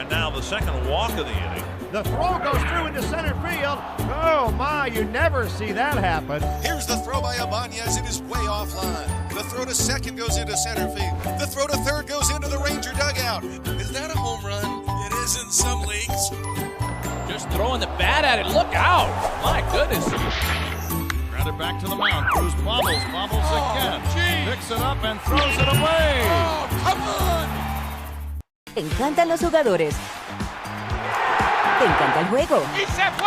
And now the second walk of the inning. The throw goes through into center field. Oh my, you never see that happen. Here's the throw by Ibanez. It is way offline. The throw to second goes into center field. The throw to third goes into the Ranger dugout. Is that a home run? It is in some leagues. Just throwing the bat at it. Look out. My goodness. Grounded back to the mound. Cruz bobbles again. Picks it up and throws it away. Oh, come on. Te encantan los jugadores. Te encanta el juego. ¡Y se fue!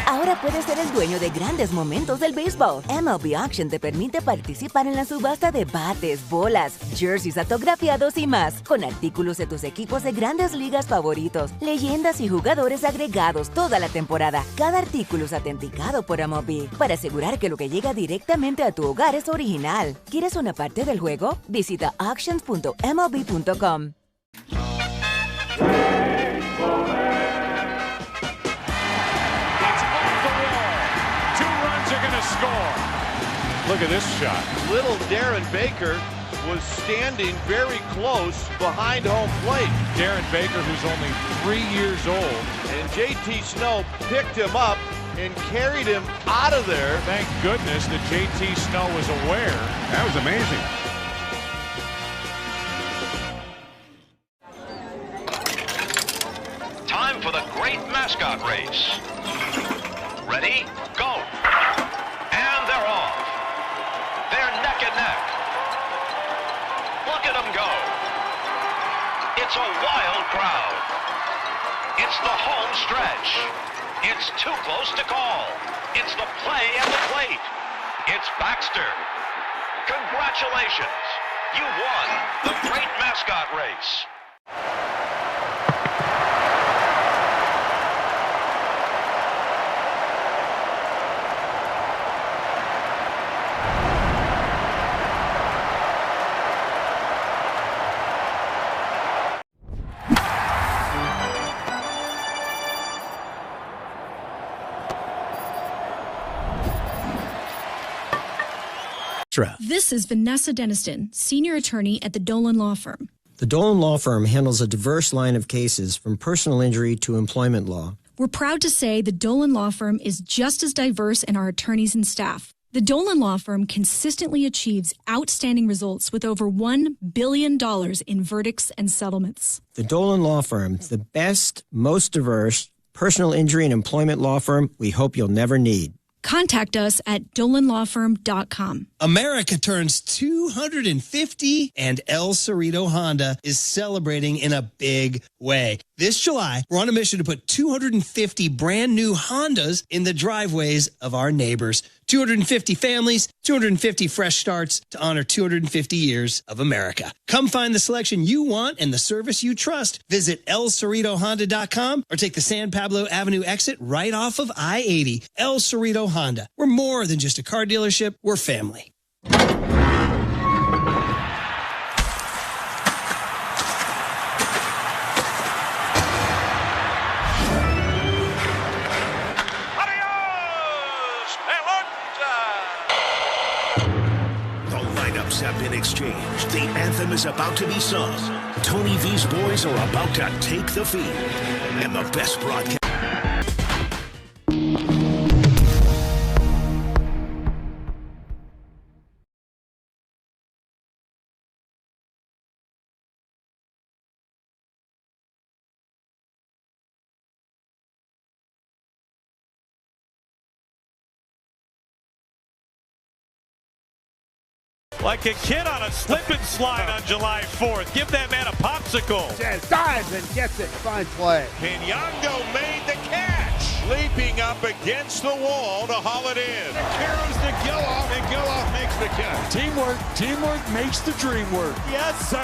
Ahora puedes ser el dueño de grandes momentos del béisbol. MLB Auction te permite participar en la subasta de bates, bolas, jerseys autografiados y más, con artículos de tus equipos de grandes ligas favoritos, leyendas y jugadores agregados toda la temporada. Cada artículo es autenticado por MLB para asegurar que lo que llega directamente a tu hogar es original. ¿Quieres una parte del juego? Visita auctions.mlb.com. Score. Look at this shot. Little Darren Baker was standing very close behind home plate. Darren Baker, who's only 3 years old. And JT Snow picked him up and carried him out of there. Thank goodness that JT Snow was aware. That was amazing. Time for the great mascot race. Ready? Go! And they're off. They're neck and neck. Look at them go. It's a wild crowd. It's the home stretch. It's too close to call. It's the play at the plate. It's Baxter. Congratulations. You won the great mascot race. This is Vanessa Deniston, senior attorney at the Dolan Law Firm. The Dolan Law Firm handles a diverse line of cases from personal injury to employment law. We're proud to say the Dolan Law Firm is just as diverse in our attorneys and staff. The Dolan Law Firm consistently achieves outstanding results with over $1 billion in verdicts and settlements. The Dolan Law Firm, the best, most diverse personal injury and employment law firm we hope you'll never need. Contact us at dolanlawfirm.com. America turns 250 and El Cerrito Honda is celebrating in a big way. This July, we're on a mission to put 250 brand new Hondas in the driveways of our neighbors. 250 families, 250 fresh starts to honor 250 years of America. Come find the selection you want and the service you trust. Visit elcerritohonda.com or take the San Pablo Avenue exit right off of I-80. El Cerrito Honda. We're more than just a car dealership. We're family. Have been exchanged. The anthem is about to be sung. Tony V's boys are about to take the field. And the best broadcast. Like a kid on a slip and slide on July 4th. Give that man a popsicle. Just dives and gets it. Fine play. Piñango made the catch. Leaping up against the wall to haul it in. Carrows to Giloff, and Giloff makes the catch. Teamwork makes the dream work. Yes, sir.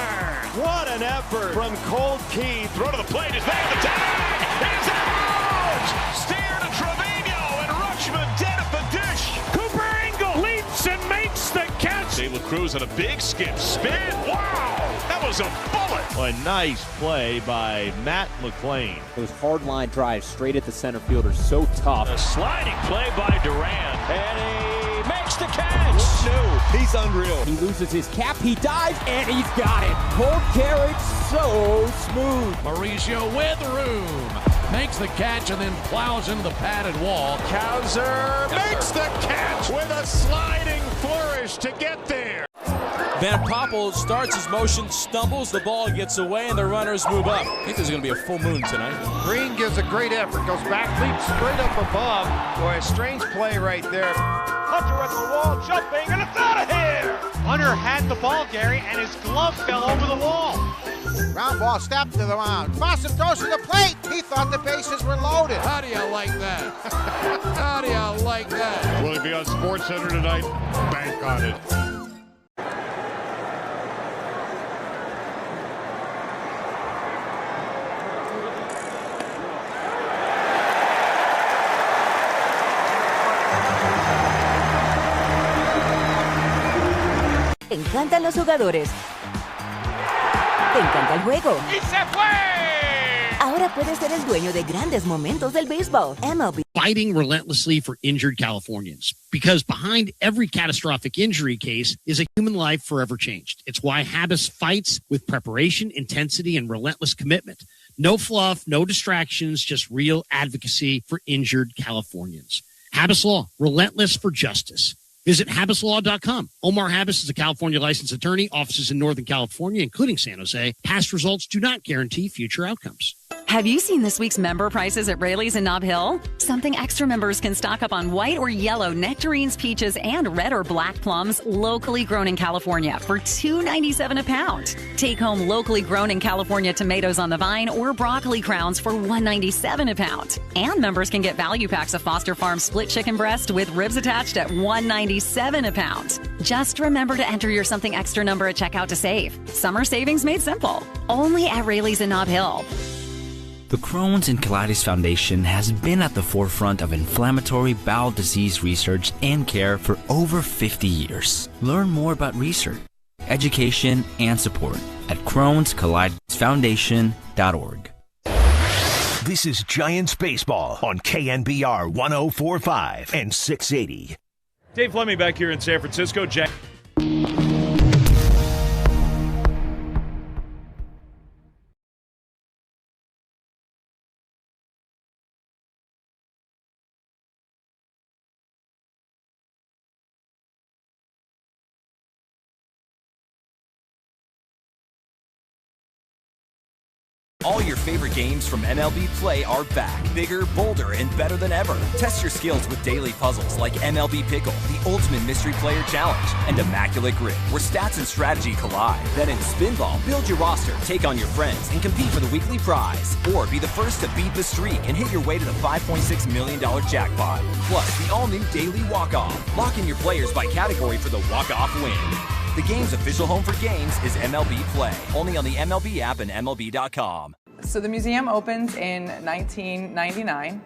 What an effort from Cold Key. Throw to the plate. Is there the tag? He's out! Steer to Trevino, and Rutschman dead at the dish. Cooper Engel leaps and makes the catch. De La Cruz on a big skip spin. Wow! That was a bullet. A nice play by Matt McLean. Those hard line drives straight at the center fielder, so tough. A sliding play by Duran. And he makes the catch. No, he He's unreal. He loses his cap, he dives, and he's got it. Cold carriage, so smooth. Mauricio with room. Makes the catch and then plows into the padded wall. Kauser makes the catch with a sliding flourish to get there. Van Poppel starts his motion, stumbles, the ball gets away, and the runners move up. I think there's going to be a full moon tonight. Green gives a great effort, goes back, leaps straight up above. Boy, a strange play right there. Hunter at the wall, jumping, and it's out of here! Hunter had the ball, Gary, and his glove fell over the wall. Ground ball snapped to the mound. Fossum goes to the plate. He thought the bases were loaded. How do you like that? How do you like that? Will it be on SportsCenter tonight? Bank on it. Te encantan los jugadores. Te encanta el juego. ¡Y se fue! Ahora puedes ser el dueño de grandes momentos del béisbol. MLB. Fighting relentlessly for injured Californians, because behind every catastrophic injury case is a human life forever changed. It's why Habas fights with preparation, intensity, and relentless commitment. No fluff, no distractions, just real advocacy for injured Californians. Habas Law, relentless for justice. Visit HabasLaw.com. Omar Habas is a California licensed attorney, offices in Northern California, including San Jose. Past results do not guarantee future outcomes. Have you seen this week's member prices at Rayleigh's in Nob Hill? Something extra members can stock up on white or yellow nectarines, peaches, and red or black plums locally grown in California for $2.97 a pound. Take home locally grown in California tomatoes on the vine or broccoli crowns for $1.97 a pound. And members can get value packs of Foster Farm split chicken breast with ribs attached at $1.97 a pound. Just remember to enter your something extra number at checkout to save. Summer savings made simple. Only at Rayleigh's in Nob Hill. The Crohn's and Colitis Foundation has been at the forefront of inflammatory bowel disease research and care for over 50 years. Learn more about research, education, and support at Crohn'sColitisFoundation.org. This is Giants Baseball on KNBR 104.5 and 680. Dave Fleming back here in San Francisco. All your favorite games from MLB Play are back, bigger, bolder, and better than ever. Test your skills with daily puzzles like MLB Pickle, the ultimate mystery player challenge, and Immaculate Grid, where stats and strategy collide. Then in Spinball, build your roster, take on your friends, and compete for the weekly prize. Or be the first to beat the streak and hit your way to the $5.6 million jackpot. Plus, the all-new Daily Walk-Off. Lock in your players by category for the walk-off win. The game's official home for games is MLB Play, only on the MLB app and MLB.com. So the museum opened in 1999.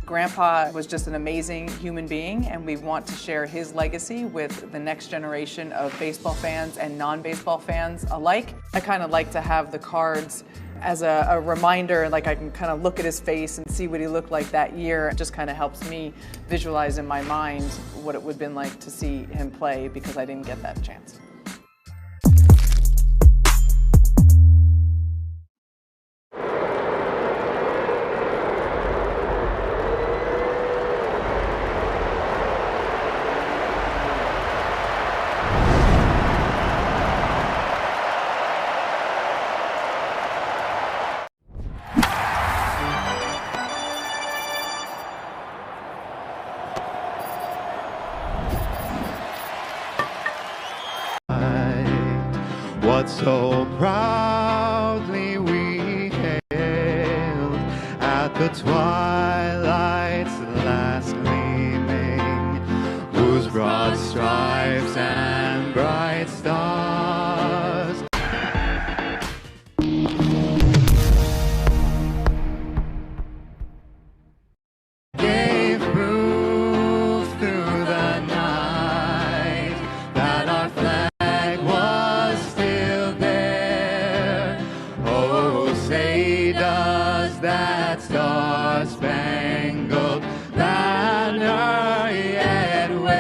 Grandpa was just an amazing human being, and we want to share his legacy with the next generation of baseball fans and non-baseball fans alike. I kind of like to have the cards as a reminder, like I can kind of look at his face and see what he looked like that year. It just kind of helps me visualize in my mind what it would have been like to see him play, because I didn't get that chance. What so proudly we hailed at the twilight's last gleaming, whose broad stripes and bright stars gave proof through the night that our flag was still there. Oh, say does that star-spangled banner yet wave?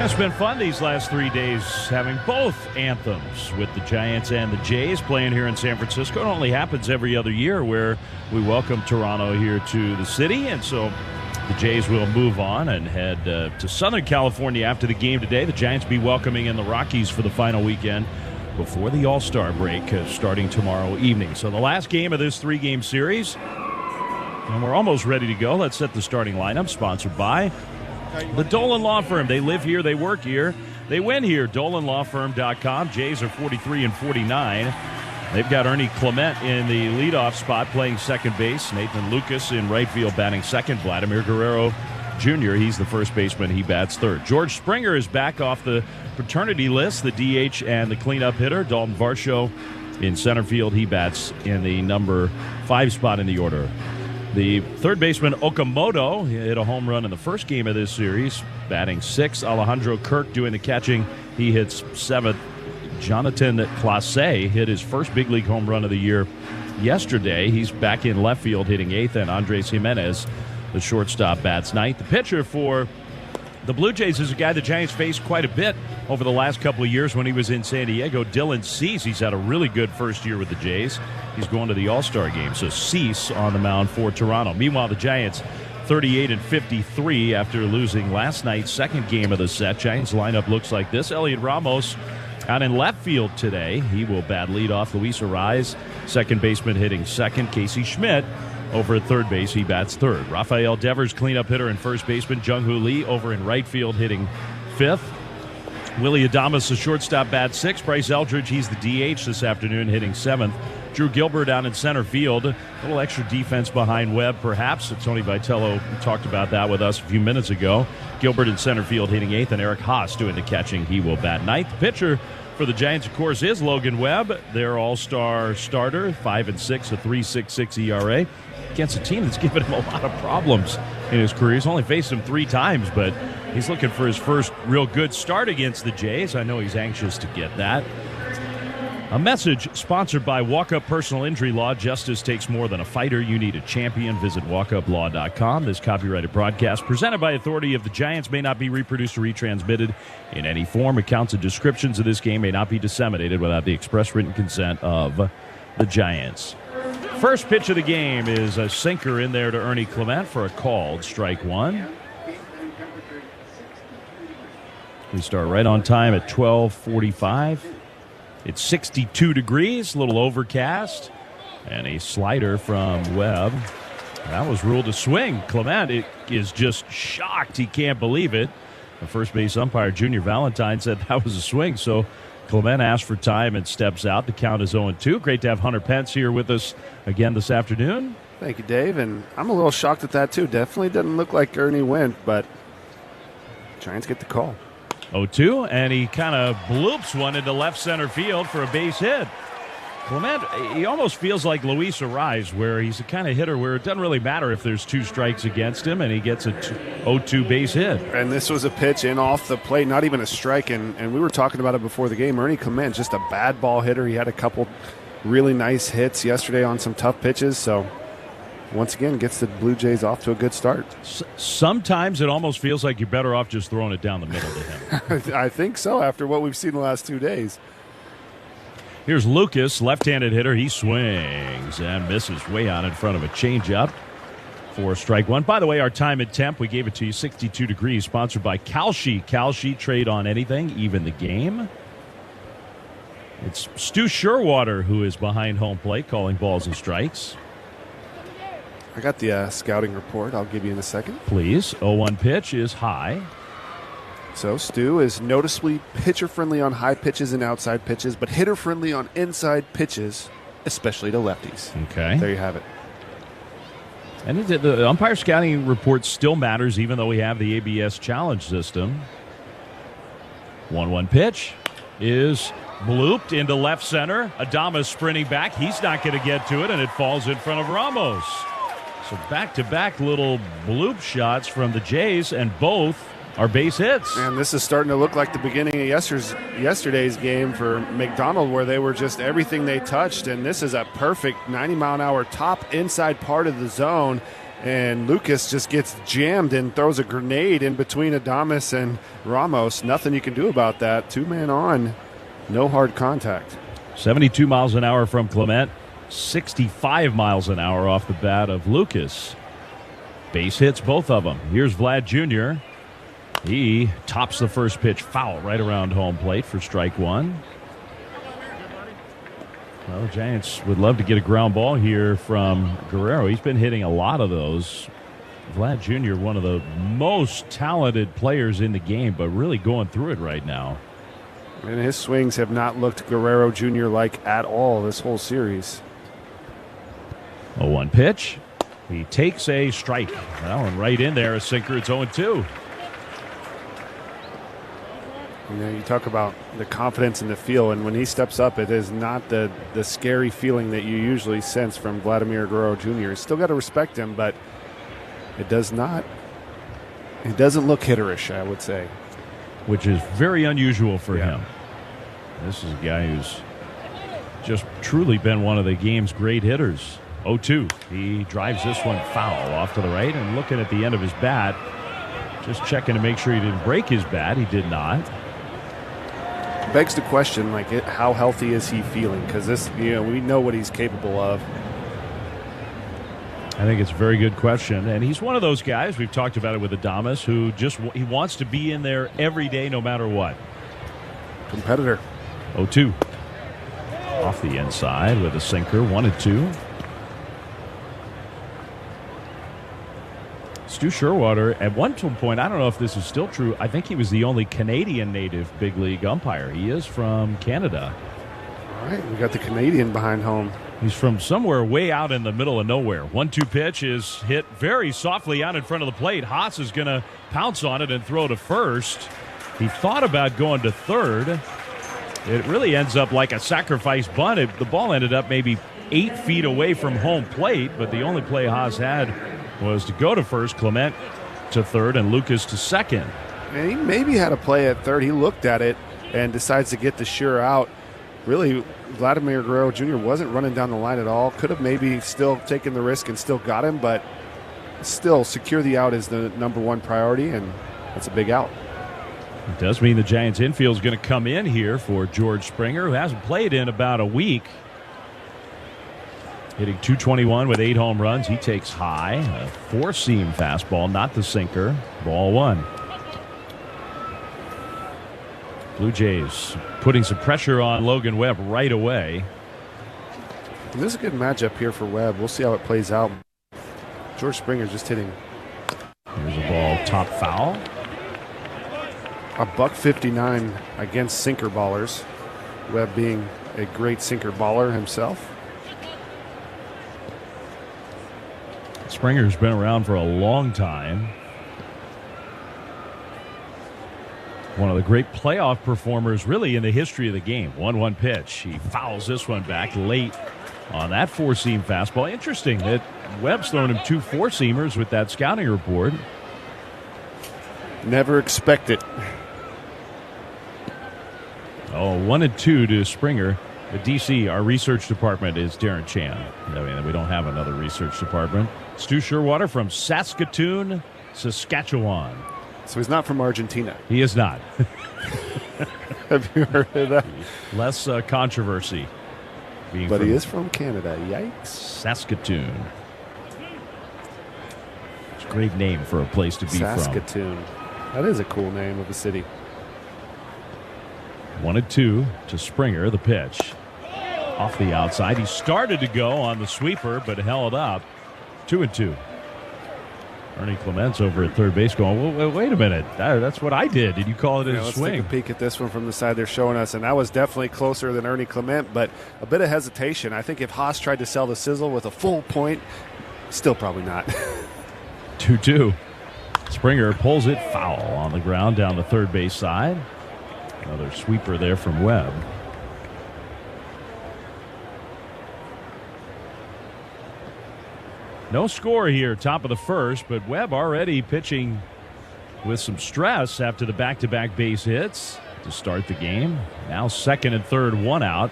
It's been fun these last 3 days having both anthems with the Giants and the Jays playing here in San Francisco. It only happens every other year where we welcome Toronto here to the city, and so the Jays will move on and head to Southern California after the game today. The Giants be welcoming in the Rockies for the final weekend before the All-Star break starting tomorrow evening. So the last game of this 3-game series, and we're almost ready to go. Let's set the starting lineup, sponsored by the Dolan Law Firm. They live here, they work here, they win here. DolanLawFirm.com. Jays are 43-49. They've got Ernie Clement in the leadoff spot playing second base. Nathan Lucas in right field batting second. Vladimir Guerrero Jr., he's the first baseman. He bats third. George Springer is back off the paternity list, the DH and the cleanup hitter. Dalton Varsho in center field. He bats in the number 5 spot in the order. The third baseman, Okamoto, hit a home run in the first game of this series, batting 6th. Alejandro Kirk doing the catching. He hits 7th. Jonathan Clase hit his first big league home run of the year yesterday. He's back in left field hitting 8th, and Andres Jimenez, the shortstop, bats 9th. The pitcher for the Blue Jays is a guy the Giants faced quite a bit over the last couple of years when he was in San Diego. Dylan Cease, he's had a really good first year with the Jays. He's going to the All-Star game, so Cease on the mound for Toronto. Meanwhile, the Giants 38-53 after losing last night's second game of the set. Giants lineup looks like this. Elliot Ramos out in left field today. He will bat leadoff. Luis Arraez, second baseman, hitting second. Casey Schmidt over at third base. He bats third. Rafael Devers, cleanup hitter and first baseman. Jung-Hoo Lee over in right field hitting 5th. Willie Adames, the shortstop, bats 6th. Bryce Eldridge, he's the DH this afternoon, hitting 7th. Drew Gilbert down in center field. A little extra defense behind Webb, perhaps. Tony Vitello talked about that with us a few minutes ago. Gilbert in center field hitting 8th, and Eric Haas doing the catching. He will bat 9th. The pitcher for the Giants, of course, is Logan Webb, their all-star starter, 5-6, a 3.66 ERA. Against a team that's given him a lot of problems in his career. He's only faced him 3 times, but he's looking for his first real good start against the Jays. I know he's anxious to get that. A message sponsored by Walkup Personal Injury Law. Justice takes more than a fighter. You need a champion. Visit walkuplaw.com. This copyrighted broadcast presented by authority of the Giants may not be reproduced or retransmitted in any form. Accounts and descriptions of this game may not be disseminated without the express written consent of the Giants. First pitch of the game is a sinker in there to Ernie Clement for a called strike 1. We start right on time at 12:45. It's 62 degrees, a little overcast, and a slider from Webb. That was ruled a swing. Clement is just shocked. He can't believe it. The first base umpire, Junior Valentine, said that was a swing, so Clement asks for time and steps out. The count is 0-2. Great to have Hunter Pence here with us again this afternoon. Thank you, Dave, and I'm a little shocked at that, too. Definitely doesn't look like Ernie went, but Giants get the call. 0-2, and he kind of bloops one into left center field for a base hit. Clement, he almost feels like Luis Arraez, where he's the kind of hitter where it doesn't really matter if there's 2 strikes against him, and he gets a 0-2 base hit. And this was a pitch in off the plate, not even a strike, and we were talking about it before the game. Ernie Clement, just a bad ball hitter. He had a couple really nice hits yesterday on some tough pitches, so once again, gets the Blue Jays off to a good start. Sometimes it almost feels like you're better off just throwing it down the middle to him. I think so, after what we've seen the last 2 days. Here's Lucas, left-handed hitter. He swings and misses way out in front of a changeup for strike 1. By the way, our time and temp, we gave it to you, 62 degrees, sponsored by Kalshi. Kalshi, trade on anything, even the game. It's Stu Sherwater who is behind home plate, calling balls and strikes. I got the scouting report. I'll give you in a second. Please. 0-1 pitch is high. So Stu is noticeably pitcher-friendly on high pitches and outside pitches, but hitter-friendly on inside pitches, especially to lefties. Okay. There you have it. And the umpire scouting report still matters, even though we have the ABS challenge system. 1-1 pitch is blooped into left center. Adames sprinting back. He's not going to get to it, and it falls in front of Ramos. So back-to-back little bloop shots from the Jays, and both are base hits. And this is starting to look like the beginning of yesterday's game for McDonald, where they were just everything they touched, and this is a perfect 90-mile-an-hour top inside part of the zone. and Lucas just gets jammed and throws a grenade in between Adames and Ramos. Nothing you can do about that. 2-man on, no hard contact. 72 miles an hour from Clement, 65 miles an hour off the bat of Lucas. Base hits, both of them. Here's Vlad Jr. He tops the first pitch foul right around home plate for strike one. Well, the Giants would love to get a ground ball here from Guerrero. He's been hitting a lot of those. Vlad Jr., one of the most talented players in the game, but really going through it right now. And his swings have not looked Guerrero Jr. like at all this whole series. 0-1 pitch. He takes a strike. Well, and right in there, a sinker. It's 0-2. You talk about the confidence in the field, and when he steps up, it is not the scary feeling that you usually sense from Vladimir Guerrero Jr. You still got to respect him, but it doesn't look hitterish, I would say. Which is very unusual for him. This is a guy who's just truly been one of the game's great hitters. 0-2. He drives this one foul off to the right, and looking at the end of his bat, just checking to make sure he didn't break his bat. He did not. Begs the question, how healthy is he feeling? Because we know what he's capable of. I think it's a very good question, and he's one of those guys, we've talked about it with Adames, who he wants to be in there every day no matter what. Competitor. 0-2. Off the inside with a sinker, 1-2. Stu Sherwater, at one point, I don't know if this is still true, I think he was the only Canadian native big league umpire. He is from Canada. All right, we got the Canadian behind home. He's from somewhere way out in the middle of nowhere. 1-2 pitch is hit very softly out in front of the plate. Haas is going to pounce on it and throw to first. He thought about going to third. It really ends up like a sacrifice bunt. The ball ended up maybe 8 feet away from home plate, but the only play Haas had was to go to first, Clement to third, and Lucas to second. And he maybe had a play at third. He looked at it and decides to get the sure out. Really, Vladimir Guerrero Jr. wasn't running down the line at all. Could have maybe still taken the risk and still got him, but still secure the out is the number one priority, and that's a big out. It does mean the Giants infield is going to come in here for George Springer, who hasn't played in about a week. Hitting .221 with 8 home runs. He takes high. A 4-seam fastball, not the sinker. Ball one. Blue Jays putting some pressure on Logan Webb right away. This is a good matchup here for Webb. We'll see how it plays out. George Springer just hitting. Here's a ball top foul. A $159 against sinker ballers. Webb being a great sinker baller himself. Springer's been around for a long time. One of the great playoff performers really in the history of the game. 1-1 pitch. He fouls this one back late on that 4-seam fastball. Interesting that Webb's thrown him 2 4-seamers with that scouting report. Never expect it. 1-2 to Springer. The DC, our research department is Darren Chan. I mean, we don't have another research department. Stu Sherwater from Saskatoon, Saskatchewan. So he's not from Argentina. He is not. Have you heard of that? Less controversy. But he is from Canada. Yikes. Saskatoon. It's a great name for a place to be Saskatoon. That is a cool name of a city. 1-2 to Springer, the pitch. Off the outside. He started to go on the sweeper, but held up. 2-2. Ernie Clements over at third base going, well, wait a minute. That's what I did. Did you call it a let's swing? Take a peek at this one from the side they're showing us, and that was definitely closer than Ernie Clement, but a bit of hesitation. I think if Haas tried to sell the sizzle with a full point, still probably not. 2-2. Springer pulls it foul on the ground down the third base side. Another sweeper there from Webb. No score here, top of the first, but Webb already pitching with some stress after the back-to-back base hits to start the game. Now second and third, 1 out.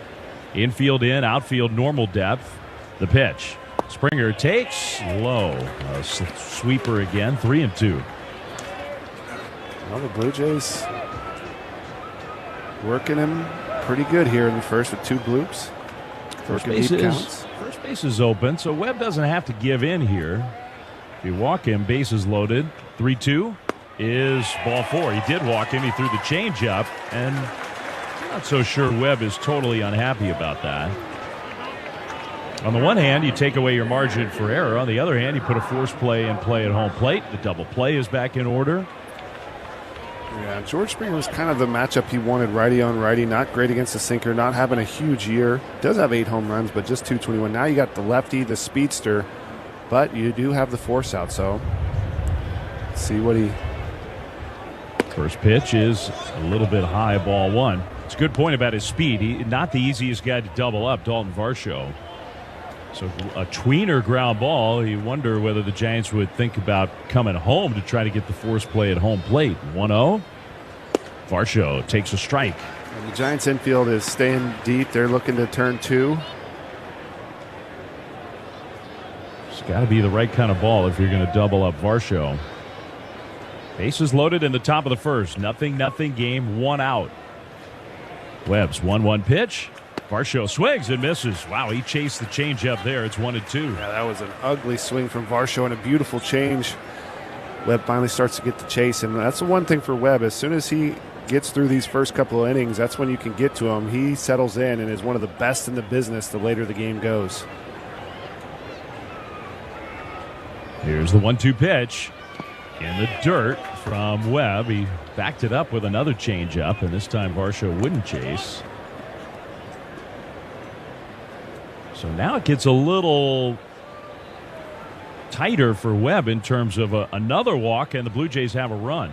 Infield in, outfield normal depth. The pitch. Springer takes low. Sweeper again, 3-2. Well, the Blue Jays working him pretty good here in the first with 2 bloops. First base is open, so Webb doesn't have to give in here. If you walk him, bases loaded. 3-2 is ball 4. He did walk him. He threw the changeup, and I'm not so sure Webb is totally unhappy about that. On the one hand, you take away your margin for error. On the other hand, you put a force play and play at home plate. The double play is back in order. Yeah, George Springer was kind of the matchup he wanted, righty on righty. Not great against the sinker, not having a huge year. Does have 8 home runs, but just 221. Now you got the lefty, the speedster, but you do have the force out, so let's see what he... First pitch is a little bit high, ball 1. It's a good point about his speed. Not the easiest guy to double up, Dalton Varsho. So a tweener ground ball. You wonder whether the Giants would think about coming home to try to get the force play at home plate. 1-0. Varsho takes a strike. And the Giants infield is staying deep. They're looking to turn 2. It's got to be the right kind of ball if you're going to double up Varsho. Bases loaded in the top of the first. 0-0 game, 1 out. Webb's 1-1 pitch. Varsho swings and misses. Wow, he chased the changeup there. It's 1-2. Yeah, that was an ugly swing from Varsho and a beautiful change. Webb finally starts to get the chase, and that's the one thing for Webb. As soon as he gets through these first couple of innings, that's when you can get to him. He settles in and is one of the best in the business the later the game goes. Here's the 1-2 pitch in the dirt from Webb. He backed it up with another changeup, and this time Varsho wouldn't chase. So now it gets a little tighter for Webb in terms of another walk, and the Blue Jays have a run.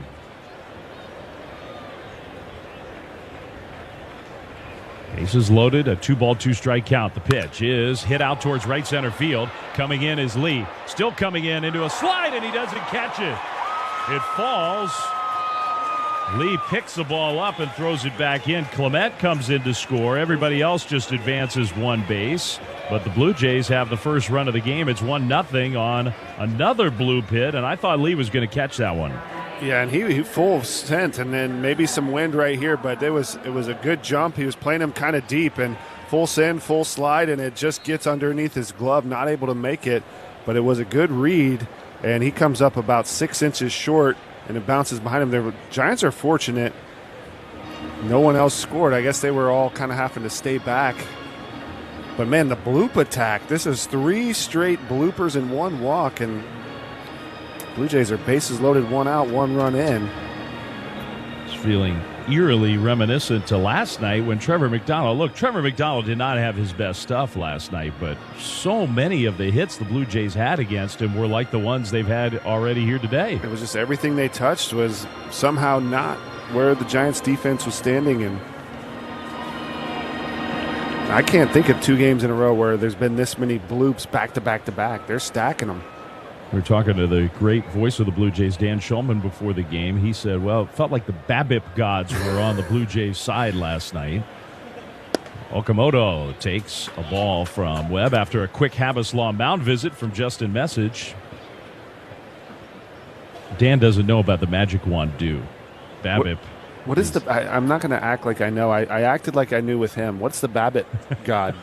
Bases loaded, a 2-ball, 2-strike count. The pitch is hit out towards right center field. Coming in is Lee. Still coming in into a slide, and he doesn't catch it. It falls. Lee picks the ball up and throws it back in. Clement comes in to score. Everybody else just advances 1 base. But the Blue Jays have the first run of the game. It's 1-0 on another blue pit, and I thought Lee was going to catch that one. Yeah, and he full sent, and then maybe some wind right here, but it was a good jump. He was playing him kind of deep, and full send, full slide, and it just gets underneath his glove, not able to make it. But it was a good read, and he comes up about 6 inches short, and it bounces behind him. The Giants are fortunate. No one else scored. I guess they were all kind of having to stay back. But, man, the bloop attack. This is 3 straight bloopers and 1 walk, and Blue Jays are bases loaded, 1 out, 1 run in. It's feeling eerily reminiscent to last night when Trevor McDonald. Look, Trevor McDonald did not have his best stuff last night, but so many of the hits the Blue Jays had against him were like the ones they've had already here today. It was just everything they touched was somehow not where the Giants' defense was standing, and I can't think of 2 games in a row where there's been this many bloops back to back to back. They're stacking them. We were talking to the great voice of the Blue Jays, Dan Shulman, before the game. He said, well, it felt like the BABIP gods were on the Blue Jays' side last night. Okamoto takes a ball from Webb after a quick Habas Law mound visit from Justin Message. Dan doesn't know about the magic wand do. BABIP. What is the... I'm not going to act like I know. I acted like I knew with him. What's the BABIP god?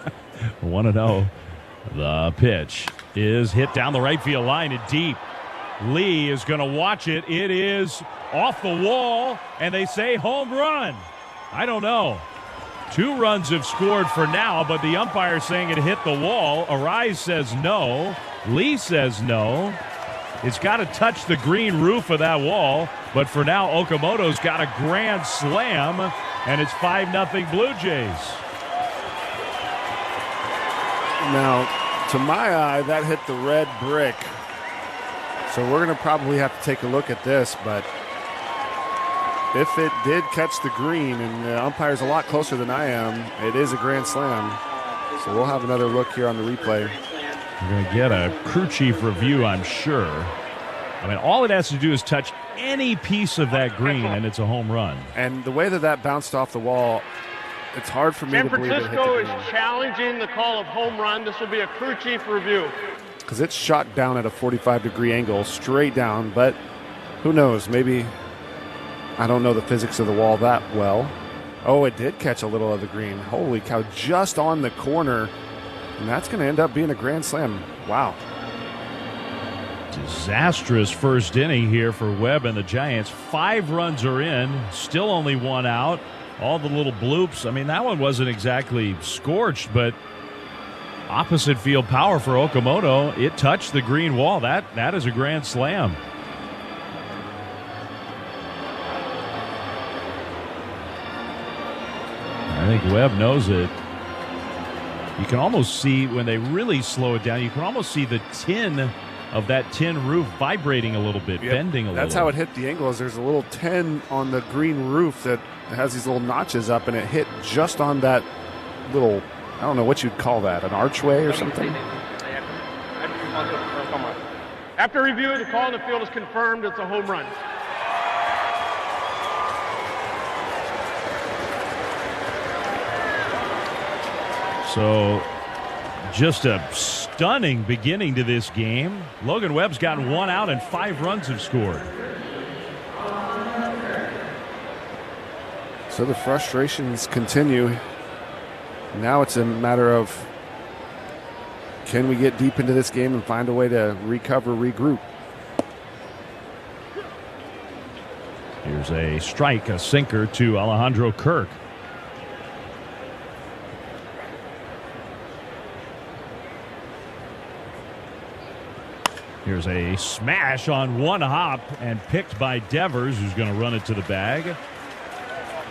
1-0. The pitch is hit down the right field line and deep. Lee is going to watch it. It is off the wall, and they say home run. I don't know. 2 runs have scored for now, but the umpire saying it hit the wall. Arise says no. Lee says no. It's got to touch the green roof of that wall, but for now, Okamoto's got a grand slam, and it's 5-0 Blue Jays. Now, to my eye, that hit the red brick. So we're going to probably have to take a look at this, but if it did catch the green, and the umpire's a lot closer than I am, it is a grand slam. So we'll have another look here on the replay. We're going to get a crew chief review, I'm sure. I mean, all it has to do is touch any piece of that green, and it's a home run. And the way that bounced off the wall, It's hard for me San to believe it hit Francisco the is green. challenging the call of home run. This will be a crew chief review. Because it's shot down at a 45-degree angle, straight down. But who knows? Maybe, I don't know the physics of the wall that well. Oh, it did catch a little of the green. Holy cow, just on the corner. And that's going to end up being a grand slam. Wow. Disastrous first inning here for Webb and the Giants. 5 runs are in, still only 1 out. All the little bloops. I mean, that one wasn't exactly scorched, but opposite field power for Okamoto. It touched the green wall. That is a grand slam. I think Webb knows it. You can almost see when they really slow it down, you can almost see the tin of that tin roof vibrating a little bit, bending a little. That's how it hit the angle. Is there's a little tin on the green roof that has these little notches up, and it hit just on that little, I don't know what you'd call that, an archway or something? After review, the call in the field is confirmed. It's a home run. So just a stunning beginning to this game. Logan Webb's gotten 1 out and 5 runs have scored. So the frustrations continue. Now it's a matter of, can we get deep into this game and find a way to recover, regroup? Here's a strike, a sinker to Alejandro Kirk. Here's a smash on one hop and picked by Devers, who's going to run it to the bag.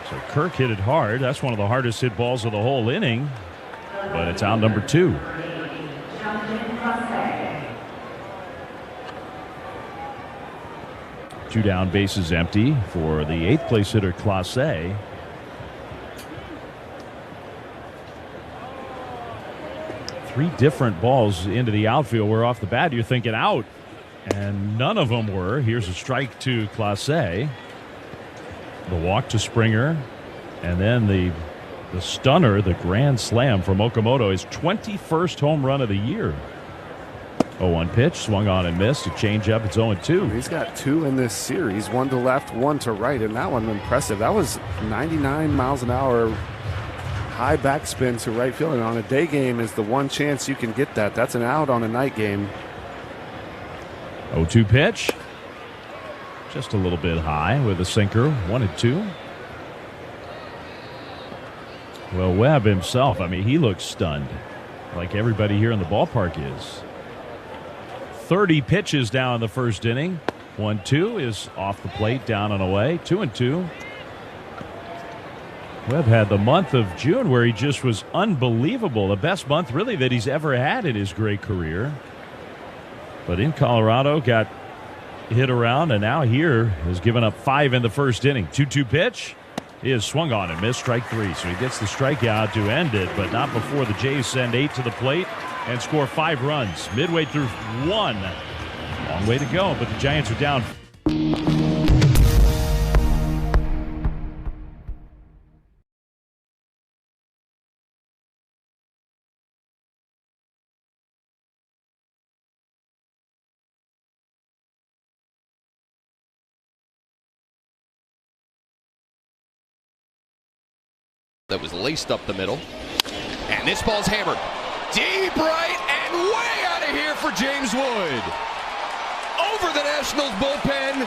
So Kirk hit it hard. That's one of the hardest hit balls of the whole inning, but it's out number 2. Two down, bases empty for the 8th place hitter, Clase. Three different balls into the outfield where off the bat you're thinking out, and none of them were. Here's a strike to Clase. The walk to Springer, and then the stunner, the grand slam from Okamoto, his 21st home run of the year. 0-1 pitch, swung on and missed. A changeup, it's 0-2. He's got 2 in this series, 1 to left, 1 to right, and that one impressive. That was 99 miles an hour high backspin to right field, and on a day game is the one chance you can get that. That's an out on a night game. 0-2 pitch. Just a little bit high with a sinker, 1-2. Well, Webb himself, I mean, he looks stunned, like everybody here in the ballpark is. 30 pitches down in the first inning. 1-2 is off the plate, down and away. 2-2. Webb had the month of June where he just was unbelievable. The best month, really, that he's ever had in his great career. But in Colorado, got hit around, and now here has given up 5 in the first inning. 2-2 pitch. He is swung on and missed, strike 3. So he gets the strikeout to end it, but not before the Jays send 8 to the plate and score 5 runs. Midway through 1. Long way to go, but the Giants are down. That was laced up the middle. And this ball's hammered. Deep right and way out of here for James Wood. Over the Nationals bullpen.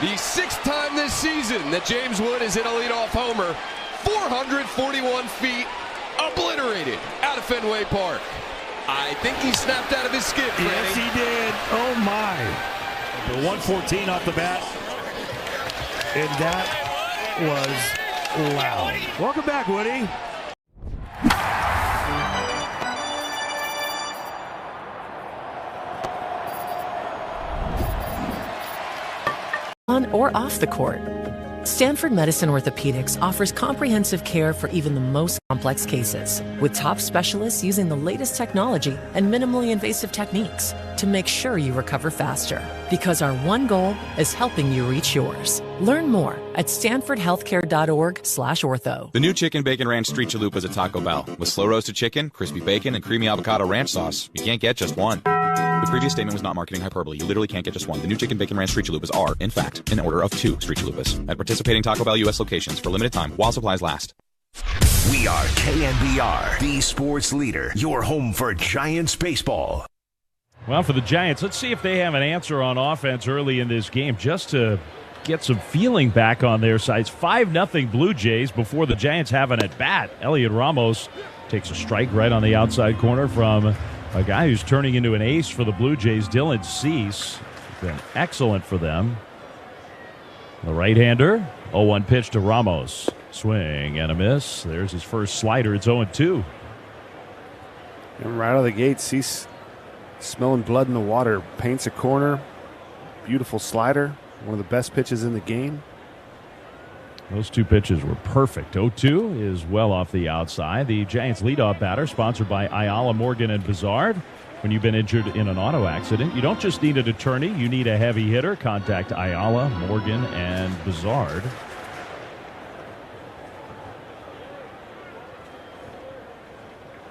The 6th time this season that James Wood is in a leadoff homer. 441 feet, obliterated out of Fenway Park. I think he snapped out of his skid, Franny. Yes, he did. Oh, my. The 114 off the bat. And that was loud. Welcome back, Woody. On or off the court. Stanford Medicine Orthopedics offers comprehensive care for even the most complex cases, with top specialists using the latest technology and minimally invasive techniques to make sure you recover faster. Because our one goal is helping you reach yours. Learn more at stanfordhealthcare.org/ortho. The new Chicken Bacon Ranch Street Chalupas at Taco Bell. With slow roasted chicken, crispy bacon, and creamy avocado ranch sauce, you can't get just one. The previous statement was not marketing hyperbole. You literally can't get just one. The new Chicken Bacon Ranch Street Chalupas are, in fact, an order of 2 Street Chalupas at participating Taco Bell U.S. locations for limited time while supplies last. We are KNBR, the sports leader, your home for Giants baseball. Well, for the Giants, let's see if they have an answer on offense early in this game just to get some feeling back on their sides. 5-0 Blue Jays before the Giants have an at-bat. Elliot Ramos takes a strike right on the outside corner from a guy who's turning into an ace for the Blue Jays, Dylan Cease. Been excellent for them. The right-hander, 0-1 pitch to Ramos. Swing and a miss. There's his first slider. It's 0-2. And right out of the gate, Cease smelling blood in the water. Paints a corner. Beautiful slider. One of the best pitches in the game. Those 2 pitches were perfect. 0-2 is well off the outside. The Giants leadoff batter, sponsored by Ayala, Morgan, and Bizard. When you've been injured in an auto accident, you don't just need an attorney, you need a heavy hitter. Contact Ayala, Morgan, and Bizard.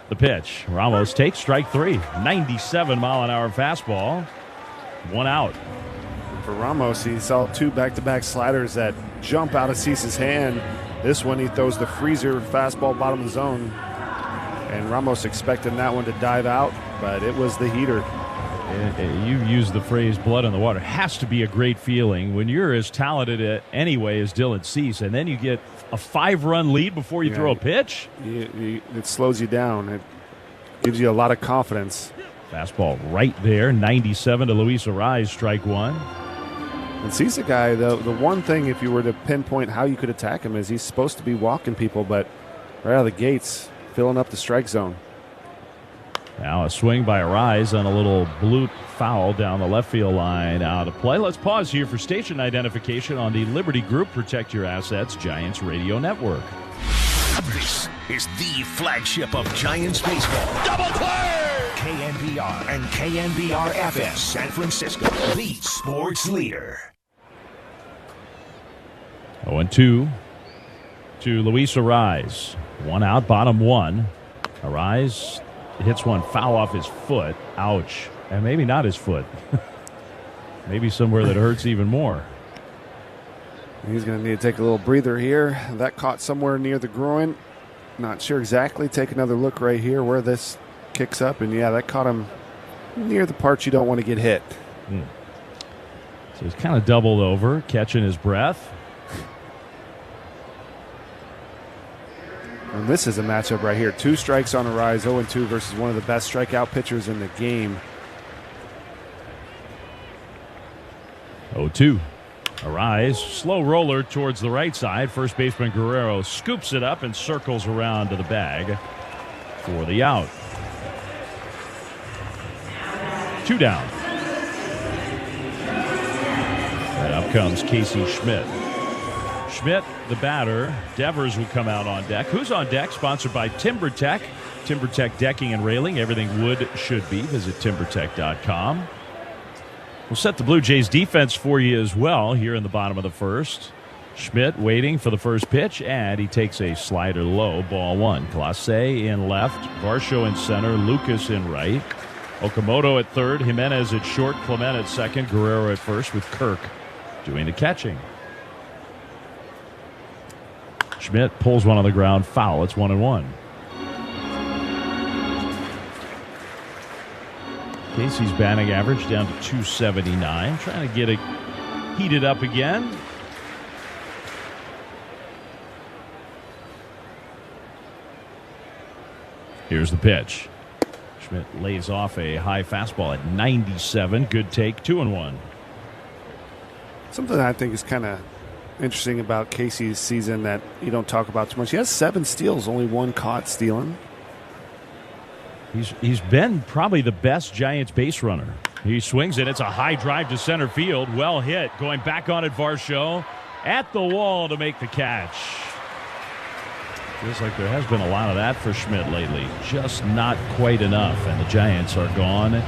The pitch. Ramos takes strike 3. 97-mile-an-hour fastball. 1 out. For Ramos, he saw 2 back-to-back sliders that jump out of Cease's hand. This one, he throws the freezer fastball bottom of the zone. And Ramos expecting that one to dive out, but it was the heater. You used the phrase blood in the water. It has to be a great feeling when you're as talented anyway as Dylan Cease, and then you get a 5-run lead before you throw a pitch. It slows you down. It gives you a lot of confidence. Fastball right there, 97 to Luis Arraez, strike 1. And Cease a guy, the one thing, if you were to pinpoint how you could attack him, is he's supposed to be walking people, but right out of the gates, filling up the strike zone. Now a swing by Arraez on a little bloop foul down the left field line, out of play. Let's pause here for station identification on the Liberty Group Protect Your Assets Giants Radio Network. This is the flagship of Giants baseball. Double play! KNBR and KNBR-FS San Francisco, the sports leader. 0-2 to Luis Arraez. 1 out, bottom 1. Arraez hits one foul off his foot. Ouch. And maybe not his foot. Maybe somewhere that hurts even more. He's going to need to take a little breather here. That caught somewhere near the groin. Not sure exactly. Take another look right here where this kicks up. And, yeah, that caught him near the parts you don't want to get hit. So he's kind of doubled over, catching his breath. And this is a matchup right here. 2 strikes on Arraez, 0-2 versus one of the best strikeout pitchers in the game. 0-2. Arraez, slow roller towards the right side. First baseman Guerrero scoops it up and circles around to the bag for the out. 2 down. And up comes Casey Schmidt. Schmidt, the batter. Devers will come out on deck. Who's on deck? Sponsored by TimberTech. TimberTech decking and railing. Everything wood should be. Visit timbertech.com. We'll set the Blue Jays defense for you as well here in the bottom of the first. Schmidt waiting for the first pitch, and he takes a slider low, ball 1. Clase in left, Varsho in center, Lucas in right. Okamoto at third, Jimenez at short, Clement at second, Guerrero at first with Kirk doing the catching. Schmidt pulls one on the ground, foul. It's 1-1. Casey's batting average down to 279. Trying to get it heated up again. Here's the pitch. Schmidt lays off a high fastball at 97. Good take, 2-1. Something I think is kind of interesting about Casey's season that you don't talk about too much. He has 7 steals, only 1 caught stealing. He's been probably the best Giants base runner. He swings it. It's a high drive to center field. Well hit. Going back on it, Varsho. at the wall to make the catch. Feels like there has been a lot of that for Schmidt lately. Just not quite enough, and the Giants are gone.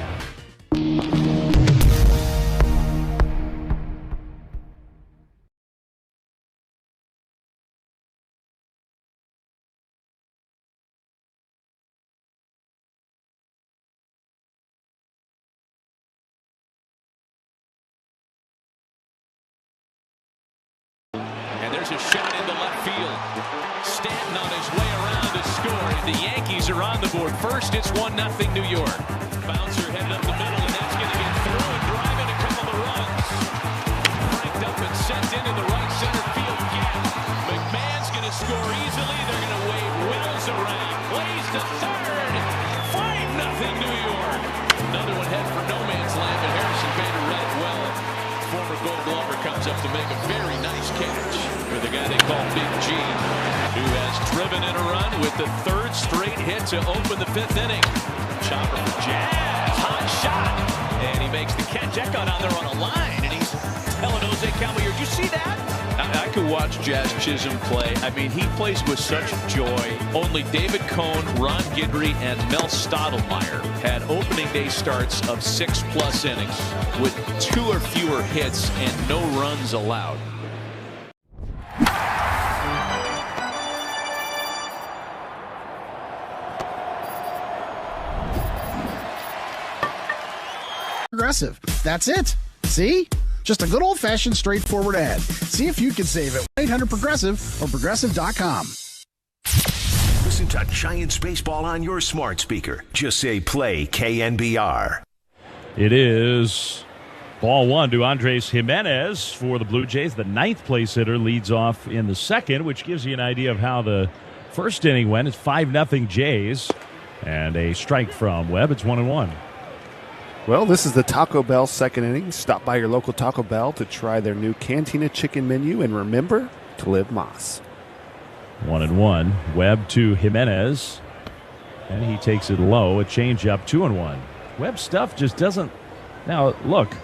There's a shot into left field. Stanton on his way around to score. The Yankees are on the board. First, it's 1-0 New York. Bouncer headed up the middle, and that's going to get through and drive in a couple of runs. Cranked up and sent into the right center field gap. McMahon's going to score easily. They're going to wave Wills around. Plays to third. 5-0 New York. Another one head for no man's land, but Harrison Bader read it well. Former Gold Glover comes up to make a very nice catch for the guy they call Big G, who has driven in a run with the third straight hit to open the 5th inning. Chopper for Jazz, hot shot, and he makes the catch. That got on there on a line, and he's telling Jose Caballero, "You see that?" I could watch Jazz Chisholm play. I mean, he plays with such joy. Only David Cohn, Ron Guidry, and Mel Stottlemyre had opening day starts of 6+ innings with 2 or fewer hits and no runs allowed. Progressive. That's it. See? Just a good old-fashioned straightforward ad. See if you can save it. 800-PROGRESSIVE or Progressive.com. Listen to Giants baseball on your smart speaker. Just say play KNBR. It is ball 1 to Andres Jimenez for the Blue Jays. The 9th place hitter leads off in the 2nd, which gives you an idea of how the first inning went. It's 5-0 Jays, and a strike from Webb. It's 1-1. Well, this is the Taco Bell 2nd inning. Stop by your local Taco Bell to try their new Cantina chicken menu, and remember to live Moss. 1-1. Webb to Jimenez, and he takes it low. A changeup, 2-1. Webb's stuff just doesn't. Now look,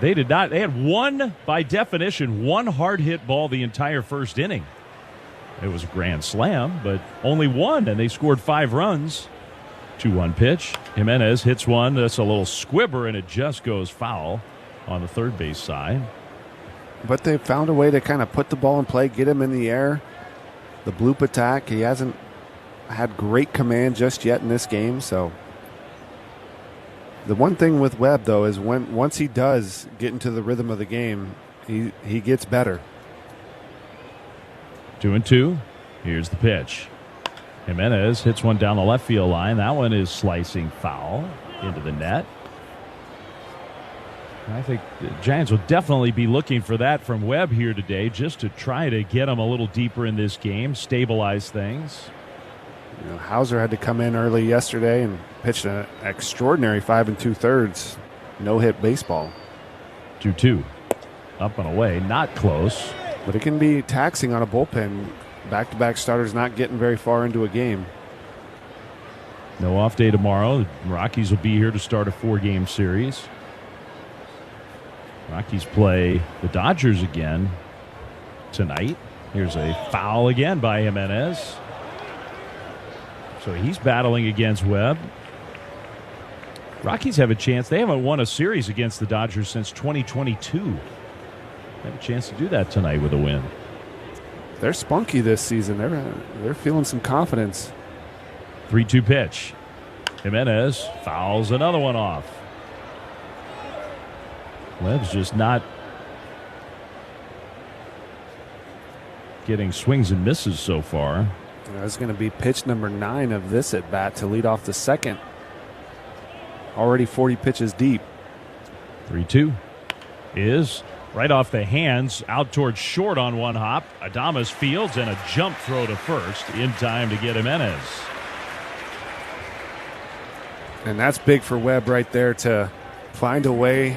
they did not. They had one, by definition, one hard hit ball the entire first inning. It was a grand slam, but only one, and they scored 5 runs. 2-1 pitch. Jimenez hits one. That's a little squibber, and it just goes foul on the third base side. But they found a way to kind of put the ball in play, get him in the air. The bloop attack, he hasn't had great command just yet in this game. So the one thing with Webb, though, is once he does get into the rhythm of the game, he gets better. 2-2. Here's the pitch. Jimenez hits one down the left field line. That one is slicing foul into the net. I think the Giants will definitely be looking for that from Webb here today, just to try to get him a little deeper in this game, stabilize things. You know, Hauser had to come in early yesterday and pitched an extraordinary 5 2/3 no-hit baseball. 2-2. Up and away, not close. But it can be taxing on a bullpen. Back-to-back starters not getting very far into a game. No off day tomorrow. The Rockies will be here to start a 4-game series. Rockies play the Dodgers again tonight. Here's a foul again by Jimenez. So he's battling against Webb. Rockies have a chance. They haven't won a series against the Dodgers since 2022. They have a chance to do that tonight with a win. They're spunky this season. They're feeling some confidence. 3-2 pitch. Jimenez fouls another one off. Webb's just not getting swings and misses so far. That's going to be pitch number 9 of this at bat to lead off the 2nd. Already 40 pitches deep. 3-2 is right off the hands, out towards short on one hop. Adames fields, and a jump throw to first in time to get Jimenez. And that's big for Webb right there to find a way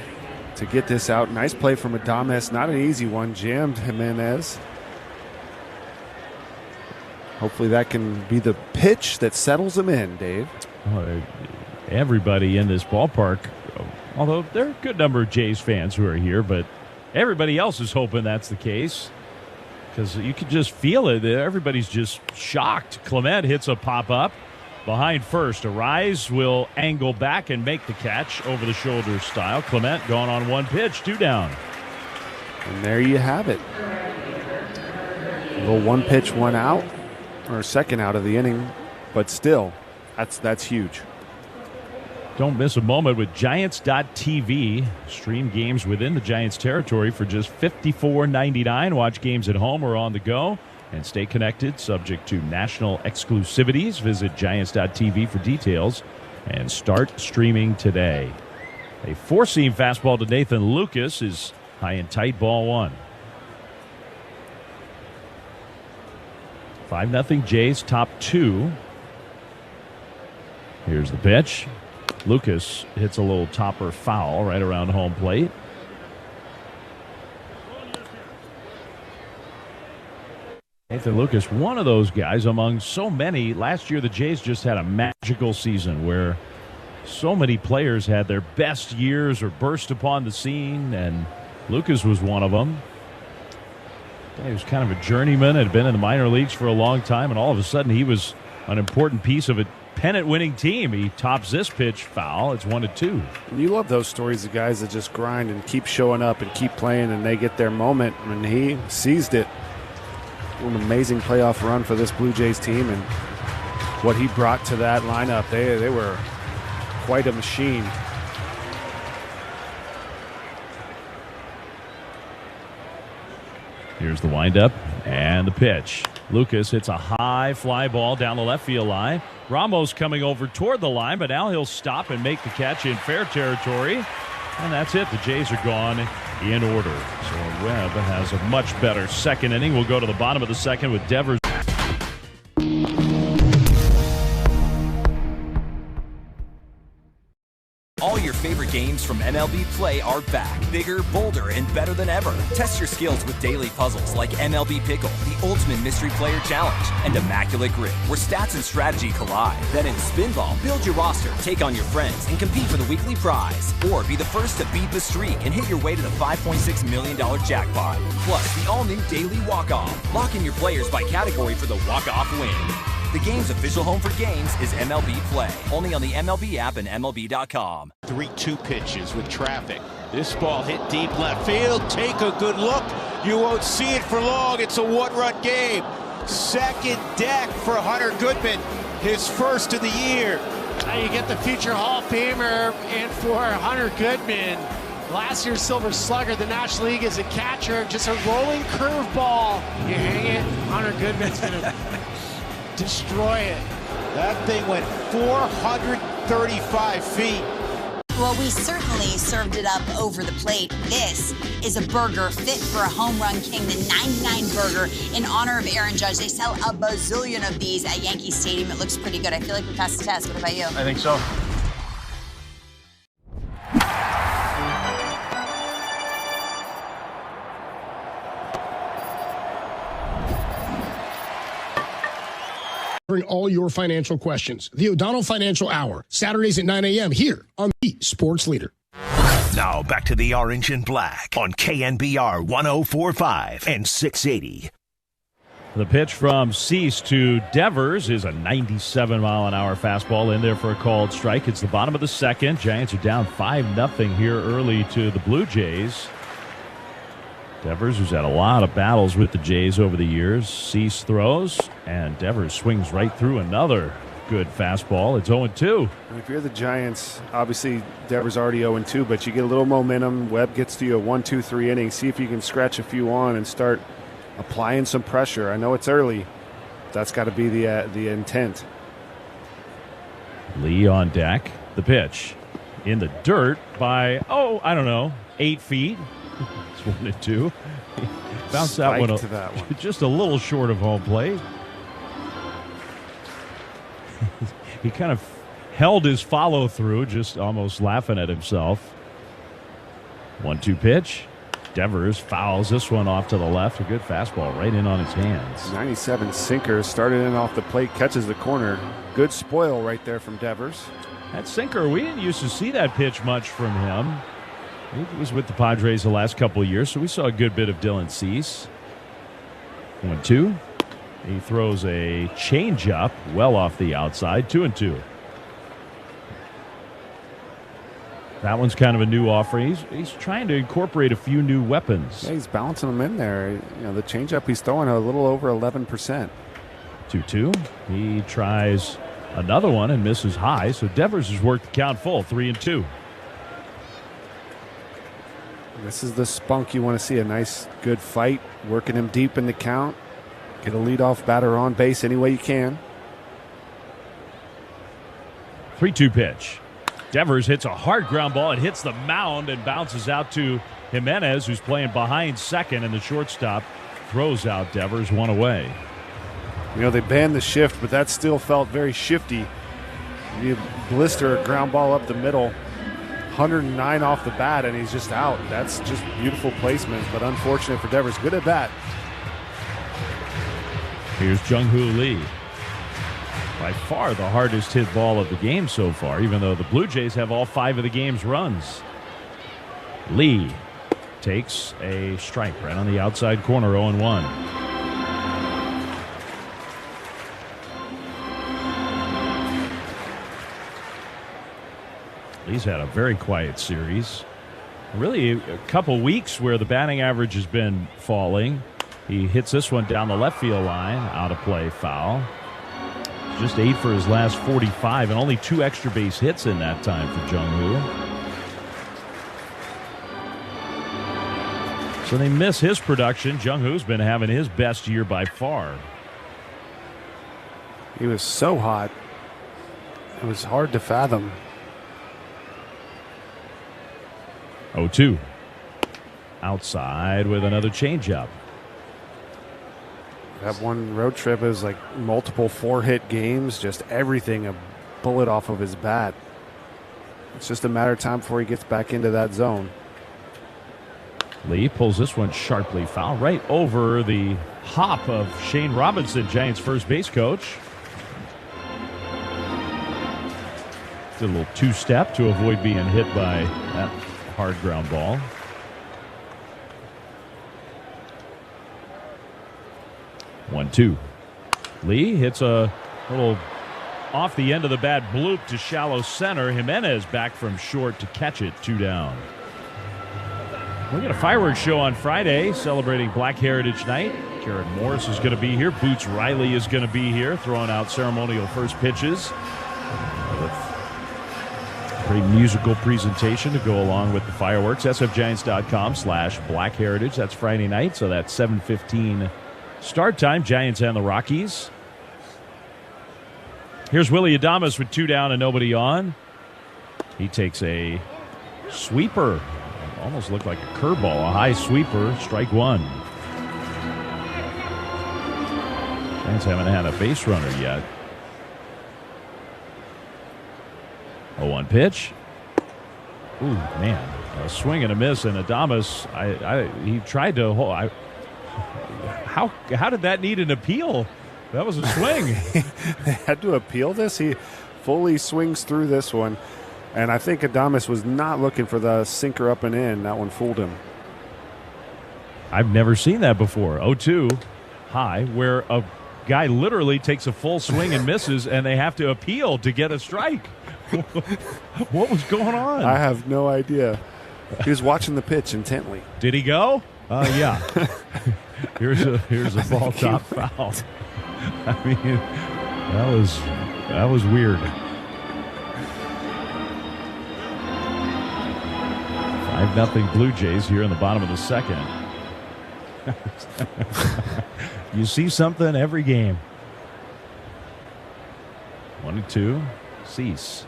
to get this out. Nice play from Adames. Not an easy one. Jammed Jimenez. Hopefully that can be the pitch that settles him in, Dave. Everybody in this ballpark, although there are a good number of Jays fans who are here, but everybody else is hoping that's the case. because you could just feel it. Everybody's just shocked. Clement hits a pop-up behind first. Arise will angle back and make the catch over the shoulder style. Clement gone on one pitch, 2 down. And there you have it. A little one pitch, one out, or second out of the inning, but still, that's huge. Don't miss a moment with Giants.tv. Stream games within the Giants territory for just $54.99. Watch games at home or on the go. And stay connected, subject to national exclusivities. Visit Giants.tv for details and start streaming today. A 4-seam fastball to Nathan Lucas is high and tight, ball 1. 5-0 Jays, top 2. Here's the pitch. Lucas hits a little topper foul right around home plate. Nathan Lucas, one of those guys among so many. Last year, the Jays just had a magical season where so many players had their best years or burst upon the scene, and Lucas was one of them. He was kind of a journeyman, had been in the minor leagues for a long time, and all of a sudden he was an important piece of a pennant-winning team. He tops this pitch foul. It's 1-2. You love those stories of guys that just grind and keep showing up and keep playing, and they get their moment, and he seized it. An amazing playoff run for this Blue Jays team, and what he brought to that lineup, they were quite a machine. Here's the windup and the pitch. Lucas hits a high fly ball down the left field line. Ramos coming over toward the line, but now he'll stop and make the catch in fair territory. And that's it. The Jays are gone in order. So Webb has a much better second inning. We'll go to the bottom of the second with Devers. All your favorite games from MLB Play are back, bigger, bolder, and better than ever. Test your skills with daily puzzles like MLB Pickle, the ultimate mystery player challenge, and Immaculate Grip, where stats and strategy collide. Then in Spinball, build your roster, take on your friends, and compete for the weekly prize. Or be the first to beat the streak and hit your way to the $5.6 million jackpot. Plus, the all-new Daily Walk-Off. Lock in your players by category for the walk-off win. The game's official home for games is MLB Play. Only on the MLB app and MLB.com. 3-2 pitches with traffic. This ball hit deep left field. Take a good look. You won't see it for long. It's a one-run game. Second deck for Hunter Goodman. His first of the year. Now you get the future Hall of Famer in for Hunter Goodman. Last year's Silver Slugger, the National League as a catcher. Just a rolling curveball. You hang it, Hunter Goodman's going to destroy it. That thing went 435 feet. Well, we certainly served it up over the plate. This is a burger fit for a home run king, the 99 burger in honor of Aaron Judge. They sell a bazillion of these at Yankee Stadium. It looks pretty good. I feel like we passed the test. What about you? I think so. All your financial questions. The O'Donnell Financial Hour, Saturdays at 9 a.m. here on the Sports Leader. Now back to the Orange and Black on KNBR 104.5 and 680. The pitch from Cease to Devers is a 97-mile-an-hour fastball in there for a called strike. It's the bottom of the second. Giants are down 5-0 here early to the Blue Jays. Devers, who's had a lot of battles with the Jays over the years. Cease throws, and Devers swings right through another good fastball. It's 0-2. And if you're the Giants, obviously Devers already 0-2, but you get a little momentum. Webb gets to you a 1-2-3 inning. See if you can scratch a few on and start applying some pressure. I know it's early. That's got to be the intent. Lee on deck. The pitch in the dirt by, 8 feet. It's 1-2. Bounced that one, just a little short of home plate. He kind of held his follow through, just almost laughing at himself. 1-2 pitch. Devers fouls this one off to the left. A good fastball right in on his hands. 97 sinker started in off the plate, catches the corner. Good spoil right there from Devers. That sinker, we didn't used to see that pitch much from him. He was with the Padres the last couple of years, so we saw a good bit of Dylan Cease. 1-2. He throws a changeup well off the outside. 2-2. That one's kind of a new offering. He's trying to incorporate a few new weapons. Yeah, he's balancing them in there. You know, the changeup he's throwing a little over 11%. 2-2. He tries another one and misses high. So Devers has worked the count full. 3-2. This is the spunk you want to see. A nice, good fight. Working him deep in the count. Get a leadoff batter on base any way you can. 3-2 pitch. Devers hits a hard ground ball. It hits the mound and bounces out to Jimenez, who's playing behind second, and the shortstop throws out Devers, one away. You know, they banned the shift, but that still felt very shifty. You blister a ground ball up the middle, 109 off the bat, and he's just out. That's just beautiful placement, but unfortunate for Devers. Good at bat. Here's Jung-Hoo Lee. By far the hardest hit ball of the game so far, even though the Blue Jays have all 5 of the game's runs. Lee takes a strike right on the outside corner, 0-1. Lee's had a very quiet series. Really a couple weeks where the batting average has been falling. He hits this one down the left field line, out of play, foul. Just 8 for his last 45 and only 2 extra base hits in that time for Jung-Hoo. So they miss his production. Jung-Hoo's been having his best year by far. He was so hot. It was hard to fathom. 0-2. Outside with another changeup. That one road trip is like multiple 4-hit games, just everything a bullet off of his bat. It's just a matter of time before he gets back into that zone. Lee pulls this one sharply foul right over the hop of Shane Robinson, Giants first base coach. Did a little 2-step to avoid being hit by that hard ground ball. 1-2. Lee hits a little off the end of the bat bloop to shallow center. Jimenez back from short to catch it. 2 down. We got a fireworks show on Friday celebrating Black Heritage Night. Jared Morris is going to be here. Boots Riley is going to be here throwing out ceremonial first pitches. Pretty musical presentation to go along with the fireworks. sfgiants.com/Black Heritage. That's Friday night, so that's 7:15 start time. Giants and the Rockies. Here's Willy Adames with 2 down and nobody on. He takes a sweeper. Almost looked like a curveball. A high sweeper. Strike 1. Giants haven't had a base runner yet. 0-1 pitch. Ooh, man. A swing and a miss. And Adames, he tried to hold. How did that need an appeal? That was a swing. They had to appeal this. He fully swings through this one. And I think Adames was not looking for the sinker up and in. That one fooled him. I've never seen that before. 0-2 high, where a guy literally takes a full swing and misses, and they have to appeal to get a strike. What was going on? I have no idea. He was watching the pitch intently. Did he go? Yeah. Here's a ball top foul. I mean, that was weird. 5-0 Blue Jays here in the bottom of the second. You see something every game. 1-2. Cease.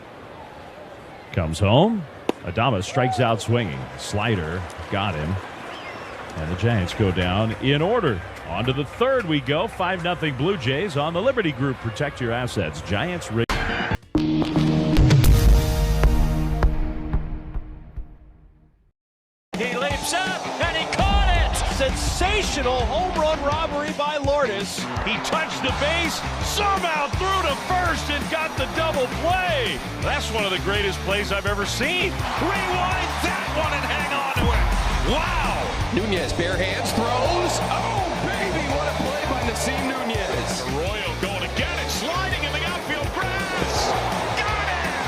Comes home. Adames strikes out swinging. Slider got him. And the Giants go down in order. On to the third we go. 5-0 Blue Jays on the Liberty Group. Protect your assets. Giants. He leaps up and he caught it. Sensational home run robbery by Lourdes. He touched the base, somehow threw to first and got the double play. That's one of the greatest plays I've ever seen. Rewind that one and hang on to it. Wow. Nunez bare hands throws. Oh, baby, what a play by Nasim Nunez. Arroyo going to get it, sliding in the outfield grass. Got him!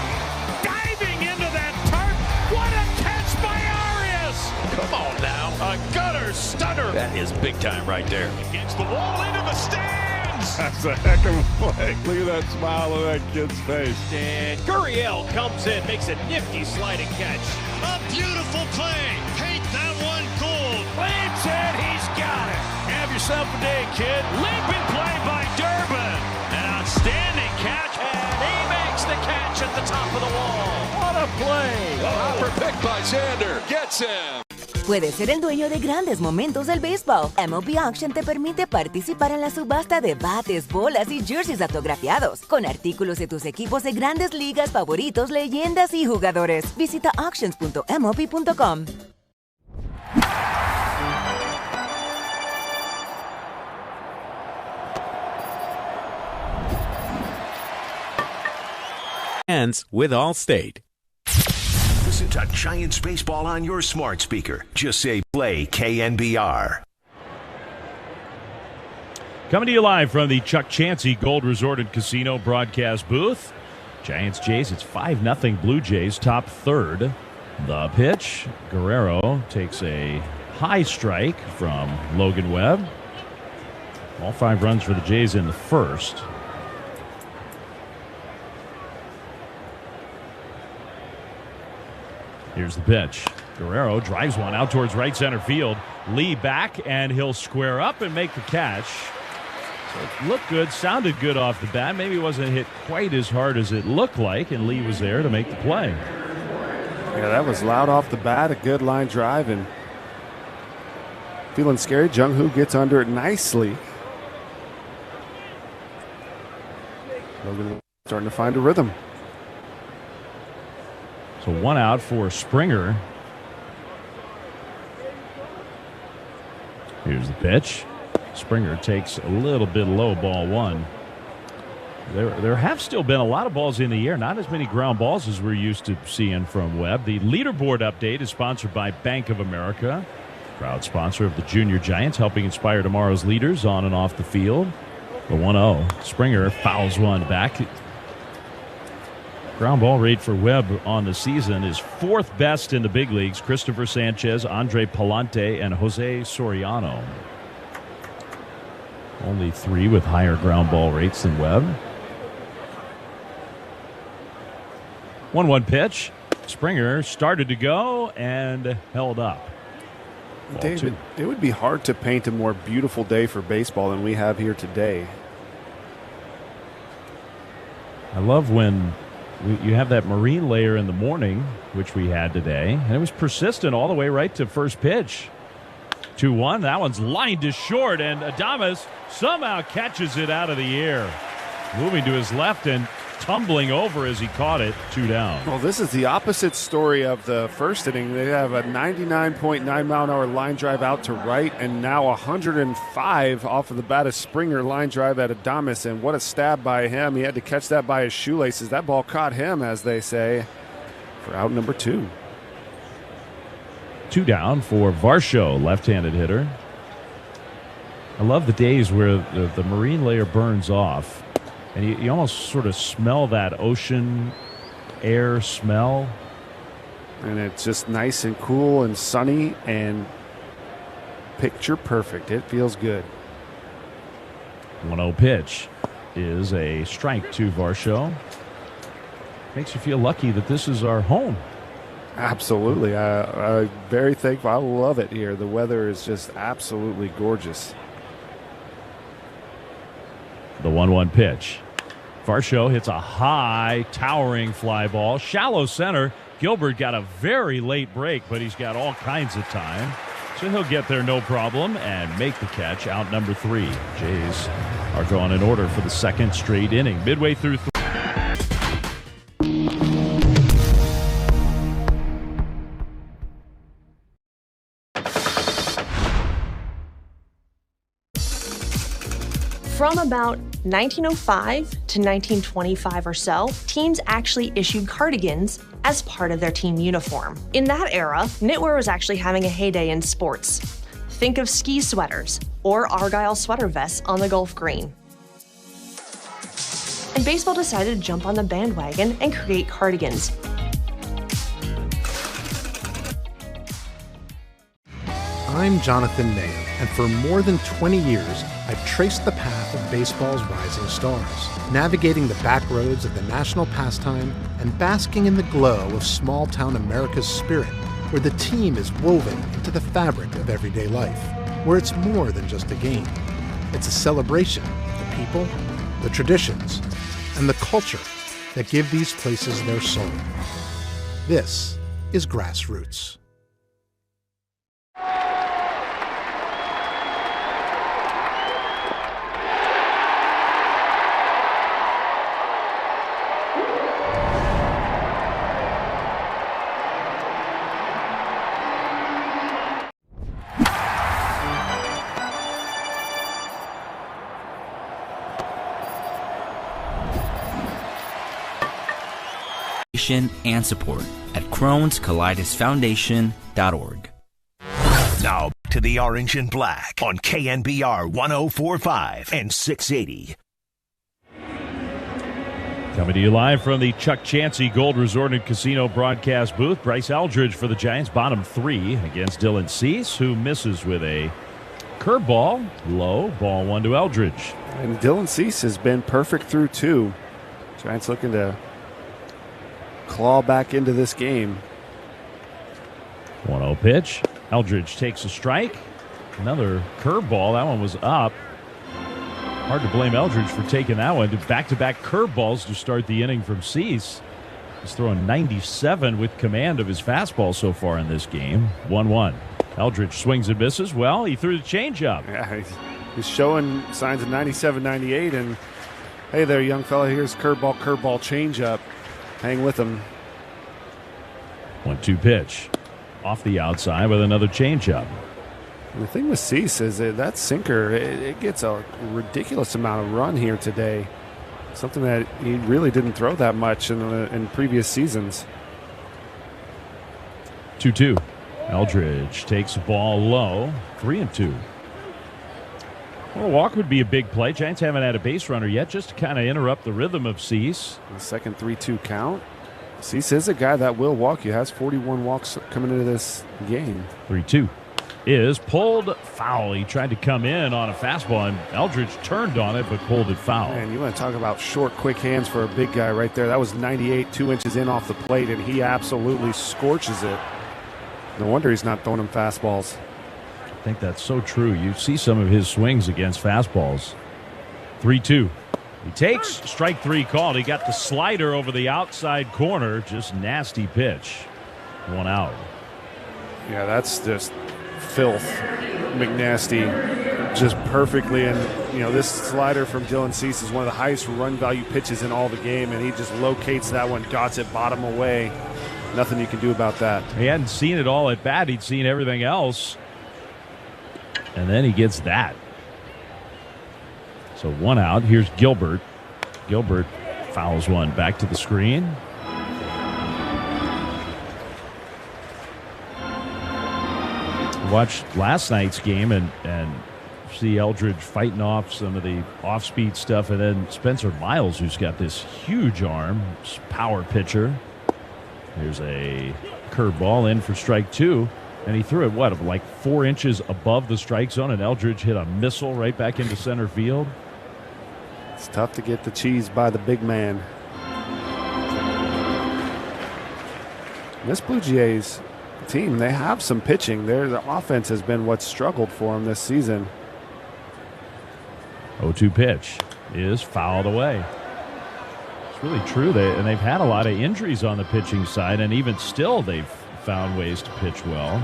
Diving into that turf. What a catch by Arias! Come on now, a gutter stunner. That is big time right there. Against the wall, into the stands. That's a heck of a play. Look at that smile on that kid's face. And Gurriel comes in, makes a nifty sliding catch. A beautiful play. Paint that one gold. Claims it, he's got it. Have yourself a day, kid. Leaping play by Durbin. An outstanding catch, and he makes the catch at the top of the wall. What a play. Proper pick by Xander. Gets him. Puedes ser el dueño de grandes momentos del béisbol. MLB Auction te permite participar en la subasta de bates, bolas y jerseys autografiados, con artículos de tus equipos de grandes ligas favoritos, leyendas y jugadores. Visita auctions.mlb.com. Hands with Allstate. Listen to Giants baseball on your smart speaker. Just say play KNBR. Coming to you live from the Chuck Chansey Gold Resort and Casino broadcast booth. Giants Jays, it's 5-0 Blue Jays, top third. The pitch, Guerrero takes a high strike from Logan Webb. All 5 runs for the Jays in the first. Here's the pitch. Guerrero drives one out towards right center field. Lee back, and he'll square up and make the catch. So it looked good, sounded good off the bat. Maybe it wasn't hit quite as hard as it looked like, and Lee was there to make the play. Yeah, that was loud off the bat. A good line drive, and feeling scary. Jung-Hoo gets under it nicely. Logan starting to find a rhythm. So 1 out for Springer. Here's the pitch. Springer takes a little bit low, ball 1. There have still been a lot of balls in the air, not as many ground balls as we're used to seeing from Webb. The leaderboard update is sponsored by Bank of America, proud sponsor of the Junior Giants, helping inspire tomorrow's leaders on and off the field. The 1-0. Springer fouls one back. Ground ball rate for Webb on the season is 4th best in the big leagues. Christopher Sanchez, Andre Palante, and Jose Soriano. Only 3 with higher ground ball rates than Webb. 1-1 pitch. Springer started to go and held up. David, it would be hard to paint a more beautiful day for baseball than we have here today. I love when you have that marine layer in the morning, which we had today, and it was persistent all the way right to first pitch. 2-1. That one's lined to short, and Adames somehow catches it out of the air. Moving to his left and tumbling over as he caught it. 2 down. Well, this is the opposite story of the first inning. They have a 99.9 mile an hour line drive out to right, and now 105 off of the bat of Springer line drive at Adames, and what a stab by him. He had to catch that by his shoelaces. That ball caught him, as they say, for out number 2. 2 down for Varsho, left-handed hitter. I love the days where the marine layer burns off, and you almost sort of smell that ocean air smell. And it's just nice and cool and sunny and picture perfect. It feels good. 1-0 pitch is a strike to Varsho. Makes you feel lucky that this is our home. Absolutely. I'm very thankful. I love it here. The weather is just absolutely gorgeous. The 1-1 pitch. Varsho hits a high, towering fly ball. Shallow center. Gilbert got a very late break, but he's got all kinds of time. So he'll get there no problem and make the catch. Out number 3. Jays are going in order for the 2nd straight inning. Midway through From about 1905 to 1925 or so, teams actually issued cardigans as part of their team uniform. In that era, knitwear was actually having a heyday in sports. Think of ski sweaters or Argyle sweater vests on the golf green. And baseball decided to jump on the bandwagon and create cardigans. I'm Jonathan Mayer, and for more than 20 years, I've traced the path of baseball's rising stars, navigating the back roads of the national pastime and basking in the glow of small-town America's spirit, where the team is woven into the fabric of everyday life, where it's more than just a game. It's a celebration of the people, the traditions, and the culture that give these places their soul. This is Grassroots. And support at Crohn'sKaleidosFoundation.org. Now to the Orange and Black on KNBR 104.5 and 680. Coming to you live from the Chuck Chansey Gold Resort and Casino broadcast booth. Bryce Eldridge for the Giants, bottom 3 against Dylan Cease, who misses with a curveball, low, ball 1 to Eldridge. And Dylan Cease has been perfect through 2. Giants looking to claw back into this game. 1-0 pitch. Eldridge takes a strike. Another curveball. That one was up. Hard to blame Eldridge for taking that one. Back-to-back curveballs to start the inning from Cease. He's throwing 97 with command of his fastball so far in this game. 1-1. Eldridge swings and misses. Well, he threw the changeup. Yeah, he's showing signs of 97, 98. And hey there, young fella. Here's curveball, changeup. Hang with him. 1-2 pitch. Off the outside with another changeup. The thing with Cease is that sinker, it gets a ridiculous amount of run here today. Something that he really didn't throw that much in previous seasons. 2-2. Eldridge takes a ball low. 3-2. Well, a walk would be a big play. Giants haven't had a base runner yet, just to kind of interrupt the rhythm of Cease. The second 3-2 count. Cease is a guy that will walk you. Has 41 walks coming into this game. 3-2 is pulled foul. He tried to come in on a fastball, and Eldridge turned on it, but pulled it foul. Man, you want to talk about short, quick hands for a big guy right there. That was 98, 2 inches in off the plate, and he absolutely scorches it. No wonder he's not throwing him fastballs. I think that's so true. You see some of his swings against fastballs. 3-2. He takes strike 3 called. He got the slider over the outside corner. Just nasty pitch. 1 out. Yeah, that's just filth. McNasty just perfectly. And, this slider from Dylan Cease is one of the highest run value pitches in all the game. And he just locates that one, dots it bottom away. Nothing you can do about that. He hadn't seen it all at bat. He'd seen everything else. And then he gets that. So 1 out. Here's Gilbert. Gilbert fouls one back to the screen. Watched last night's game and see Eldridge fighting off some of the off-speed stuff, and then Spencer Miles, who's got this huge arm, power pitcher. There's a curveball in for strike 2. And he threw it, like 4 inches above the strike zone, and Eldridge hit a missile right back into center field. It's tough to get the cheese by the big man. This Blue Jays team, they have some pitching. The offense has been what struggled for them this season. 0-2 pitch is fouled away. It's really true. They've had a lot of injuries on the pitching side, and even still they've found ways to pitch well.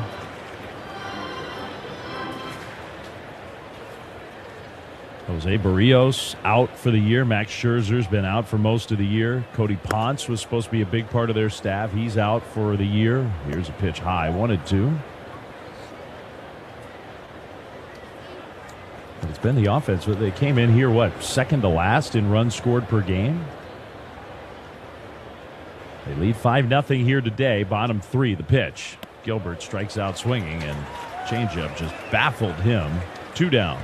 Jose Barrios out for the year. Max Scherzer's been out for most of the year. Cody Ponce was supposed to be a big part of their staff. He's out for the year. Here's a pitch high, 1-2. But it's been the offense. They came in here, second to last in runs scored per game? They lead 5-0 here today. Bottom 3, the pitch. Gilbert strikes out swinging, and Changeup just baffled him. 2 down.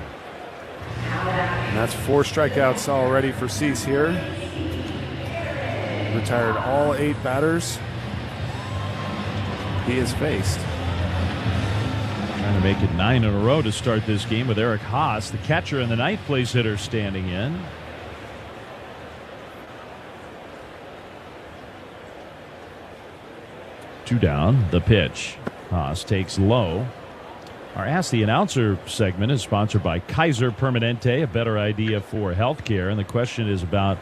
And that's 4 strikeouts already for Cease here. Retired all 8 batters he has faced. Trying to make it 9 in a row to start this game with Eric Haas, the catcher and the 9th place hitter, standing in. Two down. The pitch. Haas takes low. Our Ask the Announcer segment is sponsored by Kaiser Permanente, a better idea for healthcare. And the question is about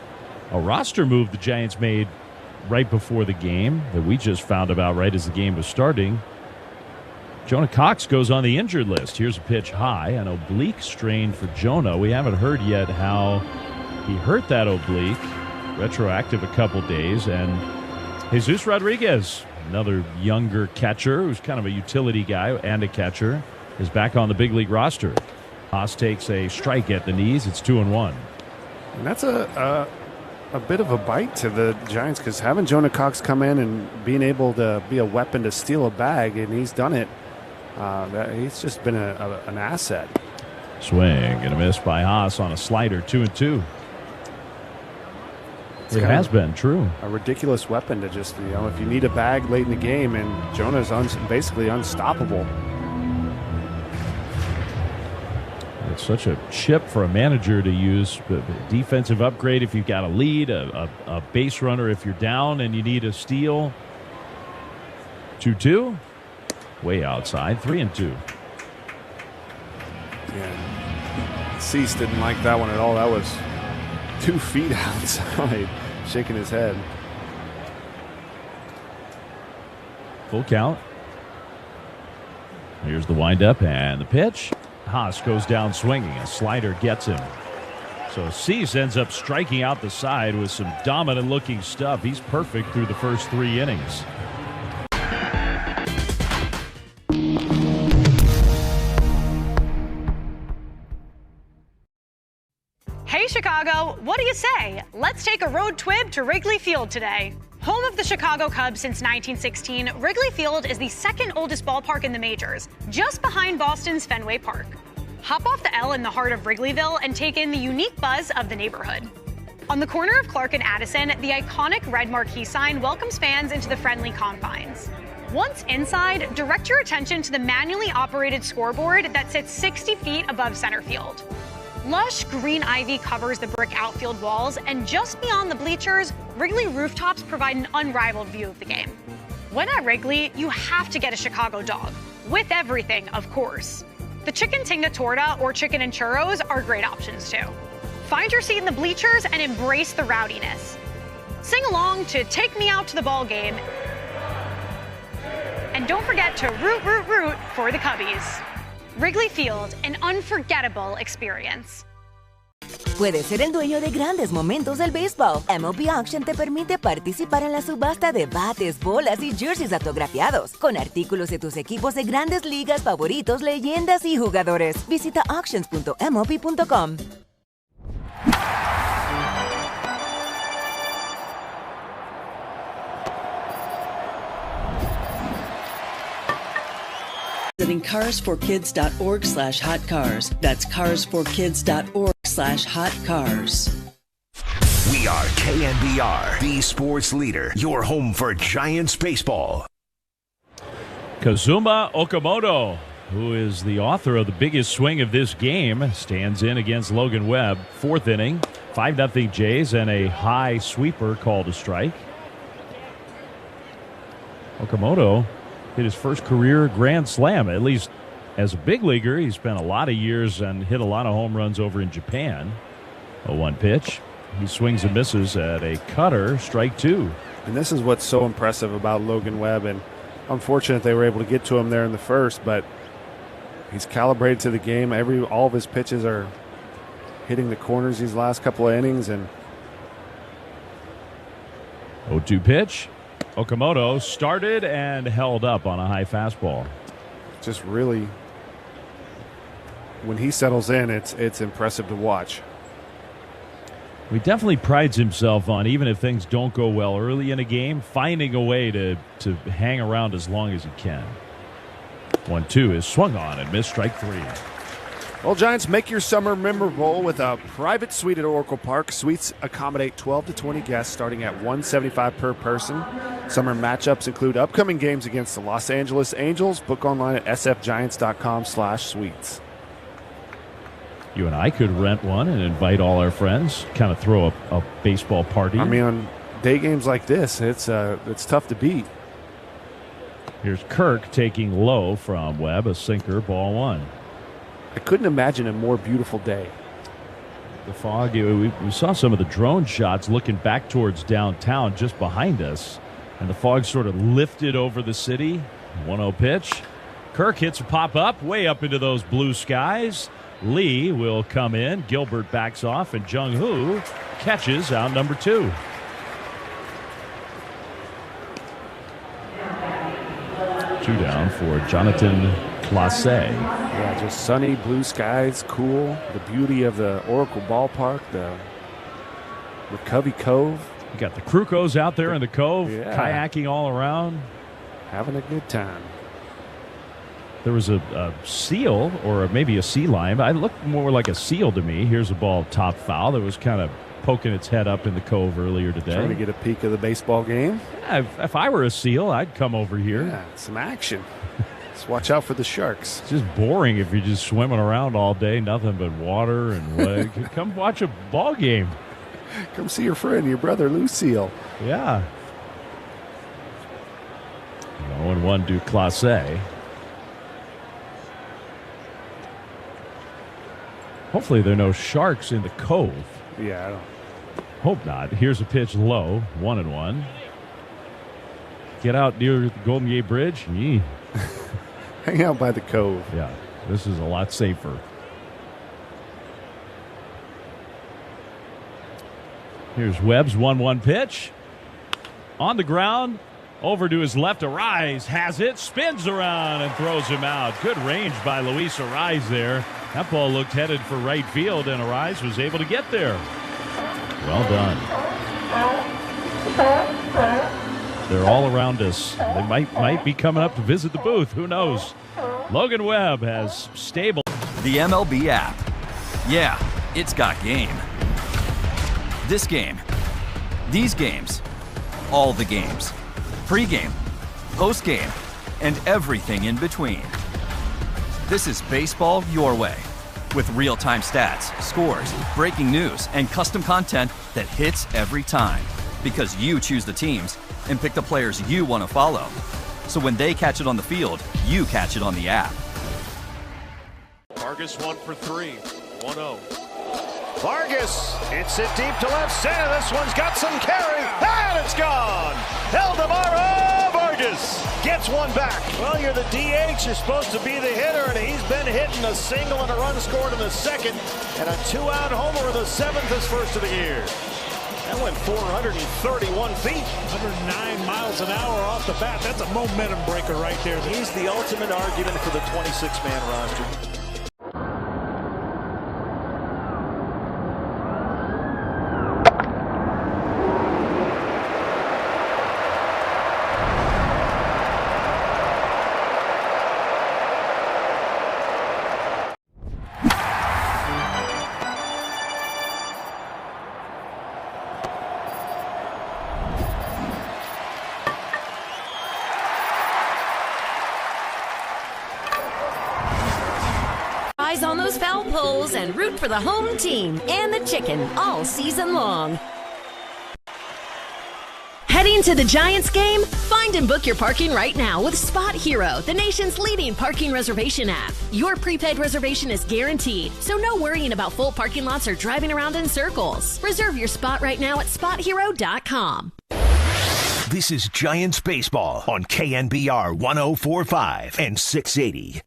a roster move the Giants made right before the game that we just found about right as the game was starting. Jonah Cox goes on the injured list. Here's a pitch high, an oblique strain for Jonah. We haven't heard yet how he hurt that oblique. Retroactive a couple days. And Jesus Rodriguez, another younger catcher who's kind of a utility guy and a catcher, is back on the big league roster. Haas takes a strike at the knees. It's 2-1. And that's a bit of a bite to the Giants, because having Jonah Cox come in and being able to be a weapon to steal a bag, and he's done it. He's just been an asset. Swing and a miss by Haas on a slider. 2-2. It has been true. A ridiculous weapon to just, if you need a bag late in the game, and Jonah's basically unstoppable. It's such a chip for a manager to use. Defensive upgrade if you've got a lead, a base runner if you're down and you need a steal. 2-2. Way outside. 3-2. Yeah. Cease didn't like that one at all. That was 2 feet outside, shaking his head. Full count. Here's the windup and the pitch. Haas goes down swinging. A slider gets him. So Cease ends up striking out the side with some dominant looking stuff. He's perfect through the first 3 innings. Hey Chicago, what do you say? Let's take a road trip to Wrigley Field today. Home of the Chicago Cubs since 1916, Wrigley Field is the 2nd oldest ballpark in the majors, just behind Boston's Fenway Park. Hop off the L in the heart of Wrigleyville and take in the unique buzz of the neighborhood. On the corner of Clark and Addison, the iconic red marquee sign welcomes fans into the friendly confines. Once inside, direct your attention to the manually operated scoreboard that sits 60 feet above center field. Lush green ivy covers the brick outfield walls, and just beyond the bleachers, Wrigley rooftops provide an unrivaled view of the game. When at Wrigley, you have to get a Chicago dog. With everything, of course. The chicken tinga torta or chicken and churros are great options too. Find your seat in the bleachers and embrace the rowdiness. Sing along to Take Me Out to the Ball Game. And don't forget to root for the Cubbies. Wrigley Field, an unforgettable experience. Puedes ser el dueño de grandes momentos del béisbol. MLB Auction te permite participar en la subasta de bates, bolas y jerseys autografiados, con artículos de tus equipos de grandes ligas favoritos, leyendas y jugadores. Visita auctions.mlb.com. Visiting carsforkids.org/hotcars. That's carsforkids.org/hotcars. We are KNBR, the sports leader, your home for Giants baseball. Kazuma Okamoto, who is the author of the biggest swing of this game, stands in against Logan Webb. 4th inning, 5-0 Jays, and a high sweeper called a strike. Okamoto hit his first career grand slam, at least as a big leaguer. He spent a lot of years and hit a lot of home runs over in Japan. 0-1 pitch. He swings and misses at a cutter, strike 2. And this is what's so impressive about Logan Webb, and unfortunate they were able to get to him there in the first, but he's calibrated to the game. All of his pitches are hitting the corners these last couple of innings. And 0-2 pitch. Okamoto started and held up on a high fastball. Just really, when he settles in, it's impressive to watch. He definitely prides himself on, even if things don't go well early in a game, finding a way to hang around as long as he can. 1-2 is swung on and missed, strike 3. Well, Giants, make your summer memorable with a private suite at Oracle Park. Suites accommodate 12 to 20 guests starting at $175 per person. Summer matchups include upcoming games against the Los Angeles Angels. Book online at sfgiants.com/suites. You and I could rent one and invite all our friends, kind of throw a baseball party. I mean, on day games like this, it's tough to beat. Here's Kirk taking low from Webb, a sinker, ball 1. I couldn't imagine a more beautiful day. The fog, we saw some of the drone shots looking back towards downtown just behind us, and the fog sort of lifted over the city. 1-0 pitch. Kirk hits a pop-up way up into those blue skies. Lee will come in. Gilbert backs off, and Jung-Hoo catches out number 2. Two down for Jonathan Clase. Yeah, just sunny, blue skies, cool. The beauty of the Oracle Ballpark, the Covey Cove. You got the Krukos out there in the cove, kayaking all around. Having a good time. There was a seal, or maybe a sea lion. It looked more like a seal to me. Here's a ball top foul that was kind of poking its head up in the cove earlier today. Trying to get a peek of the baseball game. Yeah, if I were a seal, I'd come over here. Yeah, some action. Just watch out for the sharks. It's just boring if you're just swimming around all day, nothing but water and come watch a ball game. Come see your friend, your brother Lucille. Yeah. 0-1 to Clase. Hopefully there are no sharks in the cove. Yeah, I don't. Hope not. Here's a pitch low, 1-1. Get out near the Golden Gate Bridge. Yee. Hang out by the cove. Yeah, this is a lot safer. Here's Webb's 1-1 pitch. On the ground, over to his left. Arise has it, spins around and throws him out. Good range by Luis Arise there. That ball looked headed for right field, and Arise was able to get there. Well done. They're all around us. They might be coming up to visit the booth. Who knows? Logan Webb has stable. The MLB app. Yeah, it's got game. This game. These games. All the games. Pre-game. Post-game. And everything in between. This is baseball your way. With real-time stats, scores, breaking news, and custom content that hits every time. Because you choose the teams and pick the players you want to follow. So when they catch it on the field, you catch it on the app. Vargas 1 for 3. 1-0. Vargas hits it deep to left center. This one's got some carry. And it's gone. Eldemaro Vargas gets one back. Well, you're the DH. You're supposed to be the hitter, and he's been hitting a single and a run scored in the second, and a 2-out homer in the 7th, his first of the year. That went 431 feet. 109 miles an hour off the bat. That's a momentum breaker right there. He's the ultimate argument for the 26-man roster. On those foul poles and root for the home team and the chicken all season long. Heading to the Giants game? Find and book your parking right now with Spot Hero, the nation's leading parking reservation app. Your prepaid reservation is guaranteed, so no worrying about full parking lots or driving around in circles. Reserve your spot right now at SpotHero.com. This is Giants Baseball on KNBR 104.5 and 680.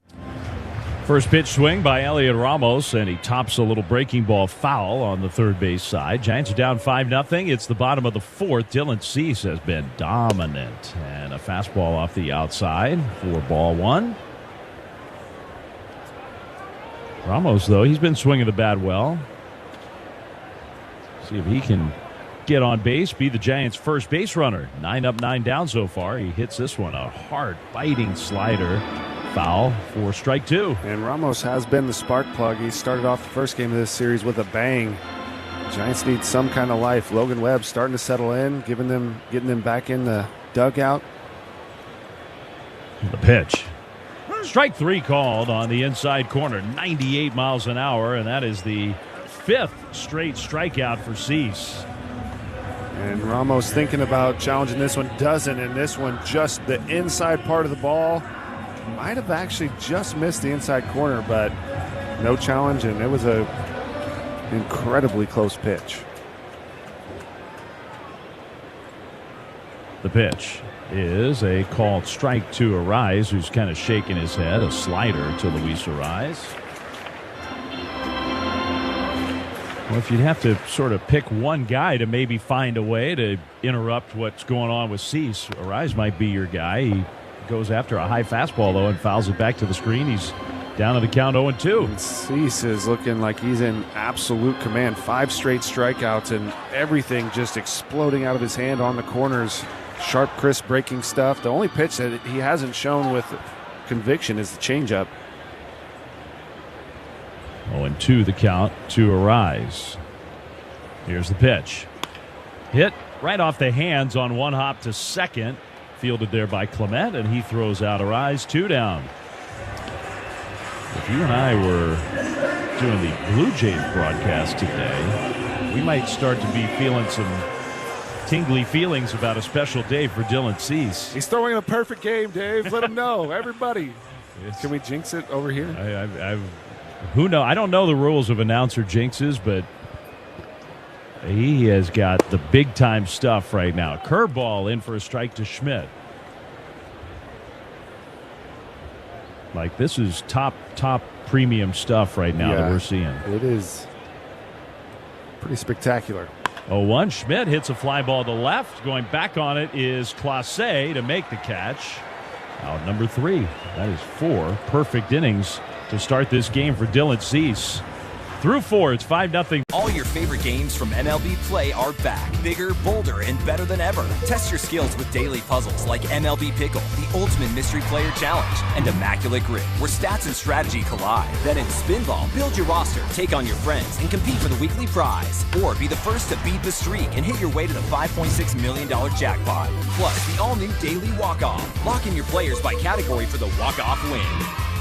First pitch swing by Elliot Ramos, and he tops a little breaking ball foul on the third base side. Giants are down 5-0. It's the bottom of the 4th. Dylan Cease has been dominant. And a fastball off the outside for ball 1. Ramos, though, he's been swinging the bat well. See if he can get on base, be the Giants' first base runner. 9 up, 9 down so far. He hits this one, a hard, biting slider. Foul for strike two. And Ramos has been the spark plug. He started off the first game of this series with a bang. Giants need some kind of life. Logan Webb starting to settle in, getting them back in the dugout. The pitch. Strike three called on the inside corner, 98 miles an hour, and that is the 5th straight strikeout for Cease. And Ramos thinking about challenging this one, doesn't, and this one just the inside part of the ball. Might have actually just missed the inside corner, but no challenge, and it was a incredibly close pitch. The pitch is a called strike to Arise, who's kind of shaking his head. A slider to Luis Arise. Well, if you'd have to sort of pick one guy to maybe find a way to interrupt what's going on with Cease, Arise might be your guy. He goes after a high fastball, though, and fouls it back to the screen. He's down to the count 0-2. And Cease is looking like he's in absolute command. 5 straight strikeouts and everything just exploding out of his hand on the corners. Sharp, crisp breaking stuff. The only pitch that he hasn't shown with conviction is the changeup. 0-2 the count to Arise. Here's the pitch. Hit right off the hands on one hop to second. Fielded there by Clement, and he throws out Arise. 2 down. If you and I were doing the Blue Jays broadcast today, we might start to be feeling some tingly feelings about a special day for Dylan Cease. He's throwing a perfect game, Dave. Let him know. Everybody. Can we jinx it over here? Who knows? I don't know the rules of announcer jinxes, but he has got the big-time stuff right now. Curveball in for a strike to Schmidt. Like, this is top premium stuff right now that we're seeing. It is pretty spectacular. 0-1. Schmidt hits a fly ball to left. Going back on it is Clase to make the catch. Out number 3. That is 4 perfect innings to start this game for Dylan Cease. Through 4, it's 5-0. All your favorite games from MLB Play are back, bigger, bolder, and better than ever. Test your skills with daily puzzles like MLB Pickle, the Ultimate Mystery Player Challenge, and Immaculate Grid, where stats and strategy collide. Then in Spinball, build your roster, take on your friends, and compete for the weekly prize. Or be the first to beat the streak and hit your way to the $5.6 million jackpot. Plus, the all-new Daily Walk-Off. Lock in your players by category for the walk-off win.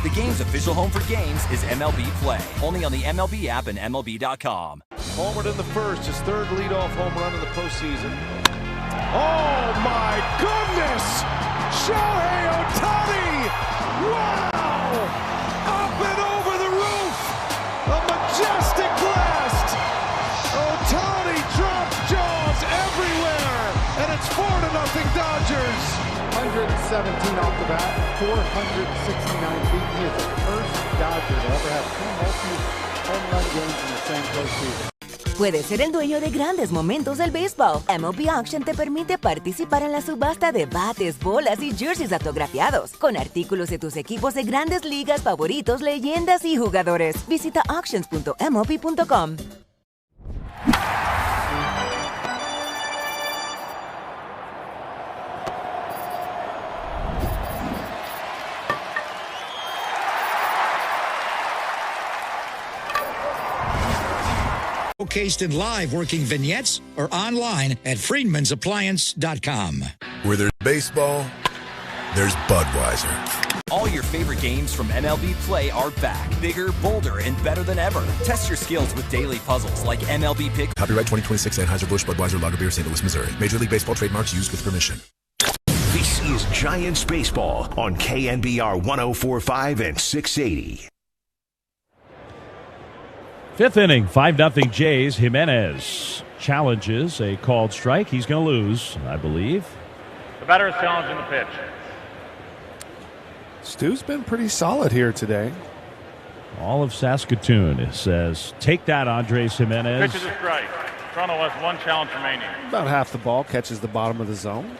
The game's official home for games is MLB Play. Only on the MLB app and MLB.com. Homered in the first, his 3rd leadoff home run in the postseason. Oh my goodness! Shohei Ohtani! Wow! Up and over the roof! A majestic blast! Ohtani drops jaws everywhere! And it's 4-0 Dodgers! 117 off the bat, 469 feet. He is the first Dodger to ever have 2 multi-home run games in the same postseason. Puedes ser el dueño de grandes momentos del béisbol. MLB Auction te permite participar en la subasta de bates, bolas y jerseys autografiados, con artículos de tus equipos de grandes ligas favoritos, leyendas y jugadores. Visita auctions.mlb.com. Showcased in live working vignettes or online at freedmansappliance.com. Where there's baseball, there's Budweiser. All your favorite games from MLB Play are back, bigger, bolder, and better than ever. Test your skills with daily puzzles like MLB Pick. Copyright 2026 Anheuser-Busch Budweiser Lager Beer, St. Louis, Missouri. Major League Baseball trademarks used with permission. This is Giants Baseball on KNBR 104.5 and 680. 5th inning, 5-0 Jays. Jimenez challenges a called strike. He's going to lose, I believe. The batter is challenging the pitch. Stu's been pretty solid here today. All of Saskatoon says, take that, Andres Jimenez. Pitch is a strike. Toronto has 1 challenge remaining. About half the ball catches the bottom of the zone.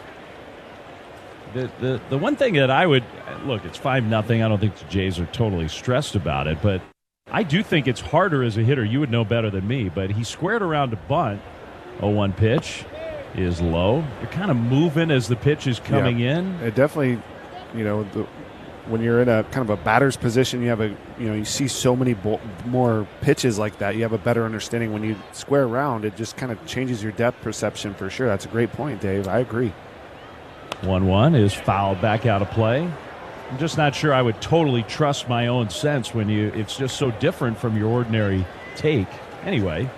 The one thing that I would look, it's 5-0. I don't think the Jays are totally stressed about it, but I do think it's harder as a hitter. You would know better than me, but he squared around a bunt. 0-1 pitch is low. You're kind of moving as the pitch is coming in. It definitely, when you're in a kind of a batter's position, you see so many more pitches like that. You have a better understanding. When you square around, it just kind of changes your depth perception for sure. That's a great point, Dave. I agree. 1-1 is fouled back out of play. I'm just not sure I would totally trust my own sense when it's just so different from your ordinary take. Anyway,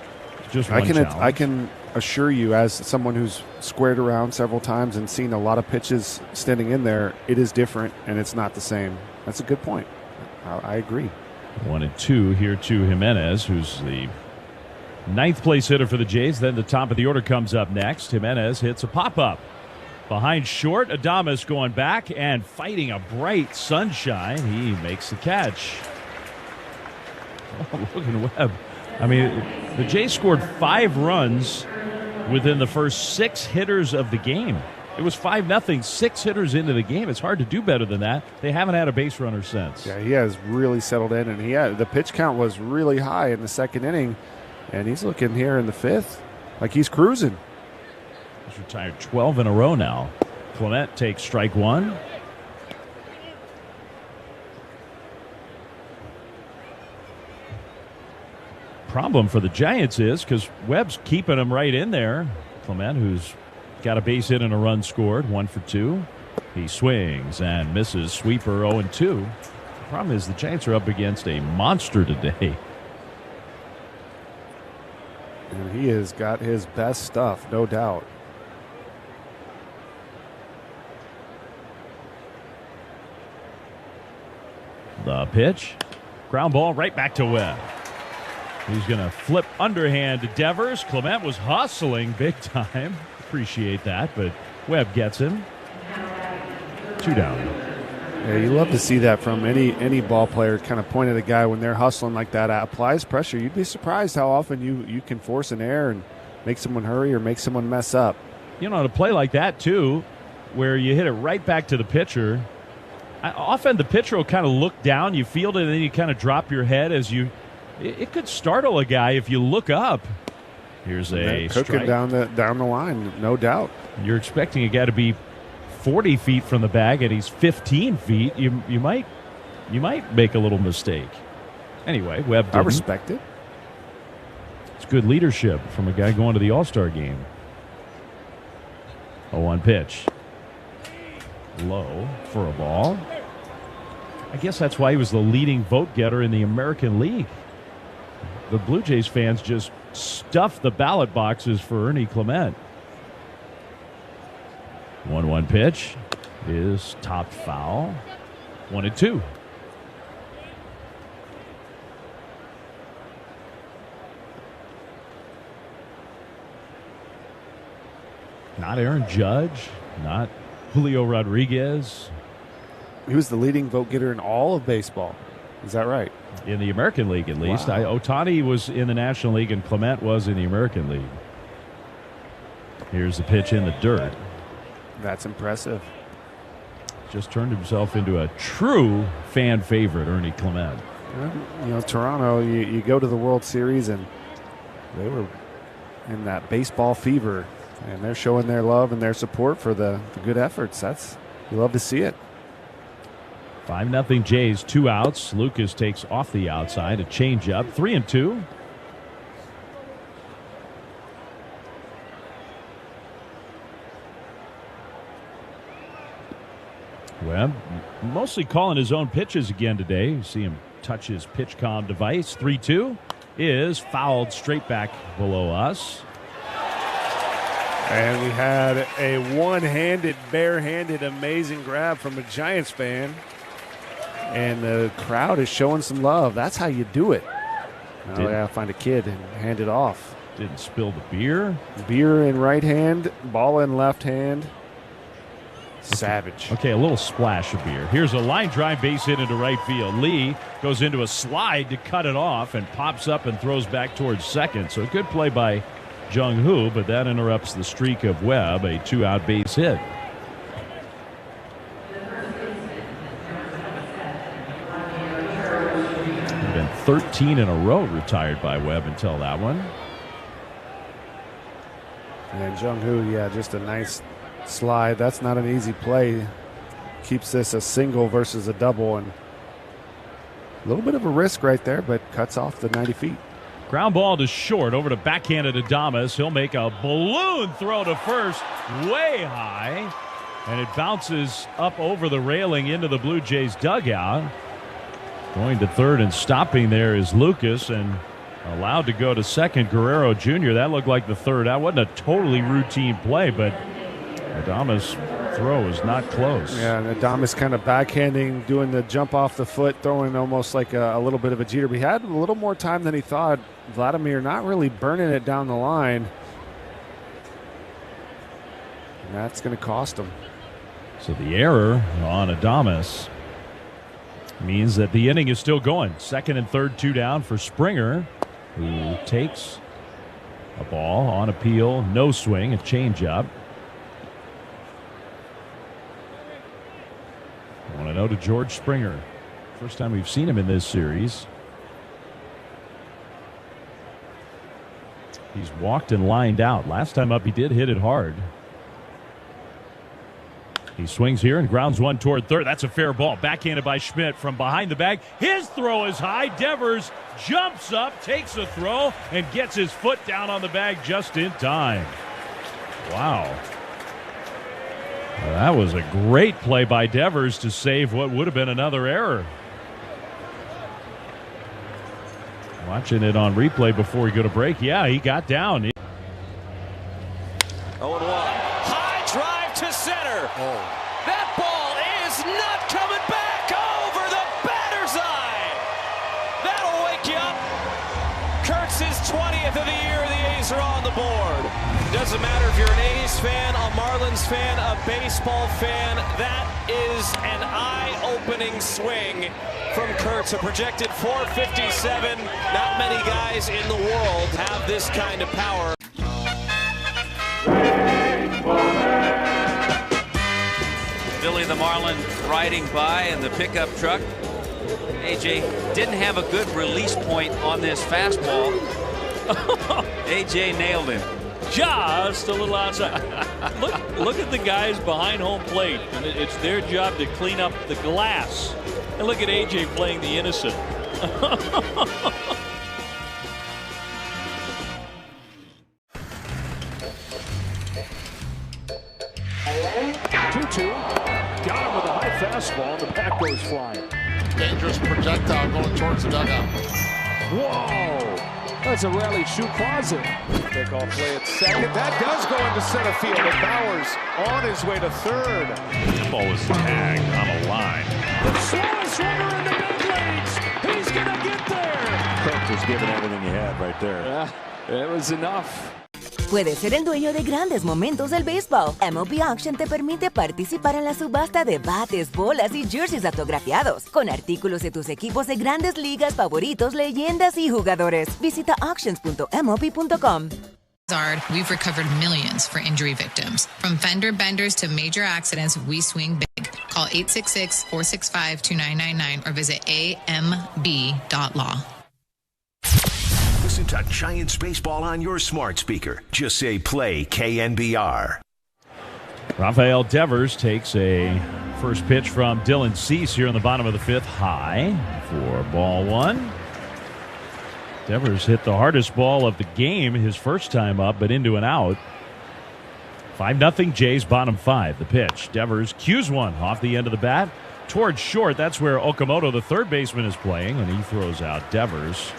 just one challenge. I can assure you, as someone who's squared around several times and seen a lot of pitches standing in there, it is different and it's not the same. That's a good point. I agree. 1-2 here to Jimenez, who's the 9th place hitter for the Jays. Then the top of the order comes up next. Jimenez hits a pop-up behind short. Adames going back and fighting a bright sunshine. He makes the catch. Oh, look at Webb. I mean, the Jays scored 5 runs within the first 6 hitters of the game. It was 5-0, 6 hitters into the game. It's hard to do better than that. They haven't had a base runner since. Yeah, he has really settled in, and the pitch count was really high in the 2nd inning, and he's looking here in the 5th like he's cruising. He's retired 12 in a row now. Clement takes strike 1. Problem for the Giants is because Webb's keeping him right in there. Clement, who's got a base hit and a run scored, 1 for 2. He swings and misses. Sweeper 0-2. The problem is the Giants are up against a monster today. And he has got his best stuff, no doubt. The pitch. Ground ball right back to Webb. He's going to flip underhand to Devers. Clement was hustling big time. Appreciate that, but Webb gets him. 2 down. Yeah, you love to see that from any ball player, kind of point at a guy when they're hustling like that, applies pressure. You'd be surprised how often you can force an error and make someone hurry or make someone mess up. To play like that, too, where you hit it right back to the pitcher, often the pitcher will kind of look down, you field it, and then you kind of drop your head as you... It could startle a guy if you look up. Here's a cooking down the line, no doubt. You're expecting a guy to be 40 feet from the bag, and he's 15 feet. You might make a little mistake. Anyway, Webb didn't. I respect it. It's good leadership from a guy going to the All-Star game. 0-1 pitch. Low for a ball. I guess that's why he was the leading vote getter in the American League. The Blue Jays fans just stuffed the ballot boxes for Ernie Clement. 1-1 pitch is topped foul. 1-2. Not Aaron Judge, not Julio Rodriguez. He was the leading vote getter in all of baseball. Is that right? In the American League, at least. Wow. Ohtani was in the National League, and Clement was in the American League. Here's the pitch in the dirt. That's impressive. Just turned himself into a true fan favorite, Ernie Clement. Toronto, you go to the World Series, and they were in that baseball fever, and they're showing their love and their support for the good efforts. You love to see it. 5-0 Jays, 2 outs. Lucas takes off the outside, a changeup, 3-2. Webb mostly calling his own pitches again today. You see him touch his pitch comm device. 3-2 is fouled straight back below us. And we had a one-handed, barehanded, amazing grab from a Giants fan. And the crowd is showing some love. That's how you do it. Now I gotta find a kid and hand it off. Didn't spill the beer. Beer in right hand, ball in left hand. Savage. Okay, a little splash of beer. Here's a line drive base hit into right field. Lee goes into a slide to cut it off and pops up and throws back towards second. So a good play by Jung-Hoo, but that interrupts the streak of Webb, a 2-out base hit. Been 13 in a row retired by Webb until that one. And Jung-Hoo, just a nice slide. That's not an easy play keeps this a single versus a double, and a little bit of a risk right there, but cuts off the 90 feet. Ground ball to short, over to backhanded Adames. He'll make a balloon throw to first, way high, and it bounces up over the railing into the Blue Jays dugout. Going to third and stopping there is Lucas, and allowed to go to second, Guerrero Jr. That looked like the third out. Wasn't a totally routine play, but Adames' throw is not close. Yeah, and Adames kind of backhanding, doing the jump off the foot, throwing almost like a little bit of a jeter. But he had a little more time than he thought. Vladimir not really burning it down the line. And that's going to cost him. So the error on Adames means that the inning is still going. Second and third, 2 down for Springer, who takes a ball on appeal, no swing, a changeup. 1-0 to George Springer. First time we've seen him in this series. He's walked and lined out. Last time up, he did hit it hard. He swings here and grounds one toward third. That's a fair ball. Backhanded by Schmidt from behind the bag. His throw is high. Devers jumps up, takes a throw, and gets his foot down on the bag just in time. Wow. Well, that was a great play by Devers to save what would have been another error. Watching it on replay before we go to break. Yeah, he got down. 0-1. High drive to center. That ball is not coming back over the batter's eye. That'll wake you up. Kurtz's 20th of the year. The A's are on the board. Doesn't matter if you're an A's fan, a Marlins fan, a baseball fan. That is an eye-opening swing from Kurtz. A projected 457. Not many guys in the world have this kind of power. Billy the Marlin riding by in the pickup truck. AJ didn't have a good release point on this fastball. AJ nailed him. Just a little outside. Look at the guys behind home plate, and it's their job to clean up the glass. And look at AJ playing the innocent. 2-2. Got him with a high fastball, and the bat goes flying. Dangerous projectile going towards the dugout. Whoa! That's a rally shoe closet. Pickoff play at second. That does go into center field, and Bowers on his way to third. The ball was tagged on a line. Slowest runner in the big leagues. He's going to get there. Kirk was giving everything he had right there. It was enough. Puedes ser el dueño de grandes momentos del béisbol. MLB Auction te permite participar en la subasta de bates, bolas y jerseys autografiados, con artículos de tus equipos de grandes ligas favoritos, leyendas y jugadores. Visita auctions.mlb.com. We've recovered millions for injury victims. From fender benders to major accidents, we swing big. Call 866-465-2999 or visit amb.law. Listen to Giants baseball on your smart speaker. Just say play KNBR. Rafael Devers takes a first pitch from Dylan Cease here in the bottom of the fifth, high for ball one. Devers hit the hardest ball of the game his first time up, but into an out. 5-0 Jays, bottom five. The pitch. Devers cues one off the end of the bat towards short. That's where Okamoto, the third baseman, is playing, and he throws out Devers.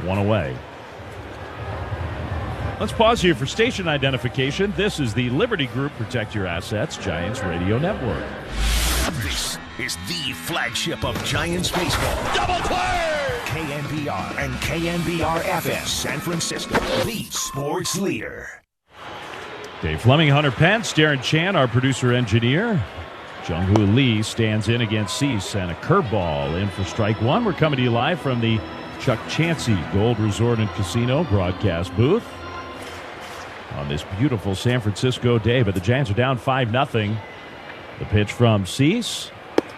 One away. Let's pause here for station identification. This is the Liberty Group Protect Your Assets Giants Radio Network. This is the flagship of Giants baseball. Double play! KNBR and KNBR FM San Francisco, the sports leader. Dave Fleming, Hunter Pence, Darren Chan, our producer-engineer. Jung-Hoo Lee stands in against Cease, and a curveball in for strike one. We're coming to you live from the Chuck Chansey Gold Resort and Casino broadcast booth on this beautiful San Francisco day. But the Giants are down 5-0. The pitch from Cease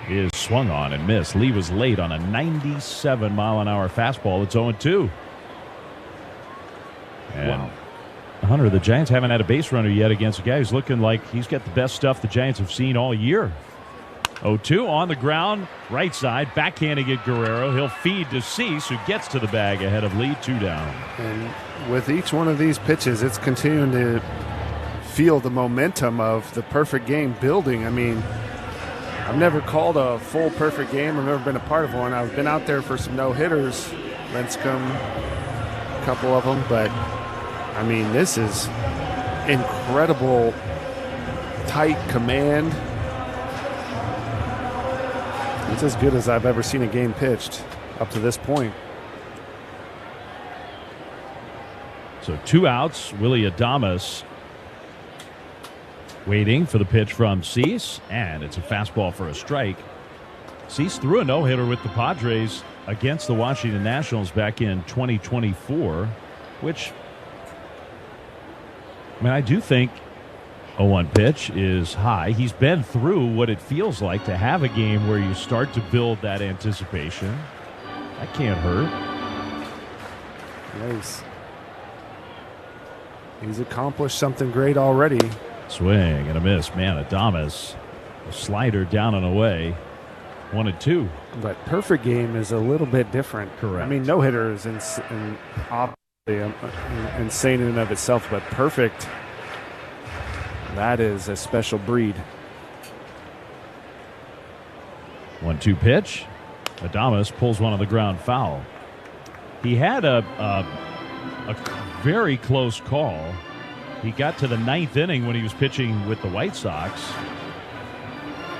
is swung on and missed. Lee was late on a 97-mile-an-hour fastball. It's 0-2. And wow. Hunter, the Giants haven't had a base runner yet against a guy who's looking like he's got the best stuff the Giants have seen all year. 0-2 on the ground, right side, backhanding it Guerrero. He'll feed to Cease, who gets to the bag ahead of Lee, 2 down. And with each one of these pitches, it's continuing to feel the momentum of the perfect game building. I mean, I've never called a full perfect game. I've never been a part of one. I've been out there for some no-hitters, Lenscomb, a couple of them, but I mean, this is incredible tight command. It's as good as I've ever seen a game pitched up to this point. So 2 outs, Willy Adames waiting for the pitch from Cease, and it's a fastball for a strike. Cease threw a no-hitter with the Padres against the Washington Nationals back in 2024, which, I mean, I do think 0-1 pitch is high. He's been through what it feels like to have a game where you start to build that anticipation. That can't hurt. Nice. He's accomplished something great already. Swing and a miss. Man, Adames, a slider down and away. 1-2. But perfect game is a little bit different. Correct. I mean, no-hitter is insane in and of itself, but perfect, that is a special breed. 1-2 pitch. Adames pulls one on the ground foul. He had a very close call. He got to the 9th inning when he was pitching with the White Sox.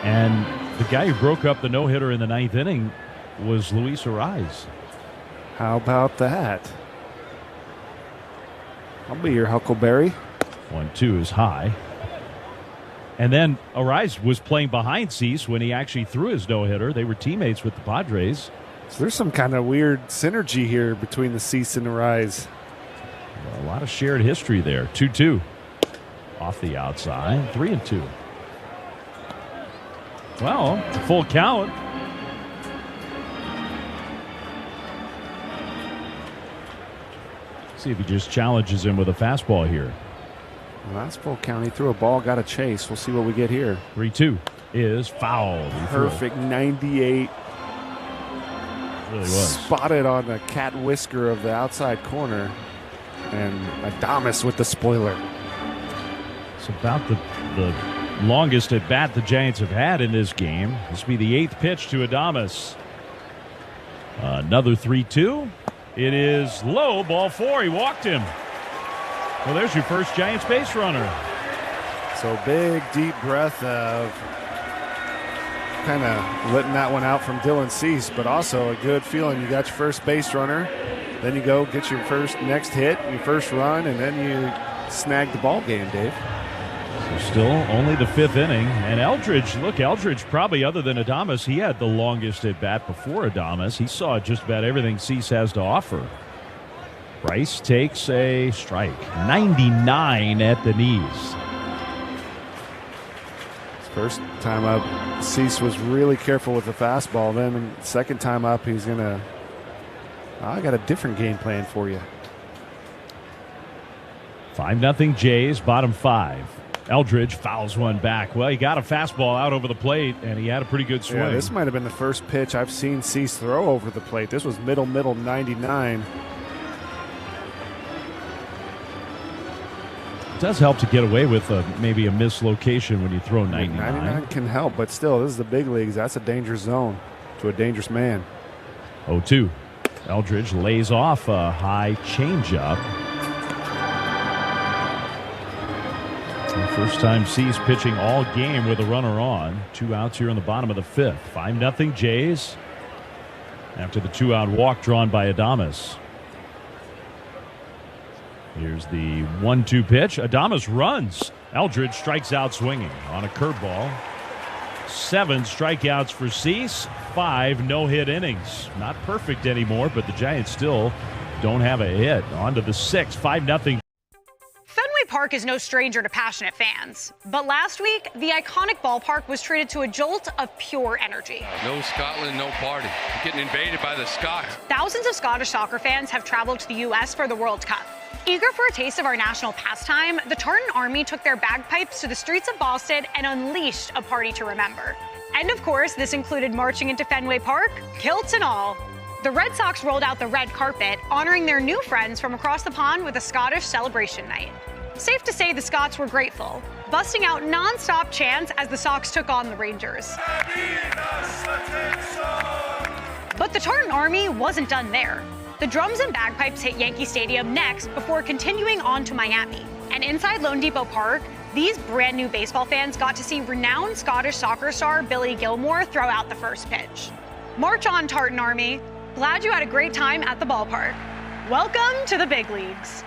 And the guy who broke up the no-hitter in the 9th inning was Luis Arraez. How about that? I'll be your Huckleberry. 1-2 is high. And then Arraez was playing behind Cease when he actually threw his no-hitter. They were teammates with the Padres. So there's some kind of weird synergy here between the Cease and Arraez. A lot of shared history there. 2-2 off the outside. 3-2. Well, full count. See if he just challenges him with a fastball here. Well, that's full count. He threw a ball, got a chase. We'll see what we get here. 3-2 is fouled. Perfect 98. Really was. Spotted on the cat whisker of the outside corner. And Adames with the spoiler. It's about the longest at bat the Giants have had in this game. This will be the 8th pitch to Adames. Another 3-2. It is low, ball 4. He walked him. Well, there's your first Giants base runner. So big, deep breath of kind of letting that one out from Dylan Cease, but also a good feeling. You got your first base runner. Then you go get your next hit, your first run, and then you snag the ball game, Dave. So still only the 5th inning. And Eldridge, look, Eldridge probably, other than Adames, he had the longest at bat before Adames. He saw just about everything Cease has to offer. Bryce takes a strike. 99 at the knees. First time up, Cease was really careful with the fastball. Then second time up, he's going to... I got a different game plan for you. 5-0 Jays, bottom 5. Eldridge fouls one back. Well, he got a fastball out over the plate, and he had a pretty good swing. Yeah, this might have been the first pitch I've seen Cease throw over the plate. This was middle 99. It does help to get away with maybe a mislocation when you throw 99. 99 can help, but still, this is the big leagues. That's a dangerous zone to a dangerous man. 0-2. Eldridge lays off a high changeup. First time Cease pitching all game with a runner on. 2 outs here in the bottom of the 5th. 5-0 Jays after the 2-out walk drawn by Adames. Here's the 1-2 pitch. Adames runs. Eldridge strikes out swinging on a curveball. 7 strikeouts for Cease. 5 no-hit innings. Not perfect anymore, but the Giants still don't have a hit. On to the 6th. 5-0. Fenway Park is no stranger to passionate fans. But last week, the iconic ballpark was treated to a jolt of pure energy. No Scotland, no party. You're getting invaded by the Scots. Thousands of Scottish soccer fans have traveled to the U.S. for the World Cup. Eager for a taste of our national pastime, the Tartan Army took their bagpipes to the streets of Boston and unleashed a party to remember. And of course, this included marching into Fenway Park, kilts and all. The Red Sox rolled out the red carpet, honoring their new friends from across the pond with a Scottish celebration night. Safe to say the Scots were grateful, busting out non-stop chants as the Sox took on the Rangers. But the Tartan Army wasn't done there. The drums and bagpipes hit Yankee Stadium next before continuing on to Miami. And inside Lone Depot Park, these brand new baseball fans got to see renowned Scottish soccer star Billy Gilmore throw out the first pitch. March on, Tartan Army. Glad you had a great time at the ballpark. Welcome to the big leagues.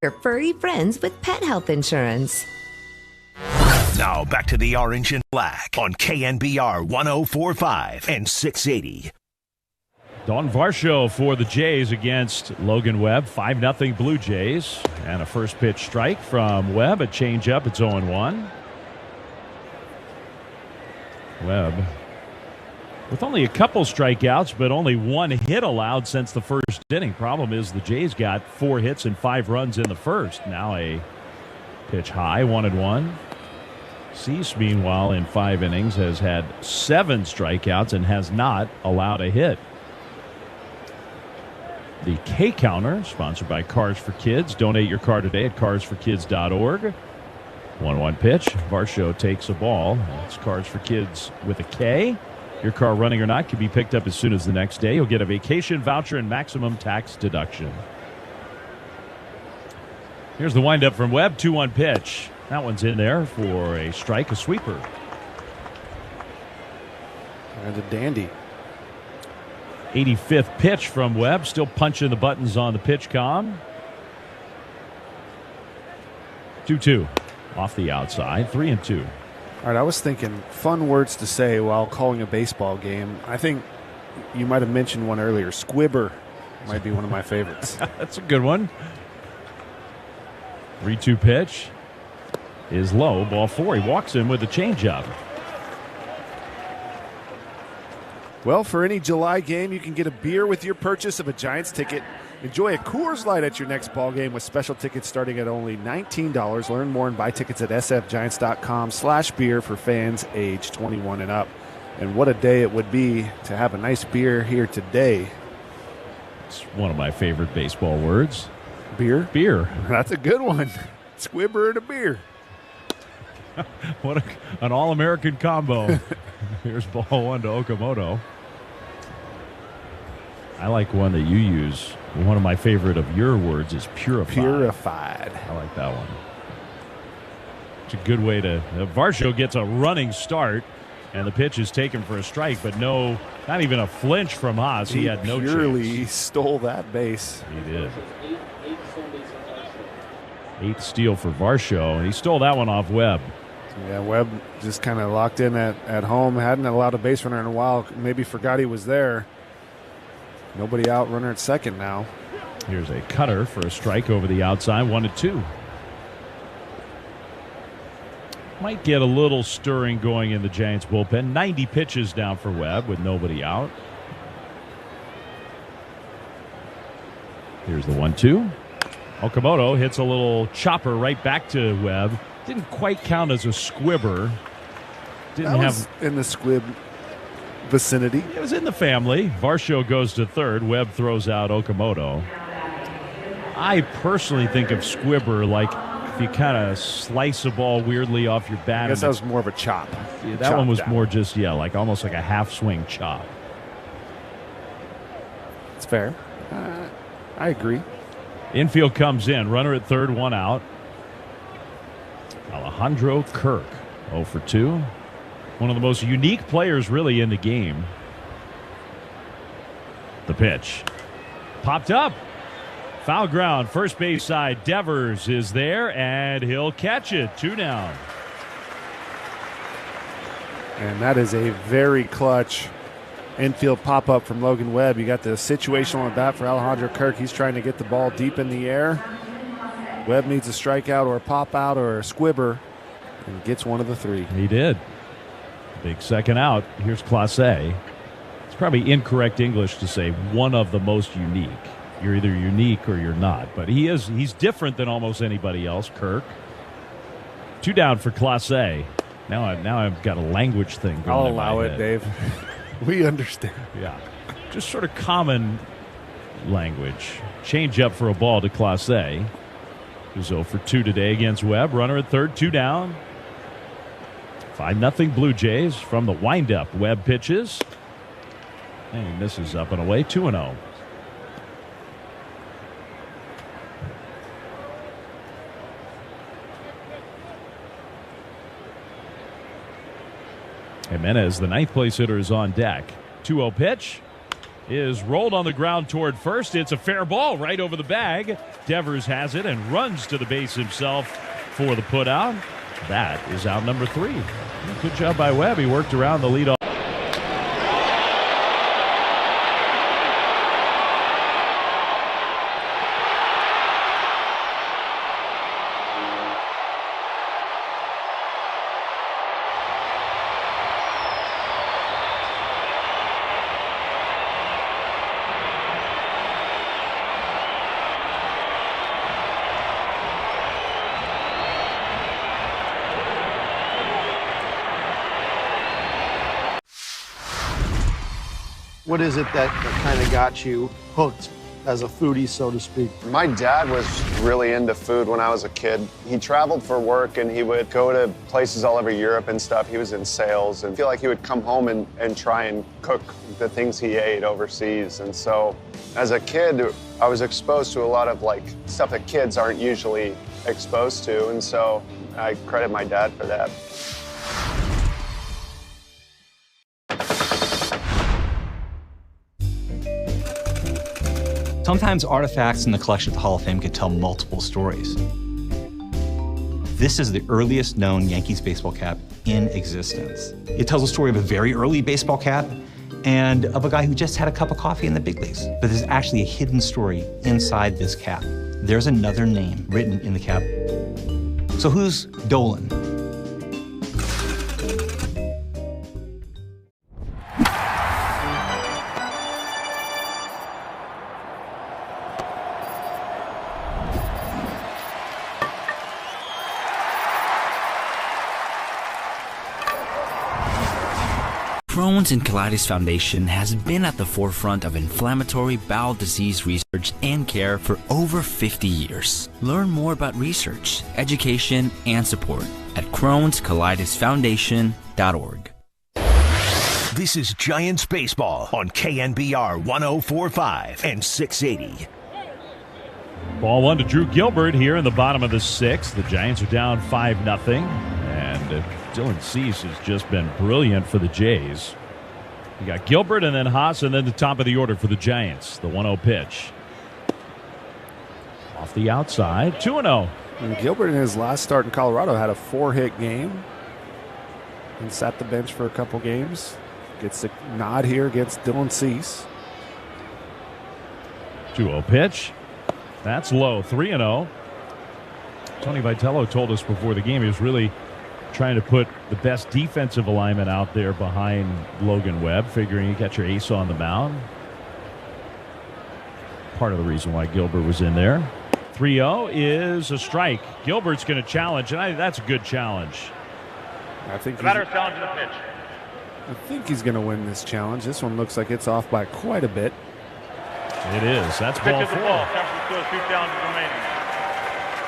Your furry friends with pet health insurance. Now back to the Orange and Black on KNBR 104.5 and 680. Don Varsho for the Jays against Logan Webb. 5-0 Blue Jays. And a first pitch strike from Webb. A changeup. It's 0-1. Webb with only a couple strikeouts, but only one hit allowed since the first inning. Problem is the Jays got 4 hits and 5 runs in the first. Now a pitch high, 1-1. Cease, meanwhile, in 5 innings, has had 7 strikeouts and has not allowed a hit. The K Counter, sponsored by Cars for Kids. Donate your car today at carsforkids.org. 1-1 pitch. Varsho takes a ball. It's Cars for Kids with a K. Your car, running or not, can be picked up as soon as the next day. You'll get a vacation voucher and maximum tax deduction. Here's the windup from Webb. 2-1 pitch. That one's in there for a strike, a sweeper. And a dandy. 85th pitch from Webb. Still punching the buttons on the pitch com. 2-2 off the outside. 3-2. All right, I was thinking fun words to say while calling a baseball game. I think you might have mentioned one earlier. Squibber might be one of my favorites. That's a good one. 3-2 pitch is low. Ball 4. He walks in with a changeup. Well, for any July game, you can get a beer with your purchase of a Giants ticket. Enjoy a Coors Light at your next ball game with special tickets starting at only $19. Learn more and buy tickets at sfgiants.com/beer for fans age 21 and up. And what a day it would be to have a nice beer here today. It's one of my favorite baseball words. Beer? Beer. That's a good one. Squibber and a beer. What an all-American combo. Here's ball 1 to Okamoto. I like one that you use. One of my favorite of your words is purified. Purified. I like that one. It's a good way to... Varsho gets a running start, and the pitch is taken for a strike, but not even a flinch from Haas. He had no chance. He purely stole that base. He did. 8th steal for Varsho, and he stole that one off Webb. Yeah, Webb just kind of locked in at home. Hadn't allowed a base runner in a while. Maybe forgot he was there. Nobody out, runner at second now. Here's a cutter for a strike over the outside, 1-2. Might get a little stirring going in the Giants bullpen. 90 pitches down for Webb with nobody out. Here's the 1-2. Okamoto hits a little chopper right back to Webb. Didn't quite count as a squibber. That was in the squib vicinity. It was in the family. Varsho goes to third. Webb throws out Okamoto. I personally think of squibber like if you kind of slice a ball weirdly off your bat. I guess that was more of a chop. Yeah, that one was down. More just, like almost like a half swing chop. It's fair. I agree. Infield comes in. Runner at third, 1 out. Alejandro Kirk, 0 for 2. One of the most unique players really in the game. The pitch. Popped up. Foul ground, first base side. Devers is there, and he'll catch it. 2 down. And that is a very clutch infield pop-up from Logan Webb. You got the situational at bat for Alejandro Kirk. He's trying to get the ball deep in the air. Webb needs a strikeout or a pop-out or a squibber, and gets one of the 3. He did. Big second out. Here's Clase. It's probably incorrect English to say one of the most unique. You're either unique or you're not. But he's different than almost anybody else, Kirk. 2 down for Clase. Now I've got a language thing going I'll in my allow it, head. Dave. We understand. Yeah. Just sort of common language. Change up for a ball to Clase. Who's 0 for 2 today against Webb. Runner at third, 2 down. 5-0 Blue Jays from the windup. Webb pitches. And he misses up and away. 2-0. Jimenez, the 9th place hitter, is on deck. 2-0 pitch is rolled on the ground toward first. It's a fair ball right over the bag. Devers has it and runs to the base himself for the putout. That is out number 3. Good job by Webb. He worked around the leadoff. What is it that kind of got you hooked as a foodie, so to speak? My dad was really into food when I was a kid. He traveled for work and he would go to places all over Europe and stuff. He was in sales and I feel like he would come home and try and cook the things he ate overseas. And so as a kid, I was exposed to a lot of like stuff that kids aren't usually exposed to. And so I credit my dad for that. Sometimes artifacts in the collection at the Hall of Fame could tell multiple stories. This is the earliest known Yankees baseball cap in existence. It tells a story of a very early baseball cap and of a guy who just had a cup of coffee in the big leagues. But there's actually a hidden story inside this cap. There's another name written in the cap. So who's Dolan? Crohn's and Colitis Foundation has been at the forefront of inflammatory bowel disease research and care for over 50 years. Learn more about research, education, and support at Crohn'sColitisFoundation.org. This is Giants Baseball on KNBR 104.5 and 680. Ball 1 to Drew Gilbert here in the bottom of the 6th. The Giants are down 5-0. And Dylan Cease has just been brilliant for the Jays. You got Gilbert and then Haas and then the top of the order for the Giants. The 1-0 pitch. Off the outside, 2-0. And Gilbert in his last start in Colorado had a 4-hit game and sat the bench for a couple games. Gets the nod here against Dylan Cease. 2-0 pitch. That's low, 3-0. Tony Vitello told us before the game he was really trying to put the best defensive alignment out there behind Logan Webb, figuring you got your ace on the mound. Part of the reason why Gilbert was in there. 3-0 is a strike. Gilbert's going to challenge, and that's a good challenge. I think the batter's challenging the pitch. I think he's going to win this challenge. This one looks like it's off by quite a bit. It is. That's ball 4.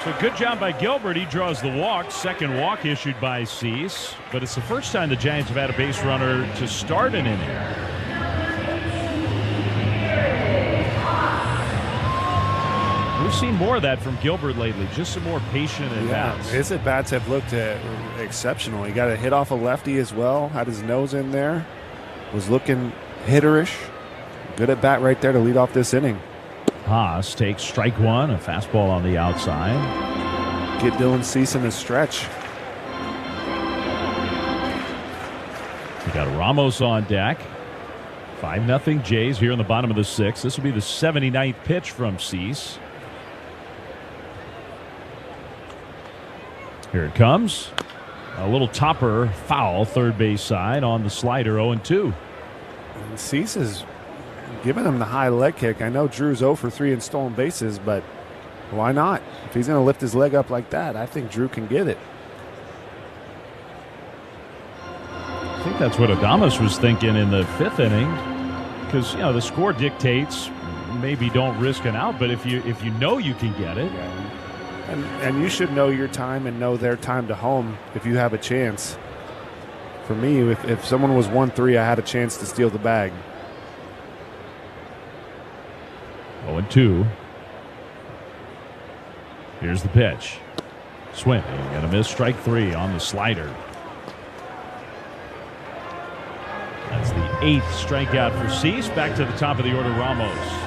So good job by Gilbert. He draws the walk. Second walk issued by Cease. But it's the first time the Giants have had a base runner to start an inning. We've seen more of that from Gilbert lately, just some more patient at bats. His at bats have looked exceptional. He got a hit off a lefty as well, had his nose in there, was looking hitterish. Good at bat right there to lead off this inning. Haas takes strike one, a fastball on the outside. Get Dylan Cease in the stretch. We got Ramos on deck. 5-0 Jays here in the bottom of the sixth. This will be the 79th pitch from Cease. Here it comes. A little topper foul third base side on the slider, 0-2. And Cease is giving him the high leg kick. I know Drew's 0 for 3 in stolen bases, but why not? If he's going to lift his leg up like that, I think Drew can get it. I think that's what Adames was thinking in the fifth inning, because the score dictates maybe don't risk an out, but if you know you can get it. And you should know your time and know their time to home if you have a chance. For me, if someone was 1-3, I had a chance to steal the bag. 0-2. Here's the pitch. Swing and a miss, strike 3 on the slider. That's the 8th strikeout for Cease. Back to the top of the order, Ramos.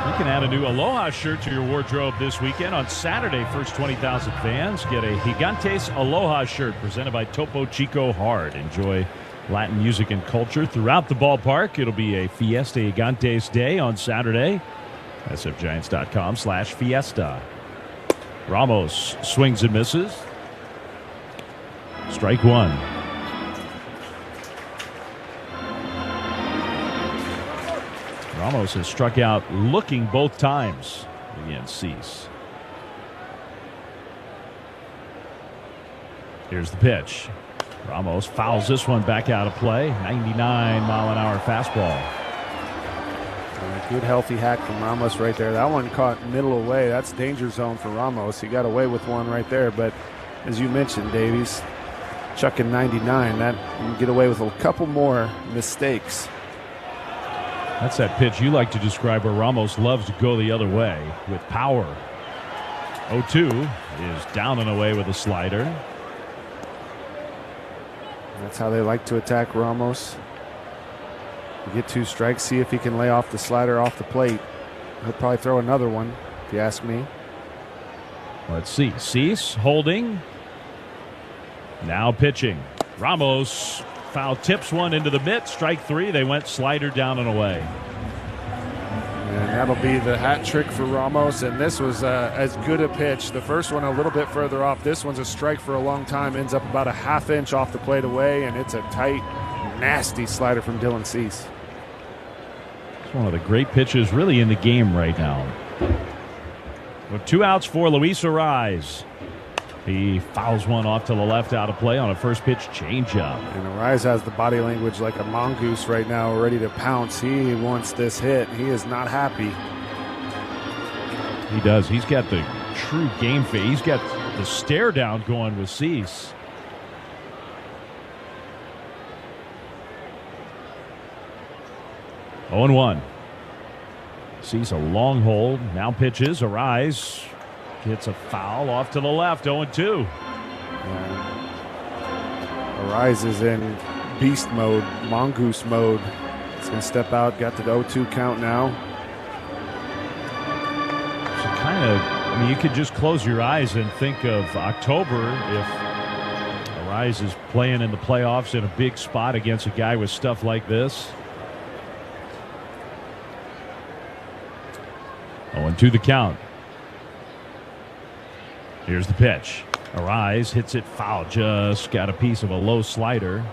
You can add a new Aloha shirt to your wardrobe this weekend. On Saturday, first 20,000 fans get a Gigantes Aloha shirt presented by Topo Chico Hard. Enjoy Latin music and culture throughout the ballpark. It'll be a Fiesta Gigantes day on Saturday. sfgiants.com/fiesta. Ramos swings and misses. Strike one. Ramos has struck out looking both times against Cease. Here's the pitch. Ramos fouls this one back out of play. 99-mile-an-hour fastball. A good healthy hack from Ramos right there. That one caught middle away. That's danger zone for Ramos. He got away with one right there, but as you mentioned, Davies, chucking 99. That you can get away with a couple more mistakes. That's that pitch you like to describe where Ramos loves to go the other way with power. 0-2 is down and away with a slider. That's how they like to attack Ramos. You get 2 strikes, see if he can lay off the slider off the plate. He'll probably throw another one, if you ask me. Let's see. Cease holding. Now pitching. Ramos foul tips one into the mitt. Strike 3. They went slider down and away. And that'll be the hat trick for Ramos. And this was as good a pitch. The first one a little bit further off. This one's a strike for a long time. Ends up about a ½ inch off the plate away. And it's a tight, nasty slider from Dylan Cease. It's one of the great pitches really in the game right now. With 2 outs for Luis Arraez. He fouls one off to the left out of play on a first pitch changeup. And Arraez has the body language like a mongoose right now, ready to pounce. He wants this hit. He is not happy. He does. He's got the true game face. He's got the stare down going with Cease. Oh and 1. Cease a long hold. Now pitches. Arraez hits a foul off to the left. 0-2. Arraez is in beast mode, mongoose mode. He's going to step out. Got the 0-2 count now. So I mean, you could just close your eyes and think of October if Arraez is playing in the playoffs in a big spot against a guy with stuff like this. 0-2 the count. Here's the pitch. Arraez hits it foul. Just got a piece of a low slider.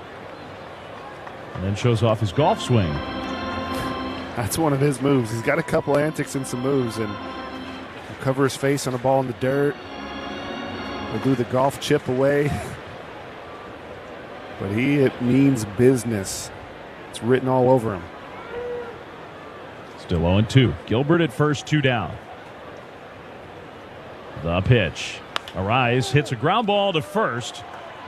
And then shows off his golf swing. That's one of his moves. He's got a couple antics and some moves. And he'll cover his face on a ball in the dirt. He'll do the golf chip away. But it means business. It's written all over him. Still 0-2. Gilbert at first, 2 down. The pitch. Arraez hits a ground ball to first.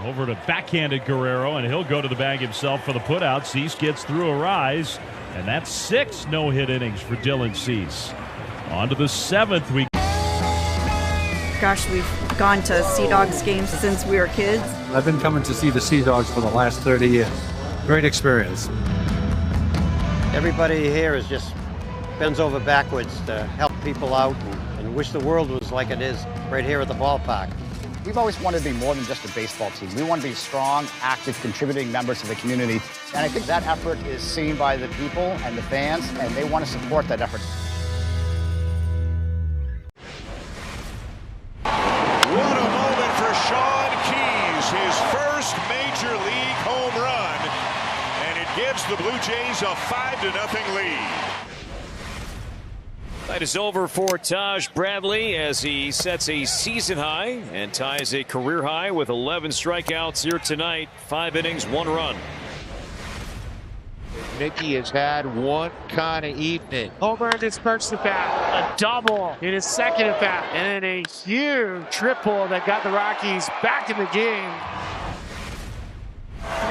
Over to backhanded Guerrero, and he'll go to the bag himself for the putout. Cease gets through Arraez, and that's 6 no-hit innings for Dylan Cease. On to the 7th. Gosh, we've gone to Sea Dogs games since we were kids. I've been coming to see the Sea Dogs for the last 30 years. Great experience. Everybody here is just bends over backwards to help people out and wish the world was like it is right here at the ballpark. We've always wanted to be more than just a baseball team. We want to be strong, active, contributing members of the community. And I think that effort is seen by the people and the fans, and they want to support that effort. What a moment for Sean Keys, his first major league home run, and it gives the Blue Jays a 5-0 lead. Night is over for Taj Bradley as he sets a season high and ties a career high with 11 strikeouts here tonight. 5 innings, 1 run. Mickey has had one kind of evening. Homer in his first at bat, a double in his second at bat, and then a huge triple that got the Rockies back in the game.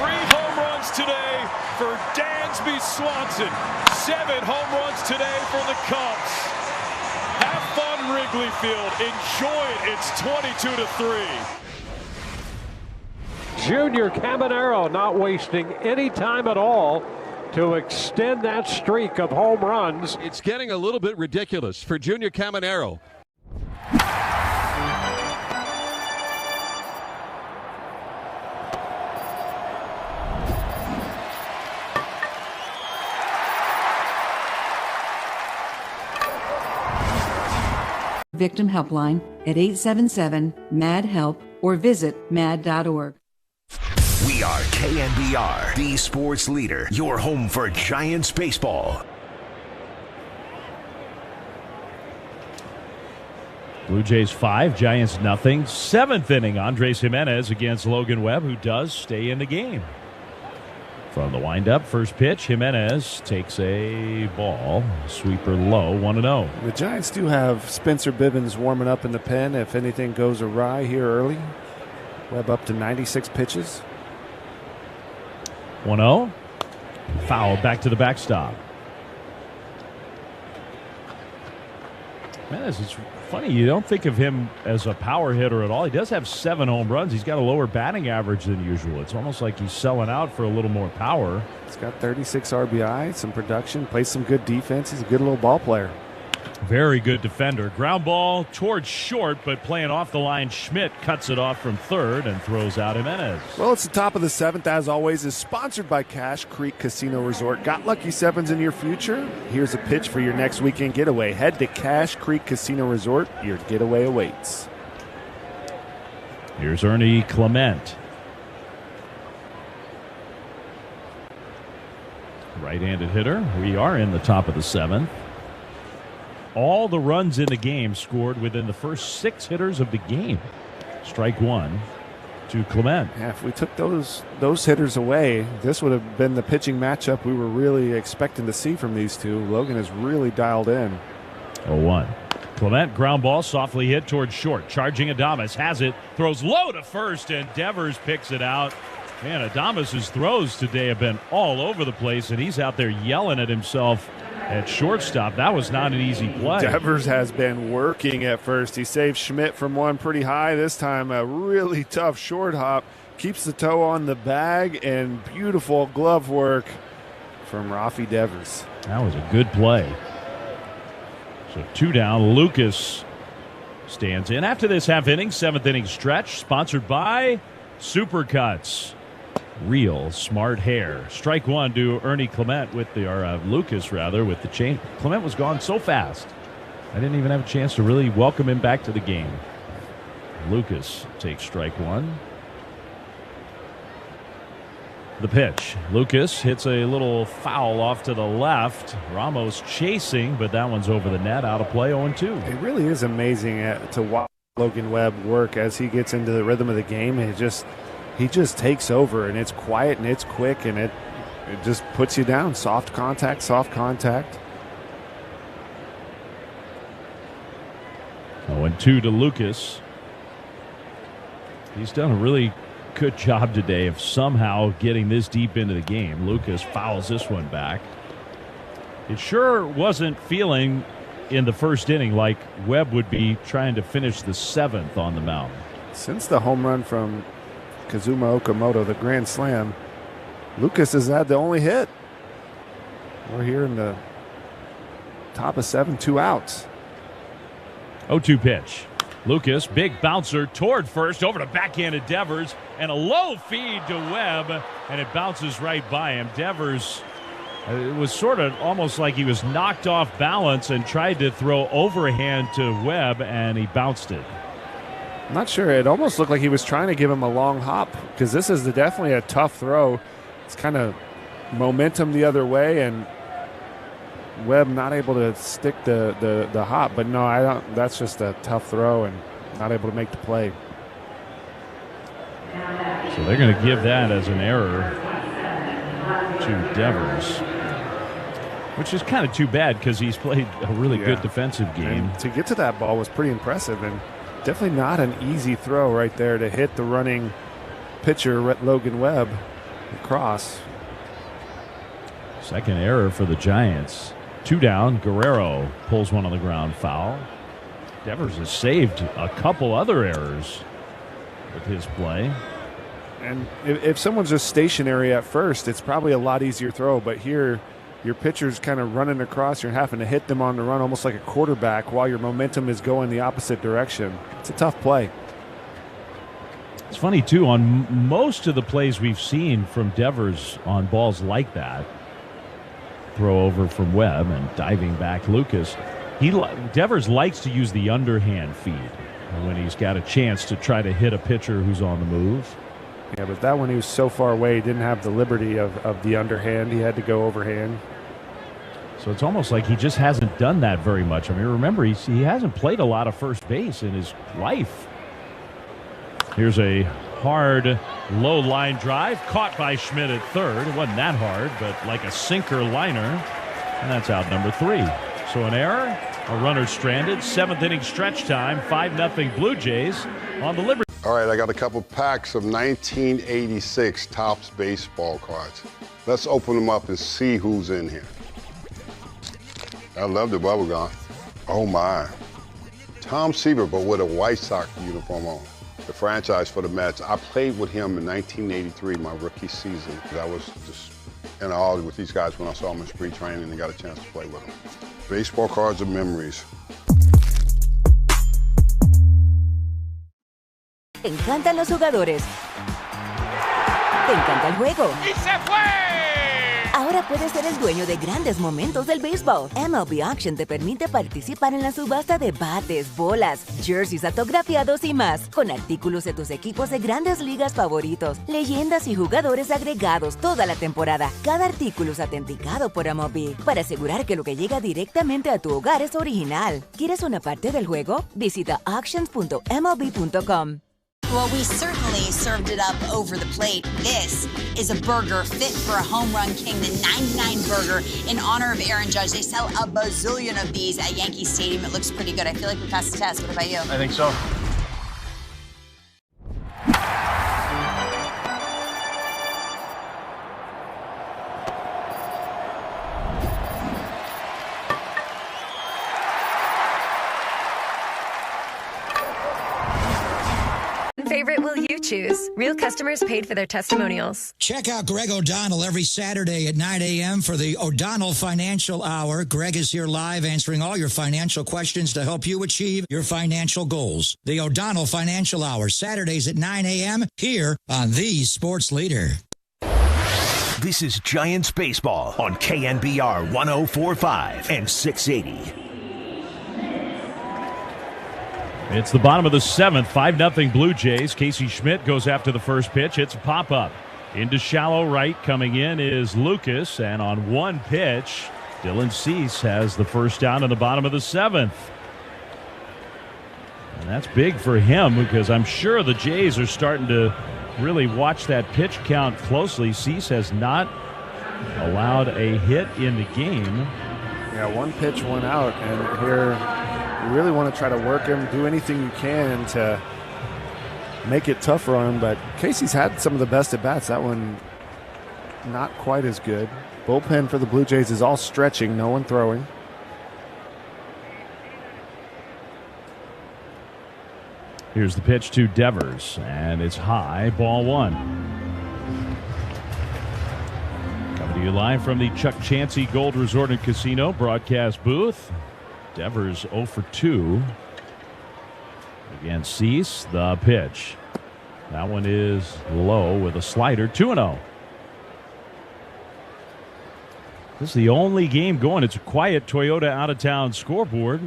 3 home runs today for Dansby Swanson. 7 home runs today for the Cubs. Have fun, Wrigley Field. Enjoy it. It's 22-3. Junior Caminero not wasting any time at all to extend that streak of home runs. It's getting a little bit ridiculous for Junior Caminero. Victim Helpline at 877-MAD-HELP or visit mad.org. We are KNBR, the sports leader, your home for Giants baseball. Blue Jays 5, Giants nothing. 7th inning, Andres Jimenez against Logan Webb, who does stay in the game. From the windup, first pitch, Jimenez takes a ball, sweeper low, 1-0. The Giants do have Spencer Bivens warming up in the pen if anything goes awry here early. Webb up to 96 pitches. 1-0. Foul back to the backstop. Jimenez, it's funny, you don't think of him as a power hitter at all. He does have 7 home runs. He's got a lower batting average than usual. It's almost like he's selling out for a little more power. He's got 36 RBI, some production, plays some good defense. He's a good little ball player. Very good defender. Ground ball towards short, but playing off the line, Schmidt cuts it off from third and throws out Jimenez. Well, it's the top of the 7th, as always, is sponsored by Cache Creek Casino Resort. Got lucky 7s in your future? Here's a pitch for your next weekend getaway. Head to Cache Creek Casino Resort. Your getaway awaits. Here's Ernie Clement. Right-handed hitter. We are in the top of the 7th. All the runs in the game scored within the first 6 hitters of the game. Strike 1 to Clement. Yeah, if we took those hitters away, this would have been the pitching matchup we were really expecting to see from these two. Logan has really dialed in. 0-1. Clement, ground ball, softly hit towards short. Charging Adames, has it, throws low to first, and Devers picks it out. Man, Adames's throws today have been all over the place, and he's out there yelling at himself at shortstop. That was not an easy play. Devers has been working at first. He saved Schmidt from one pretty high. This time a really tough short hop. Keeps the toe on the bag, and beautiful glove work from Rafi Devers. That was a good play. So 2 down. Lucas stands in. After this half inning, 7th inning stretch, sponsored by Supercuts. Real smart hair. Strike 1 to Ernie Clement with the, or Lucas rather, with the change. Clement was gone so fast. I didn't even have a chance to really welcome him back to the game. Lucas takes strike 1. The pitch. Lucas hits a little foul off to the left. Ramos chasing, but that one's over the net, out of play, 0-2. It really is amazing to watch Logan Webb work as he gets into the rhythm of the game. He just takes over, and it's quiet and it's quick, and it just puts you down. Soft contact, soft contact. 0-2 to Lucas. He's done a really good job today of somehow getting this deep into the game. Lucas fouls this one back. It sure wasn't feeling in the first inning like Webb would be trying to finish the 7th on the mound. Since the home run from Kazuma Okamoto, the grand slam, Lucas has had the only hit. We're here in the top of 7, 2 outs. 0-2 pitch. Lucas, big bouncer toward first, over to backhanded Devers, and a low feed to Webb, and it bounces right by him. Devers, it was sort of almost like he was knocked off balance and tried to throw overhand to Webb, and he bounced it. I'm not sure. It almost looked like he was trying to give him a long hop, because this is definitely a tough throw. It's kind of momentum the other way, and Webb not able to stick the hop. But no, I don't. That's just a tough throw and not able to make the play. So they're going to give that as an error to Devers, which is kind of too bad because he's played a really good defensive game. And to get to that ball was pretty impressive, and definitely not an easy throw right there to hit the running pitcher, Logan Webb, across. Second error for the Giants. 2 down. Guerrero pulls one on the ground, foul. Devers has saved a couple other errors with his play. And if someone's just stationary at first, it's probably a lot easier throw. But here, your pitcher's kind of running across. You're having to hit them on the run almost like a quarterback while your momentum is going the opposite direction. It's a tough play. It's funny, too, on most of the plays we've seen from Devers on balls like that, throw over from Webb and diving back Lucas, Devers likes to use the underhand feed when he's got a chance to try to hit a pitcher who's on the move. Yeah, but that one, he was so far away, he didn't have the liberty of the underhand. He had to go overhand. So it's almost like he just hasn't done that very much. I mean, remember, he hasn't played a lot of first base in his life. Here's a hard, low line drive, caught by Schmidt at third. It wasn't that hard, but like a sinker liner, and that's out number 3. So an error, a runner stranded, 7th inning stretch time, 5-0 Blue Jays on the Liberty. All right, I got a couple packs of 1986 Topps baseball cards. Let's open them up and see who's in here. I love the bubble gum. Oh my. Tom Seaver, but with a White Sox uniform on. The franchise for the Mets. I played with him in 1983, my rookie season. I was just in awe with these guys when I saw them in spring training and got a chance to play with them. Baseball cards of memories. Te encantan los jugadores. Te encanta el juego. ¡Y se fue! Ahora puedes ser el dueño de grandes momentos del béisbol. MLB Auction te permite participar en la subasta de bates, bolas, jerseys autografiados y más, con artículos de tus equipos de grandes ligas favoritos, leyendas y jugadores agregados toda la temporada. Cada artículo es autenticado por MLB para asegurar que lo que llega directamente a tu hogar es original. ¿Quieres una parte del juego? Visita auctions.mlb.com. Well, we certainly served it up over the plate. This is a burger fit for a home run king, the 99 burger in honor of Aaron Judge. They sell a bazillion of these at Yankee Stadium. It looks pretty good. I feel like we passed the test. What about you? I think so. Favorite will you choose? Real customers paid for their testimonials. Check out Greg O'Donnell every Saturday at 9 a.m. for the O'Donnell Financial Hour. Greg is here live answering all your financial questions to help you achieve your financial goals. The O'Donnell Financial Hour, Saturdays at 9 a.m. here on The Sports Leader. This is Giants Baseball on KNBR 104.5 and 680. It's the bottom of the 7th, 5-0 Blue Jays. Casey Schmidt goes after the first pitch. It's a pop-up. Into shallow right. Coming in is Lucas. And on one pitch, Dylan Cease has the first down in the bottom of the 7th. And that's big for him because I'm sure the Jays are starting to really watch that pitch count closely. Cease has not allowed a hit in the game. Yeah, one pitch, one out. And here, you really want to try to work him, do anything you can to make it tougher on him. But Casey's had some of the best at-bats. That one, not quite as good. Bullpen for the Blue Jays is all stretching, no one throwing. Here's the pitch to Devers, and it's high, ball one. Coming to you live from the Chuck Chansey Gold Resort and Casino broadcast booth. Devers 0 for 2 against Cease. The pitch. That one is low with a slider, 2-0. This is the only game going. It's a quiet Toyota out-of-town scoreboard.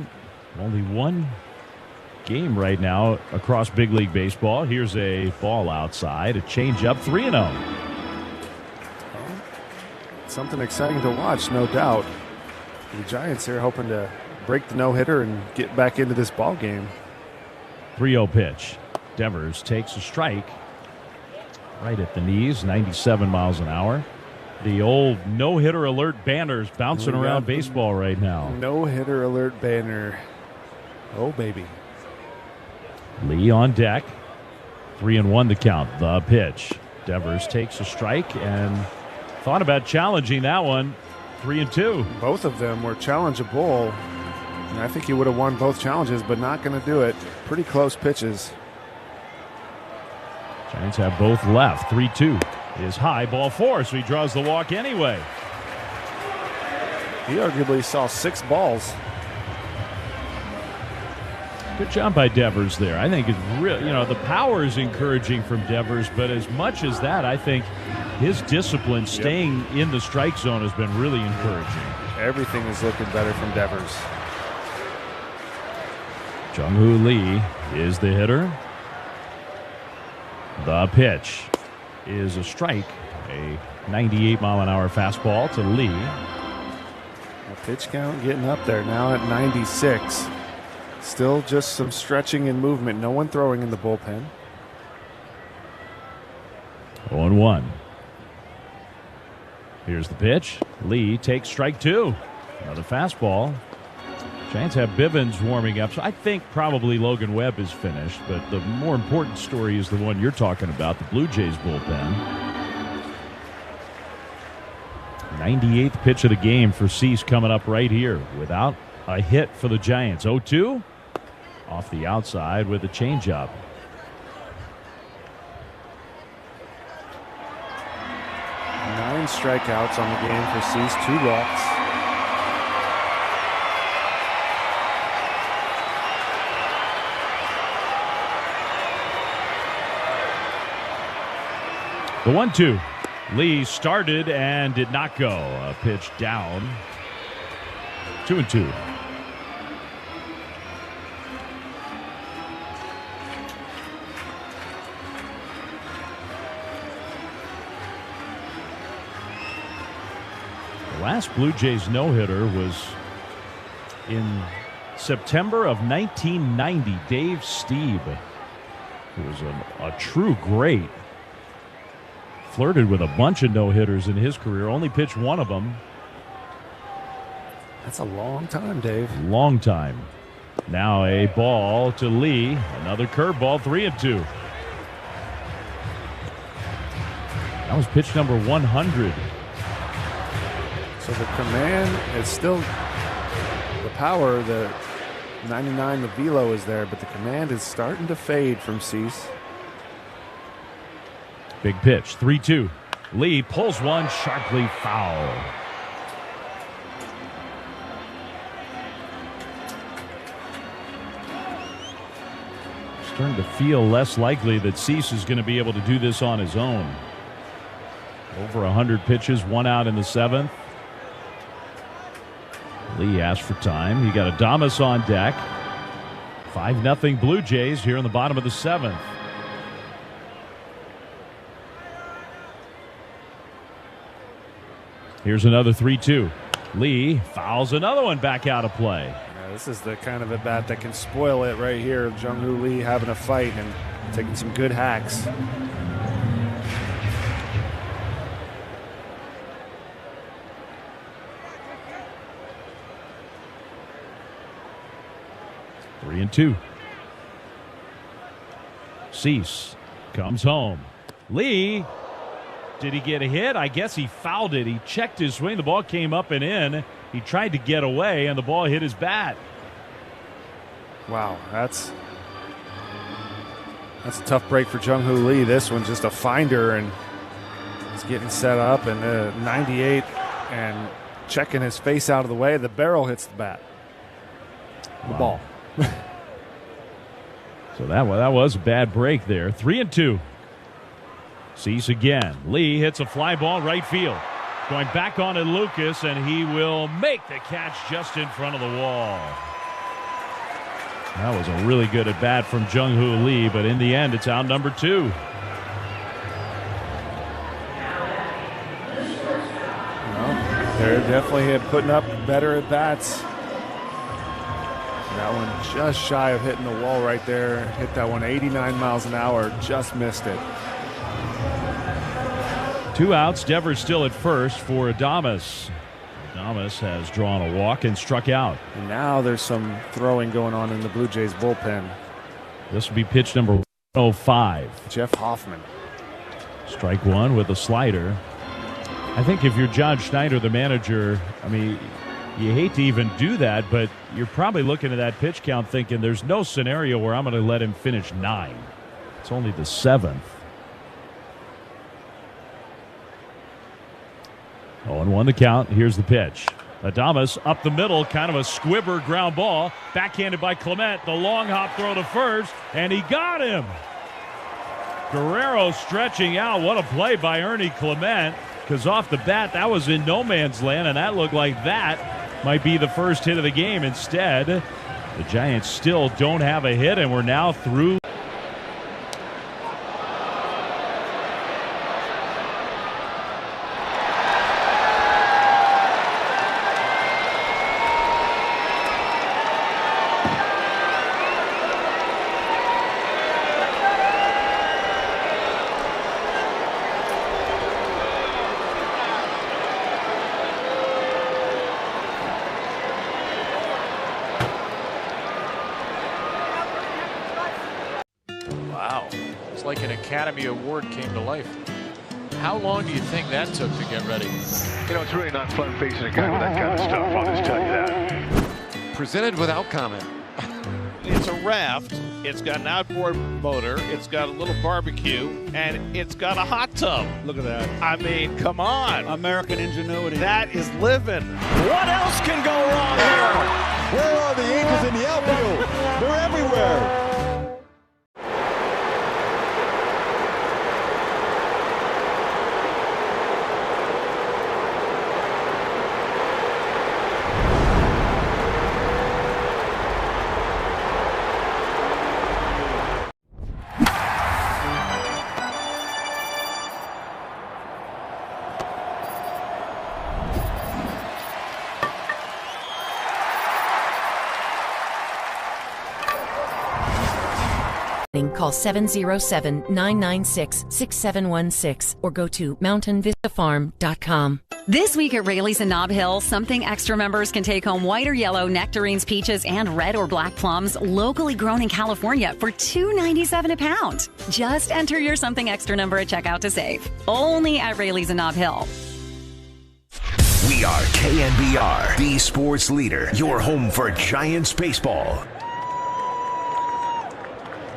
Only one game right now across Big League Baseball. Here's a ball outside, a changeup, 3-0. Something exciting to watch, no doubt. The Giants here hoping to break the no-hitter and get back into this ball game. 3-0 pitch. Devers takes a strike right at the knees, 97 miles an hour. The old no-hitter alert banners bouncing around baseball right now. No-hitter alert banner. Oh, baby. Lee on deck. 3-1 the count. The pitch. Devers takes a strike and thought about challenging that one. 3-2. Both of them were challengeable. And I think he would have won both challenges, but not going to do it. Pretty close pitches. Giants have both left. 3-2 is high, ball 4, so he draws the walk anyway. He arguably saw 6 balls. Good job by Devers there. I think it's real. The power is encouraging from Devers, but as much as that, I think his discipline staying in the strike zone has been really encouraging. Everything is looking better from Devers. Jung-Hoo Lee is the hitter. The pitch is a strike, a 98-mile-an-hour fastball to Lee. The pitch count getting up there now at 96. Still just some stretching and movement. No one throwing in the bullpen. 0-1. Here's the pitch. Lee takes strike 2. Another fastball. Giants have Bivens warming up, so I think probably Logan Webb is finished, but the more important story is the one you're talking about, the Blue Jays bullpen. 98th pitch of the game for Cease coming up right here without a hit for the Giants. 0-2 off the outside with a changeup. Nine strikeouts on the game for Cease, 2 walks. The 1-2. Lee started and did not go. A pitch down. 2-2. The last Blue Jays no-hitter was in September of 1990. Dave Stieb, who was a true great. Flirted with a bunch of no-hitters in his career. Only pitched one of them. That's a long time, Dave. Long time. Now a ball to Lee. Another curveball, 3-2. That was pitch number 100. So the command is still the power. The 99, the velo is there, but the command is starting to fade from Cease. Big pitch, 3-2. Lee pulls one sharply foul. Starting to feel less likely that Cease is going to be able to do this on his own. Over 100 pitches, 1 out in the 7th. Lee asked for time. He got Adames on deck. 5-0 Blue Jays here in the bottom of the 7th. Here's another 3-2. Lee fouls another one back out of play. Yeah, this is the kind of at bat that can spoil it right here. Jung-Hoo Lee having a fight and taking some good hacks. Three and 2. Cease comes home. Lee. Did he get a hit? I guess he fouled it. He checked his swing. The ball came up and in. He tried to get away, and the ball hit his bat. Wow, that's That's a tough break for Jung-Hoo Lee. This one just a finder, and he's getting set up, and 98 and checking his face out of the way. The barrel hits the bat. The ball. So that was a bad break there. 3-2. Cease again. Lee hits a fly ball right field. Going back on to Lucas, and he will make the catch just in front of the wall. That was a really good at bat from Jung-Hoo Lee, but in the end, it's out number 2. Well, they're definitely putting up better at bats. That one just shy of hitting the wall right there. Hit that one 89 miles an hour. Just missed it. 2 outs. Devers still at first for Adames. Adames has drawn a walk and struck out. And now there's some throwing going on in the Blue Jays bullpen. This will be pitch number 105. Jeff Hoffman. Strike one with a slider. I think if you're John Schneider, the manager, I mean, you hate to even do that, but you're probably looking at that pitch count thinking there's no scenario where I'm going to let him finish 9. It's only the 7th. 0-1 the count. Here's the pitch. Adames up the middle, kind of a squibber ground ball. Backhanded by Clement. The long hop throw to first, and he got him. Guerrero stretching out. What a play by Ernie Clement, because off the bat, that was in no man's land, and that looked like that might be the first hit of the game. Instead, the Giants still don't have a hit, and we're now through. Like an Academy Award came to life. How long do you think that took to get ready? You know, it's really not fun facing a guy with that kind of stuff, I'll just tell you that. Presented without comment. It's a raft, it's got an outboard motor, it's got a little barbecue, and it's got a hot tub. Look at that. I mean, come on. American ingenuity. That is living. What else can go wrong here? Where are the Angels in the outfield? They're everywhere. Call 707-996-6716 or go to mountainvistafarm.com. This week at Rayleigh's in Nob Hill, Something Extra members can take home white or yellow nectarines, peaches, and red or black plums locally grown in California for $2.97 a pound. Just enter your Something Extra number at checkout to save. Only at Rayleigh's in Nob Hill. We are KNBR, the sports leader, your home for Giants baseball.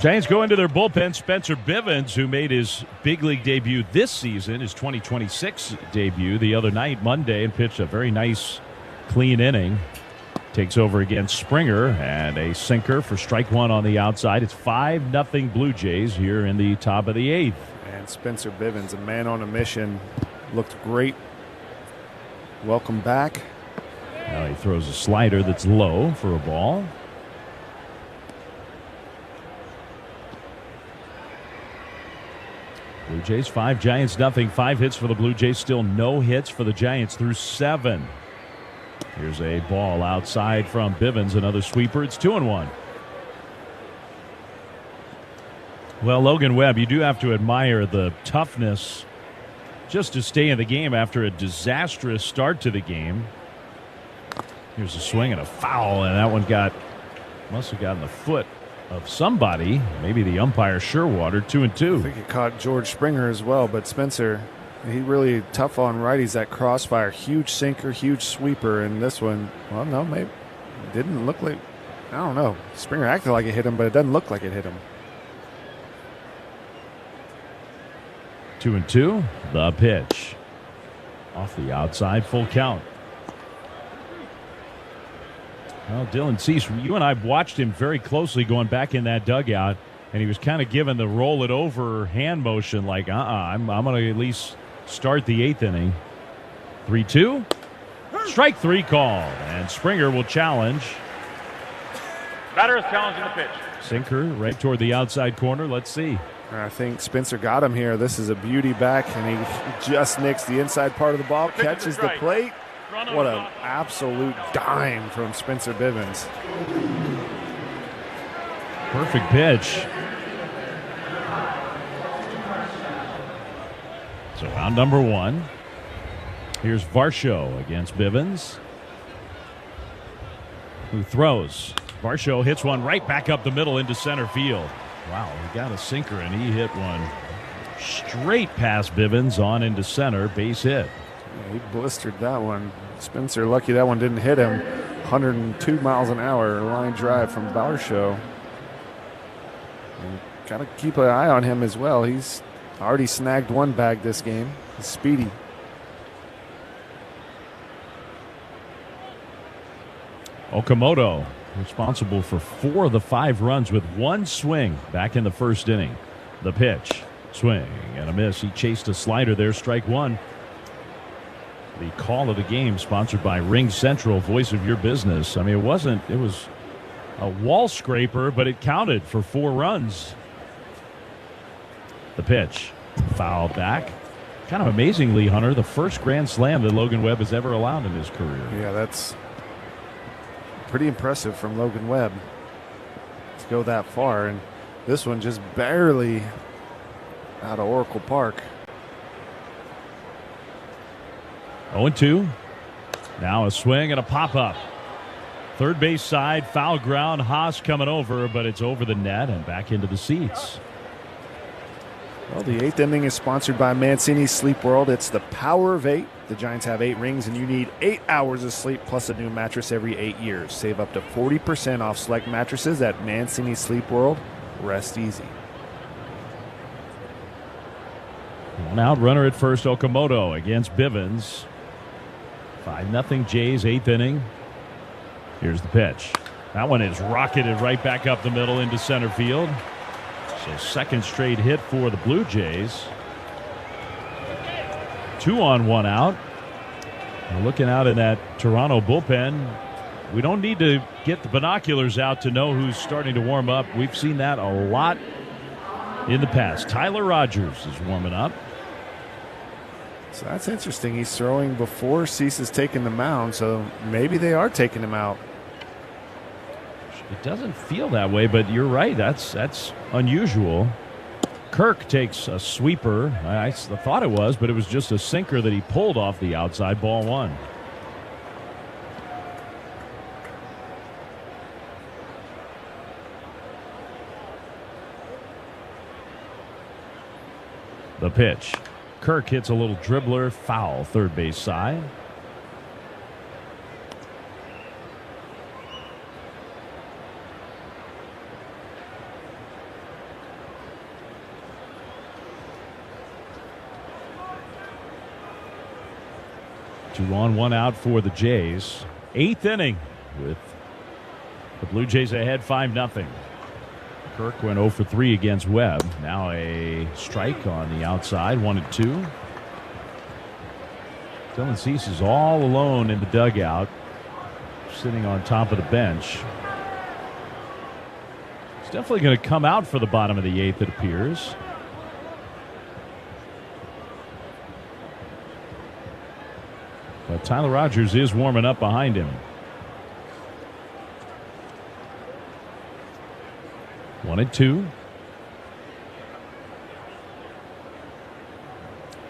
Giants go into their bullpen. Spencer Bivens, who made his big league debut this season, his 2026 debut the other night, Monday, and pitched a very nice, clean inning. Takes over against Springer, and a sinker for strike one on the outside. It's 5-0 Blue Jays here in the top of the 8th. And Spencer Bivens, a man on a mission, looked great. Welcome back. Now he throws a slider that's low for a ball. Blue Jays 5, Giants nothing. 5 hits for the Blue Jays. Still no hits for the Giants through 7. Here's a ball outside from Bivens. Another sweeper. It's 2-1. Well, Logan Webb, you do have to admire the toughness just to stay in the game after a disastrous start to the game. Here's a swing and a foul, and that one must have gotten the foot of somebody, maybe the umpire Sherwater. 2-2. I think it caught George Springer as well, but Spencer, he really tough on righties. That crossfire, huge sinker, huge sweeper, and this one, well, no, maybe it didn't look like, I don't know. Springer acted like it hit him, but it doesn't look like it hit him. 2-2. The pitch. Off the outside, full count. Well, Dylan Cease, you and I watched him very closely going back in that dugout, and he was kind of given the roll it over hand motion like, I'm going to at least start the 8th inning. 3-2. Strike 3 called, and Springer will challenge. Batter is challenging the pitch. Sinker right toward the outside corner. Let's see. I think Spencer got him here. This is a beauty back, and he just nicks the inside part of the ball, catches the plate. What an absolute dime from Spencer Bivens. Perfect pitch. So round number 1. Here's Varsho against Bivens, who throws. Varsho hits one right back up the middle into center field. Wow, he got a sinker, and he hit one straight past Bivens on into center. Base hit. Yeah, he blistered that one. Spencer, lucky that one didn't hit him. 102 miles an hour line drive from Varsho. Got to keep an eye on him as well. He's already snagged one bag this game. He's speedy. Okamoto responsible for 4 of the 5 runs with 1 swing back in the first inning. The pitch, swing and a miss. He chased a slider there, strike 1. The call of the game sponsored by Ring Central, voice of your business. I mean, it was a wall scraper, but it counted for 4 runs. The pitch, foul back. Kind of amazingly, Hunter, the first grand slam that Logan Webb has ever allowed in his career. Yeah, that's pretty impressive from Logan Webb to go that far, and this one just barely out of Oracle Park. 0-2. Now a swing and a pop-up. Third base side, foul ground. Haas coming over, but it's over the net and back into the seats. Well, the 8th inning is sponsored by Mancini's Sleep World. It's the power of 8. The Giants have 8 rings, and you need 8 hours of sleep plus a new mattress every 8 years. Save up to 40% off select mattresses at Mancini's Sleep World. Rest easy. 1 out, runner at first, Okamoto against Bivens. 5-0 Jays, 8th inning. Here's the pitch. That one is rocketed right back up the middle into center field. So second straight hit for the Blue Jays. 2 on, 1 out. And looking out in that Toronto bullpen, we don't need to get the binoculars out to know who's starting to warm up. We've seen that a lot in the past. Tyler Rogers is warming up. So that's interesting. He's throwing before Cease is taking the mound, so maybe they are taking him out. It doesn't feel that way, but you're right. That's unusual. Kirk takes a sweeper. I thought it was, but it was just a sinker that he pulled off the outside. Ball 1. The pitch. Kirk hits a little dribbler, foul, third base side. Two on, 1 out for the Jays. 8th inning with the Blue Jays ahead 5-0. Kirk went 0 for 3 against Webb. Now a strike on the outside, 1-2. Dylan Cease is all alone in the dugout, sitting on top of the bench. He's definitely going to come out for the bottom of the 8th, it appears. But Tyler Rogers is warming up behind him. 1-2.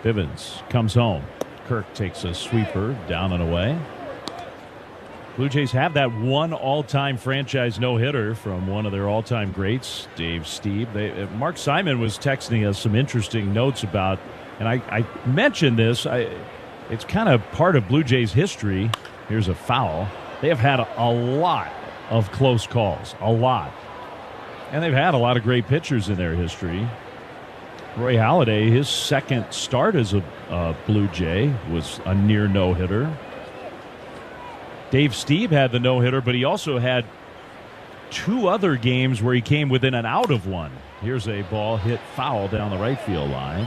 Bivens comes home. Kirk takes a sweeper down and away. Blue Jays have that one all-time franchise no-hitter from one of their all-time greats, Dave Stieb. Mark Simon was texting us some interesting notes about, and I mentioned this, it's kind of part of Blue Jays history. Here's a foul. They have had a lot of close calls, a lot. And they've had a lot of great pitchers in their history. Roy Halladay, his second start as a Blue Jay was a near no-hitter. Dave Stieb had the no-hitter, but he also had 2 other games where he came within an out of one. Here's a ball hit foul down the right field line.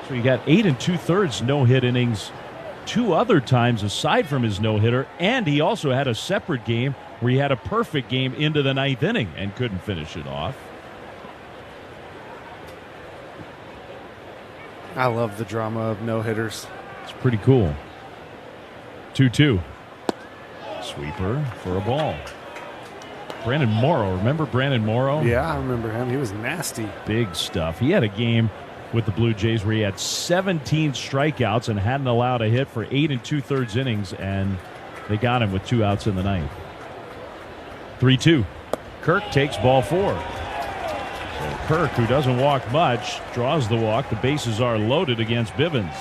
So he got 8 2/3 no-hit innings 2 other times aside from his no-hitter, and he also had a separate game where he had a perfect game into the 9th inning and couldn't finish it off. I love the drama of no-hitters. It's pretty cool. 2-2. Sweeper for a ball. Brandon Morrow. Remember Brandon Morrow? Yeah, I remember him. He was nasty. Big stuff. He had a game with the Blue Jays where he had 17 strikeouts and hadn't allowed a hit for 8 2/3 innings, and they got him with 2 outs in the 9th. 3-2. Kirk takes ball 4. So Kirk, who doesn't walk much, draws the walk. The bases are loaded against Bivens.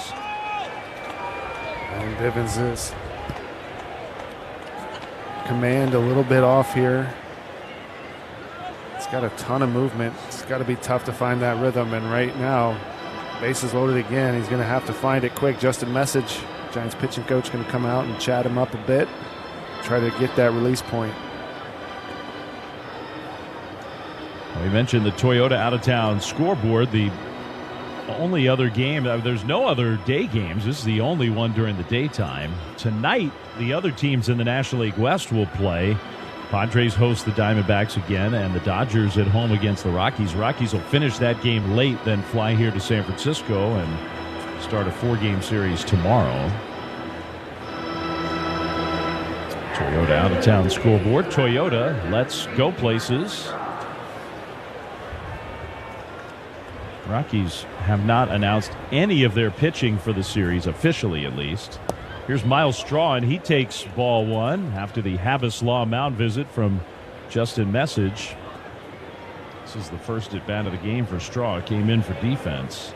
And Bivens is command a little bit off here. It's got a ton of movement. It's got to be tough to find that rhythm, and right now, bases loaded again. He's going to have to find it quick. Justin Message, Giants pitching coach, going to come out and chat him up a bit, try to get that release point. We mentioned the Toyota out-of-town scoreboard. The only other game, there's no other day games. This is the only one during the daytime. Tonight, the other teams in the National League West will play. Padres host the Diamondbacks again, and the Dodgers at home against the Rockies. Rockies will finish that game late, then fly here to San Francisco and start a 4-game series tomorrow. Toyota out-of-town scoreboard. Toyota, let's go places. Rockies have not announced any of their pitching for the series, officially at least. Here's Miles Straw, and he takes ball 1 after the Habas Law mound visit from Justin Message. This is the first at bat of the game for Straw. Came in for defense.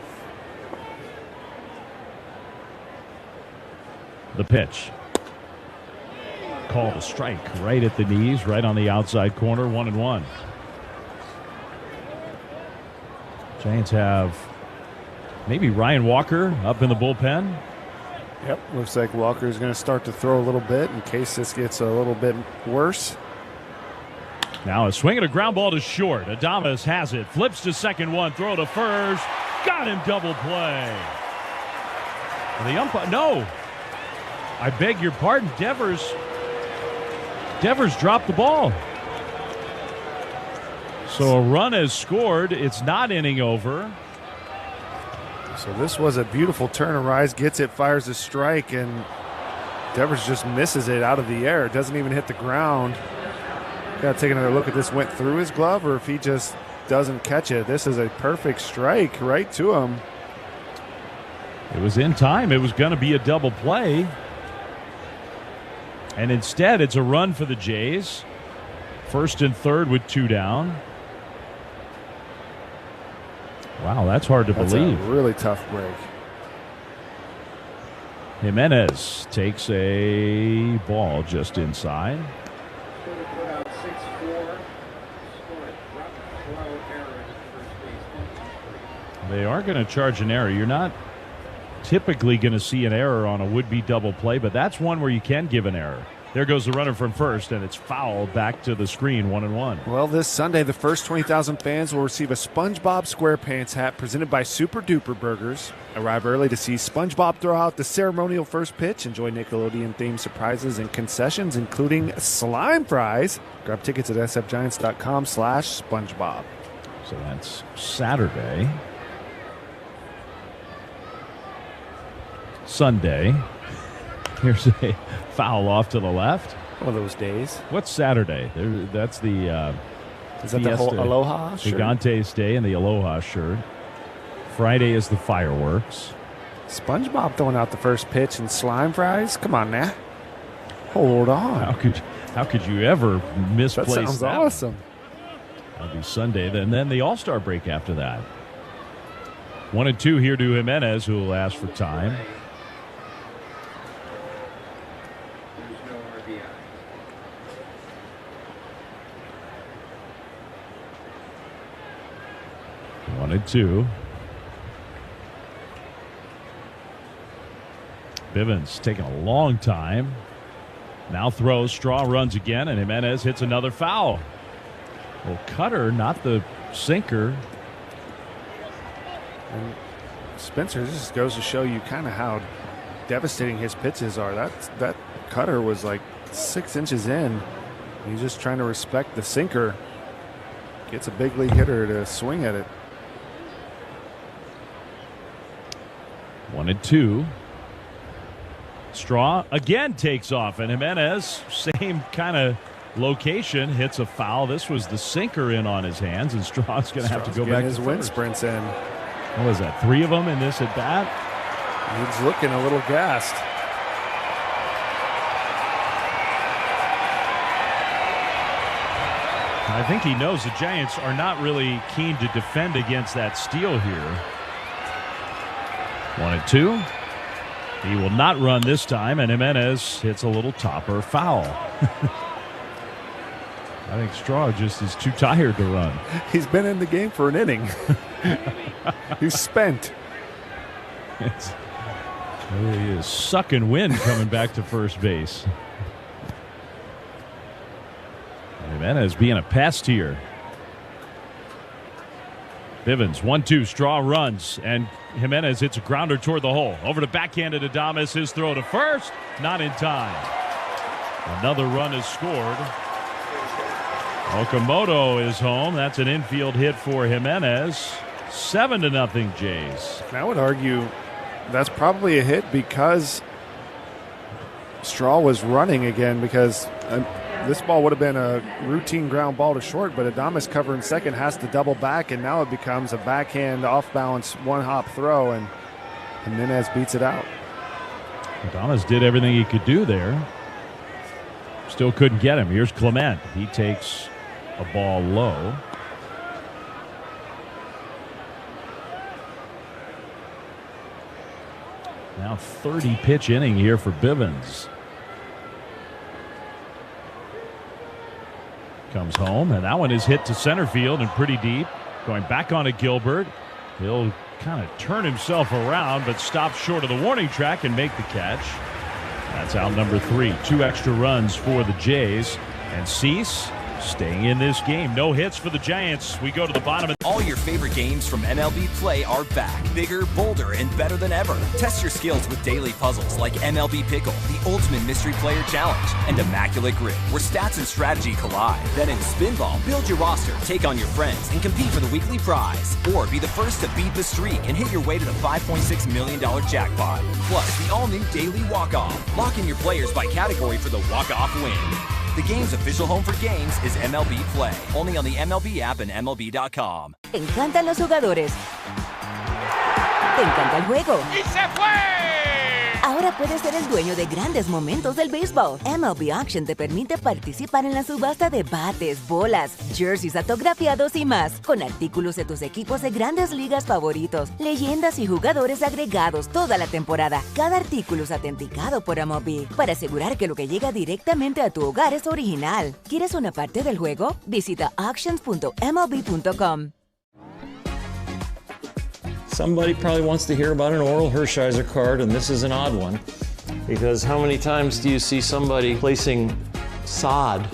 The pitch. Called a strike right at the knees, right on the outside corner, 1-1. Giants have maybe Ryan Walker up in the bullpen. Yep, looks like Walker's going to start to throw a little bit in case this gets a little bit worse. Now a swing and a ground ball to short. Adames has it, flips to second one, throw to first. Got him, double play. The umpire, no. I beg your pardon, Devers dropped the ball. So a run has scored. It's not inning over. So this was a beautiful turn. Arise gets it, fires a strike, and Devers just misses it out of the air. It doesn't even hit the ground. Got to take another look at this. Went through his glove, or if he just doesn't catch it. This is a perfect strike right to him. It was in time. It was going to be a double play. And instead, it's a run for the Jays. First and third with 2 down. Wow, that's hard to believe. A really tough break. Jimenez takes a ball just inside. They are going to charge an error. You're not typically going to see an error on a would-be double play, but that's one where you can give an error. There goes the runner from first, and it's foul back to the screen, 1-1. Well, this Sunday, the first 20,000 fans will receive a SpongeBob SquarePants hat presented by Super Duper Burgers. Arrive early to see SpongeBob throw out the ceremonial first pitch. Enjoy Nickelodeon-themed surprises and concessions, including slime fries. Grab tickets at sfgiants.com/SpongeBob. So that's Saturday. Sunday. Here's a foul off to the left. One of those days. What's Saturday? That's the is that the whole Aloha shirt? Gigante's Day and the Aloha shirt. Friday is the fireworks. SpongeBob throwing out the first pitch and slime fries? Come on now. Hold on. How could you ever misplace that? Sounds awesome. That'll be Sunday. Then the All-Star break after that. 1-2 here to Jimenez, who will ask for time. One and two. Bivens taking a long time. Now throws. Straw runs again, and Jimenez hits another foul. Well, cutter, not the sinker. And Spencer, this just goes to show you kind of how devastating his pitches are. That cutter was like 6 inches in. He's just trying to respect the sinker. Gets a big league hitter to swing at it. 1-2. Straw again takes off, and Jimenez, same kind of location, hits a foul. This was the sinker in on his hands, and Straw's going to have to go back. His wind sprints in. What was that, 3 of them in this at bat? He's looking a little gassed. I think he knows the Giants are not really keen to defend against that steal here. 1-2. He will not run this time, and Jimenez hits a little topper foul. I think Straw just is too tired to run. He's been in the game for an inning. He's spent. He is sucking wind coming back to first base. Jimenez being a pest here. Bivens, 1-2, Straw runs, and Jimenez hits a grounder toward the hole. Over to backhanded Adames, his throw to first, not in time. Another run is scored. Okamoto is home. That's an infield hit for Jimenez. 7-0 Jays. I would argue that's probably a hit because Straw was running again, because this ball would have been a routine ground ball to short, but Adames covering second has to double back, and now it becomes a backhand off-balance one-hop throw, and Jimenez beats it out. Adames did everything he could do there. Still couldn't get him. Here's Clement. He takes a ball low. Now 30-pitch inning here for Bivens. Comes home, and that one is hit to center field and pretty deep. Going back on to Gilbert. He'll kind of turn himself around, but stop short of the warning track and make the catch. That's out number 3. 2 extra runs for the Jays. And Cease staying in this game. No hits for the Giants. We go to the bottom of all your favorite games from MLB Play are back. Bigger, bolder, and better than ever. Test your skills with daily puzzles like MLB Pickle, the ultimate mystery player challenge, and Immaculate Grip, where stats and strategy collide. Then in Spinball, build your roster, take on your friends, and compete for the weekly prize. Or be the first to beat the streak and hit your way to the $5.6 million jackpot. Plus, the all-new Daily Walk-Off. Lock in your players by category for the walk-off win. The game's official home for games is MLB Play. Only on the MLB app and MLB.com. Te encantan los jugadores. Te encanta el juego. ¡Y se fue! Ahora puedes ser el dueño de grandes momentos del béisbol. MLB Auction te permite participar en la subasta de bates, bolas, jerseys autografiados y más, con artículos de tus equipos de grandes ligas favoritos, leyendas y jugadores agregados toda la temporada. Cada artículo es autenticado por MLB para asegurar que lo que llega directamente a tu hogar es original. ¿Quieres una parte del juego? Visita auctions.mlb.com. Somebody probably wants to hear about an Oral Hershiser card, and this is an odd one. Because how many times do you see somebody placing sod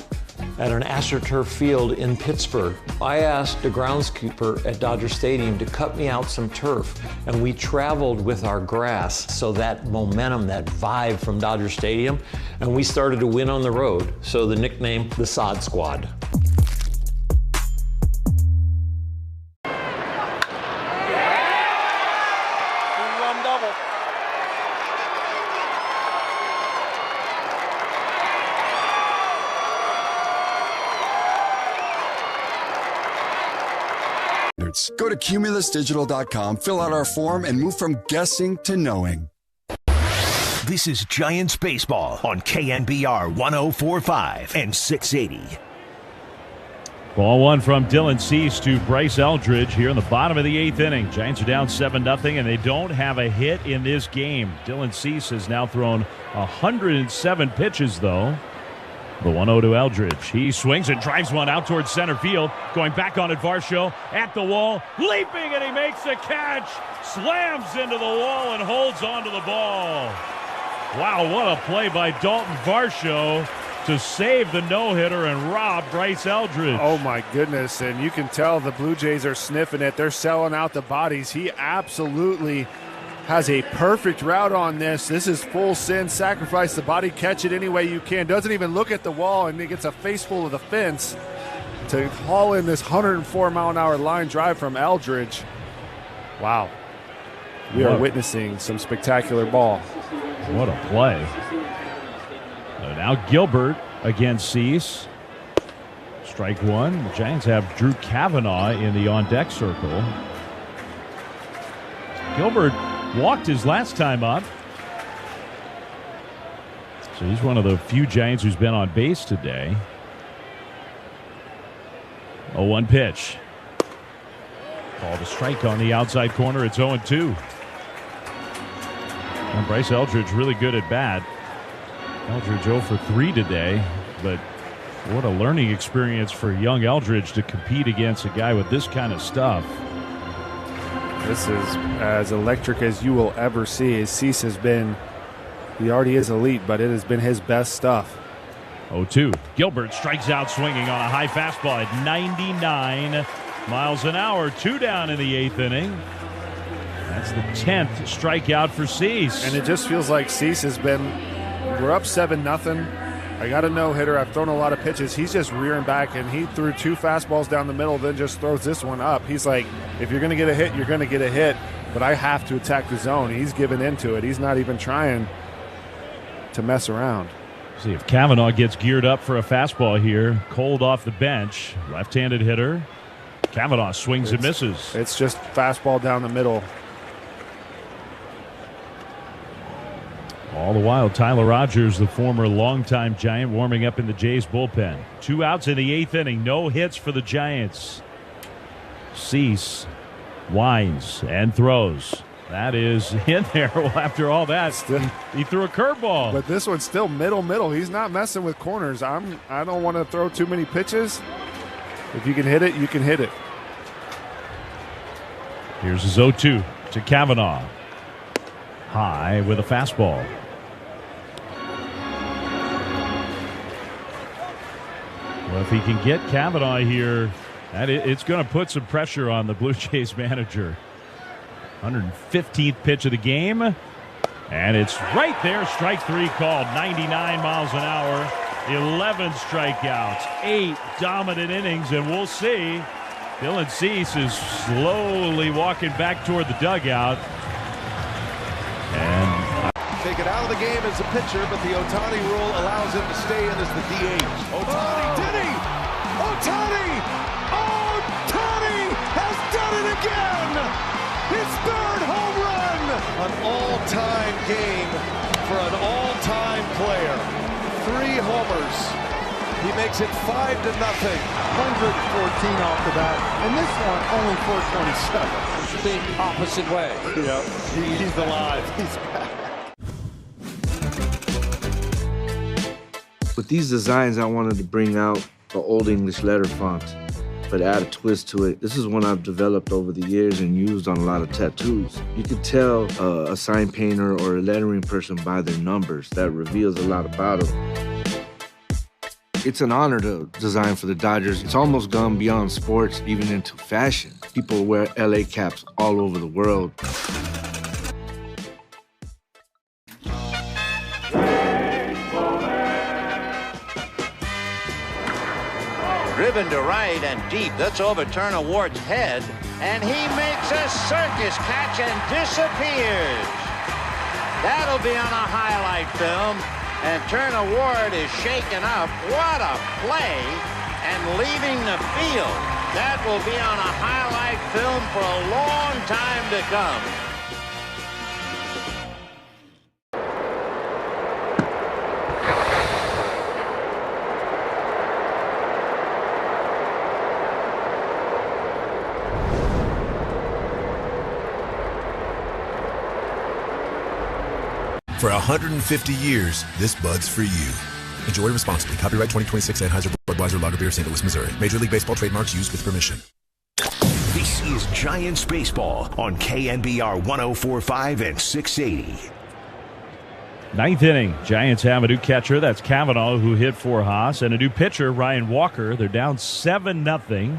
at an AstroTurf field in Pittsburgh? I asked the groundskeeper at Dodger Stadium to cut me out some turf, and we traveled with our grass, so that momentum, that vibe from Dodger Stadium, and we started to win on the road. So the nickname, the Sod Squad. Go to cumulusdigital.com, fill out our form, and move from guessing to knowing. This is Giants Baseball on KNBR 104.5 and 680. Ball one from Dylan Cease to Bryce Eldridge here in the bottom of the 8th inning. Giants are down 7-0, and they don't have a hit in this game. Dylan Cease has now thrown 107 pitches, though. The 1-0 to Eldridge. He swings and drives one out towards center field. Going back on it, Varsho at the wall. Leaping, and he makes the catch. Slams into the wall and holds on to the ball. Wow, what a play by Dalton Varsho to save the no-hitter and rob Bryce Eldridge. Oh, my goodness. And you can tell the Blue Jays are sniffing it. They're selling out the bodies. He absolutely has a perfect route on this. This is full sin, sacrifice the body, catch it any way you can. Doesn't even look at the wall, and he gets a face full of the fence to haul in this 104-mile-an-hour line drive from Eldridge. Wow. We are witnessing some spectacular ball. What a play. Now Gilbert against Cease. Strike one. The Giants have Drew Kavanaugh in the on-deck circle. Gilbert walked his last time up. So he's one of the few Giants who's been on base today. 0-1 pitch. Called a strike on the outside corner. It's 0-2. And Bryce Eldridge really good at bat. Eldridge 0 for 3 today, but what a learning experience for young Eldridge to compete against a guy with this kind of stuff. This is as electric as you will ever see. His Cease has been, he already is elite, but it has been his best stuff. 0-2. Gilbert strikes out swinging on a high fastball at 99 miles an hour. 2 down in the 8th inning. That's the 10th strikeout for Cease. And it just feels like Cease has been, we're up 7-0. I got a no-hitter. I've thrown a lot of pitches. He's just rearing back, and he threw 2 fastballs down the middle, then just throws this one up. He's like, if you're going to get a hit, you're going to get a hit, but I have to attack the zone. He's giving into it. He's not even trying to mess around. See if Kavanaugh gets geared up for a fastball here. Cold off the bench. Left-handed hitter. Kavanaugh swings and misses. It's just fastball down the middle. All the while, Tyler Rogers, the former longtime Giant, warming up in the Jays bullpen. 2 outs in the 8th inning. No hits for the Giants. Cease winds and throws. That is in there. Well, after all that, he threw a curveball. But this one's still middle. He's not messing with corners. I don't want to throw too many pitches. If you can hit it, you can hit it. Here's his 0-2 to Kavanaugh. High with a fastball. Well, if he can get Kavanaugh here, it's going to put some pressure on the Blue Jays manager. 115th pitch of the game. And it's right there. Strike 3 called. 99 miles an hour. 11 strikeouts. 8 dominant innings. And we'll see. Dylan Cease is slowly walking back toward the dugout. And taken out of the game as a pitcher, but the Ohtani rule allows him to stay in as the DH. Ohtani did he? Ohtani has done it again! His 3rd home run! An all-time game for an all-time player. 3 homers. He makes it 5-0. 114 off the bat, and this one only 427. The opposite way. Yep, he's alive. He's back. With these designs, I wanted to bring out the Old English letter font, but add a twist to it. This is one I've developed over the years and used on a lot of tattoos. You can tell a sign painter or a lettering person by their numbers. That reveals a lot about them. It's an honor to design for the Dodgers. It's almost gone beyond sports, even into fashion. People wear LA caps all over the world. Driven to right and deep. That's overturn Ward's head. And he makes a circus catch and disappears. That'll be on a highlight film. And Turner Ward is shaken up. What a play. And leaving the field. That will be on a highlight film for a long time to come. For 150 years, this Bud's for you. Enjoy responsibly. Copyright 2026 Anheuser-Budweiser Lager Beer, St. Louis, Missouri. Major League Baseball trademarks used with permission. This is Giants Baseball on KNBR 104.5 and 680. Ninth inning, Giants have a new catcher. That's Cavanaugh, who hit for Haas, and a new pitcher, Ryan Walker. They're down 7-0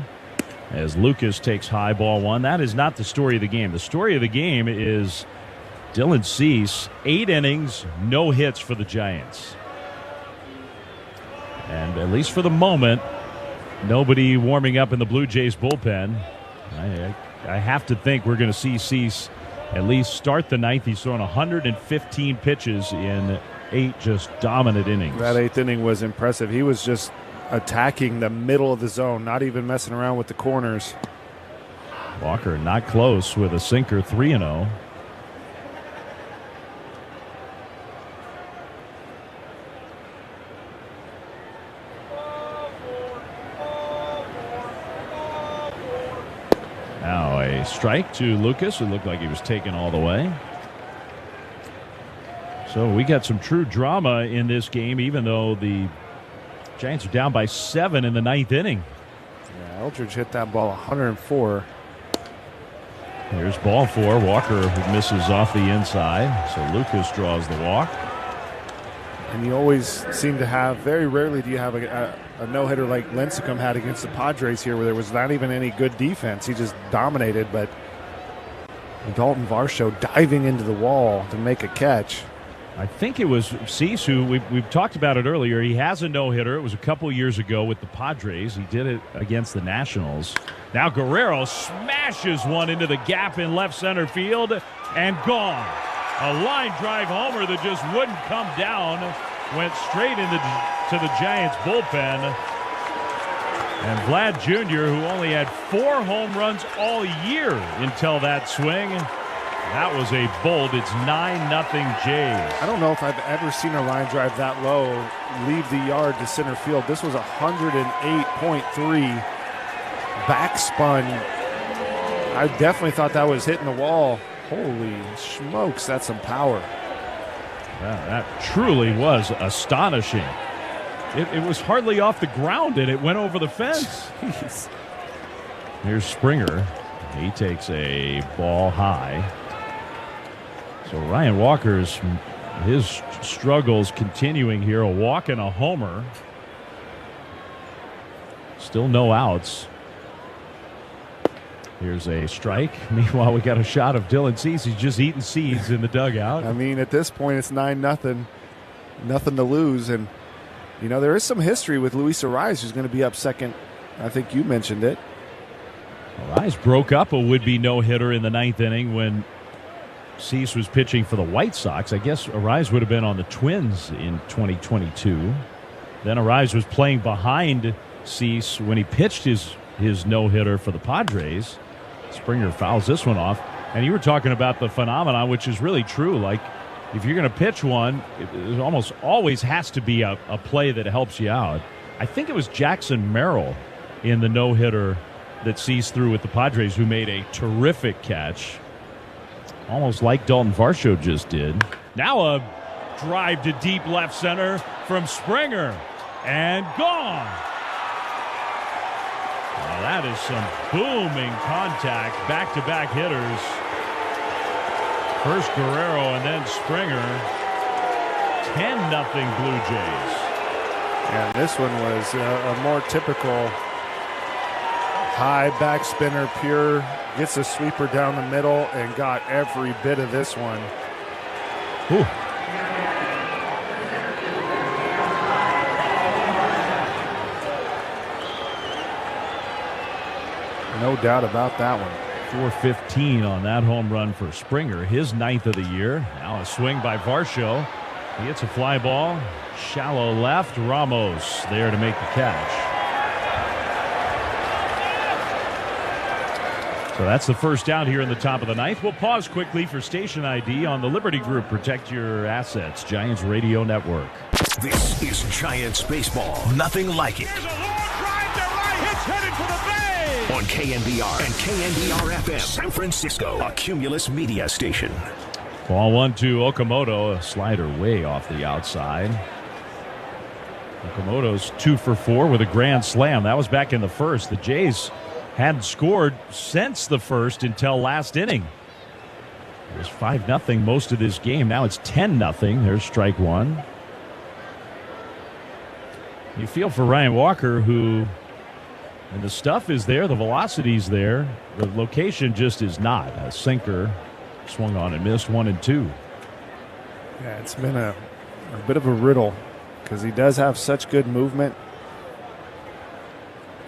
as Lucas takes high ball one. That is not the story of the game. The story of the game is Dylan Cease, 8 innings, no hits for the Giants. And at least for the moment, nobody warming up in the Blue Jays bullpen. I have to think we're going to see Cease at least start the ninth. He's thrown 115 pitches in 8 just dominant innings. That 8th inning was impressive. He was just attacking the middle of the zone, not even messing around with the corners. Walker not close with a sinker, 3-0. Now a strike to Lucas, who looked like he was taken all the way. So we got some true drama in this game, even though the Giants are down by 7 in the 9th inning. Yeah, Eldridge hit that ball 104. Here's ball 4. Walker misses off the inside, so Lucas draws the walk. And you always seem to have, very rarely do you have a no-hitter like Lincecum had against the Padres here, where there was not even any good defense. He just dominated, but Dalton Varsho diving into the wall to make a catch. I think it was Cease who, we've talked about it earlier. He has a no-hitter. It was a couple years ago with the Padres. He did it against the Nationals. Now Guerrero smashes one into the gap in left center field and gone. A line drive homer that just wouldn't come down. Went straight to the Giants bullpen. And Vlad Jr., who only had 4 home runs all year until that swing, that was a bold. It's 9-0 Jays. I don't know if I've ever seen a line drive that low leave the yard to center field. This was 108.3 backspun. I definitely thought that was hitting the wall. Holy smokes, that's some power. Well, that truly was astonishing. It was hardly off the ground, and it went over the fence. Jeez. Here's Springer. He takes a ball high. So Ryan Walker's, his struggles continuing here. A walk and a homer. Still no outs. Here's a strike. Meanwhile, we got a shot of Dylan Cease. He's just eating seeds in the dugout. I mean, at this point, it's 9-0. Nothing to lose. And, you know, there is some history with Luis Arraez, who's going to be up second. I think you mentioned it. Arraez broke up a would-be no-hitter in the 9th inning when Cease was pitching for the White Sox. I guess Arraez would have been on the Twins in 2022. Then Arraez was playing behind Cease when he pitched his no-hitter for the Padres. Springer fouls this one off. And you were talking about the phenomenon, which is really true. Like, if you're going to pitch one, it almost always has to be a play that helps you out. I think it was Jackson Merrill in the no-hitter that Cease threw with the Padres who made a terrific catch. Almost like Dalton Varsho just did. Now a drive to deep left center from Springer. And gone. Now that is some booming contact. Back-to-back hitters. First Guerrero and then Springer. 10-0 Blue Jays. And this one was a more typical high back spinner, pure. Gets a sweeper down the middle and got every bit of this one. Ooh. No doubt about that one. 415 on that home run for Springer, his 9th of the year. Now a swing by Varsho. He hits a fly ball, shallow left. Ramos there to make the catch. So that's the first down here in the top of the 9th. We'll pause quickly for station ID on the Liberty Group. Protect your assets. Giants Radio Network. This is Giants baseball. Nothing like it. There's a long drive to right. It's headed for the bay. On KNBR and KNBR FM, San Francisco, a Cumulus media station. Ball 1 to Okamoto. A slider way off the outside. Okamoto's 2 for 4 with a grand slam. That was back in the first. The Jays hadn't scored since the first until last inning. It was 5-0 most of this game. Now it's 10-0. There's strike one. You feel for Ryan Walker, who, and the stuff is there, the velocity's there. The location just is not. A sinker swung on and missed 1 and 2. Yeah, it's been a bit of a riddle because he does have such good movement.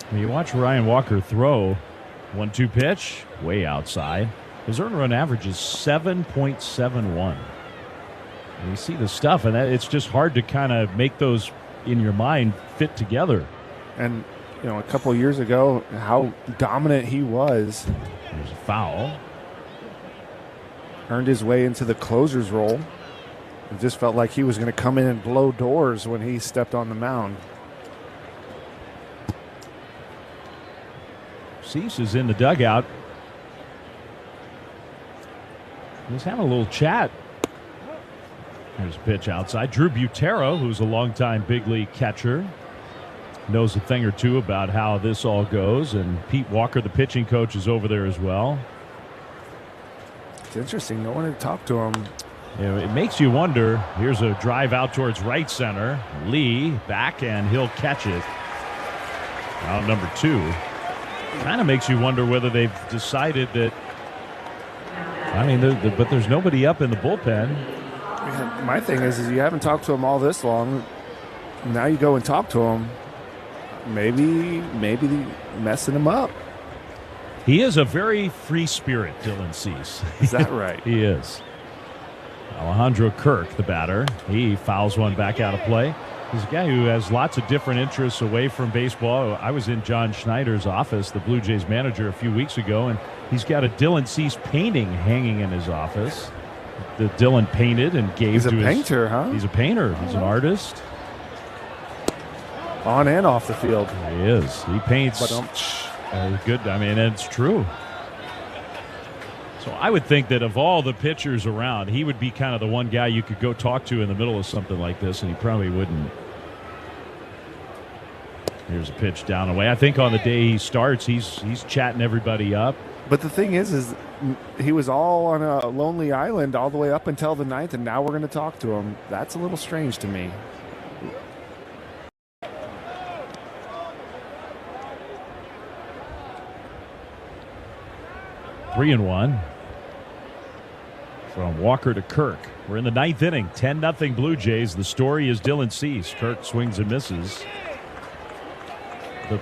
When you watch Ryan Walker throw, 1-2 pitch, way outside. His earned run average is 7.71. And you see the stuff, and it's just hard to kind of make those in your mind fit together. And, you know, a couple of years ago, how dominant he was. There's a foul. Earned his way into the closer's role. It just felt like he was going to come in and blow doors when he stepped on the mound. Cease is in the dugout. He's having a little chat. There's a pitch outside. Drew Butero, who's a longtime big league catcher, knows a thing or two about how this all goes. And Pete Walker, the pitching coach, is over there as well. It's interesting. No one had talked to him. You know, it makes you wonder. Here's a drive out towards right center. Lee back, and he'll catch it. Out number 2. Kind of makes you wonder whether they've decided that. I mean, but there's nobody up in the bullpen. My thing is you haven't talked to him all this long. Now you go and talk to him. Maybe messing him up. He is a very free spirit, Dylan Cease. Is that right? He is. Alejandro Kirk, the batter, he fouls one back out of play. He's a guy who has lots of different interests away from baseball. I was in John Schneider's office, the Blue Jays manager, a few weeks ago, and he's got a Dylan Cease painting hanging in his office that Dylan painted and gave He's to a painter, huh? He's a painter. He's an artist. On and off the field. He is. He paints good. I mean, it's true. So I would think that of all the pitchers around, he would be kind of the one guy you could go talk to in the middle of something like this, and he probably wouldn't. Here's a pitch down away. I think on the day he starts, he's chatting everybody up. But the thing is he was all on a lonely island all the way up until the 9th, and now we're going to talk to him. That's a little strange to me. Three and one. From Walker to Kirk. We're in the 9th inning. 10-0 Blue Jays. The story is Dylan Cease. Kirk swings and misses.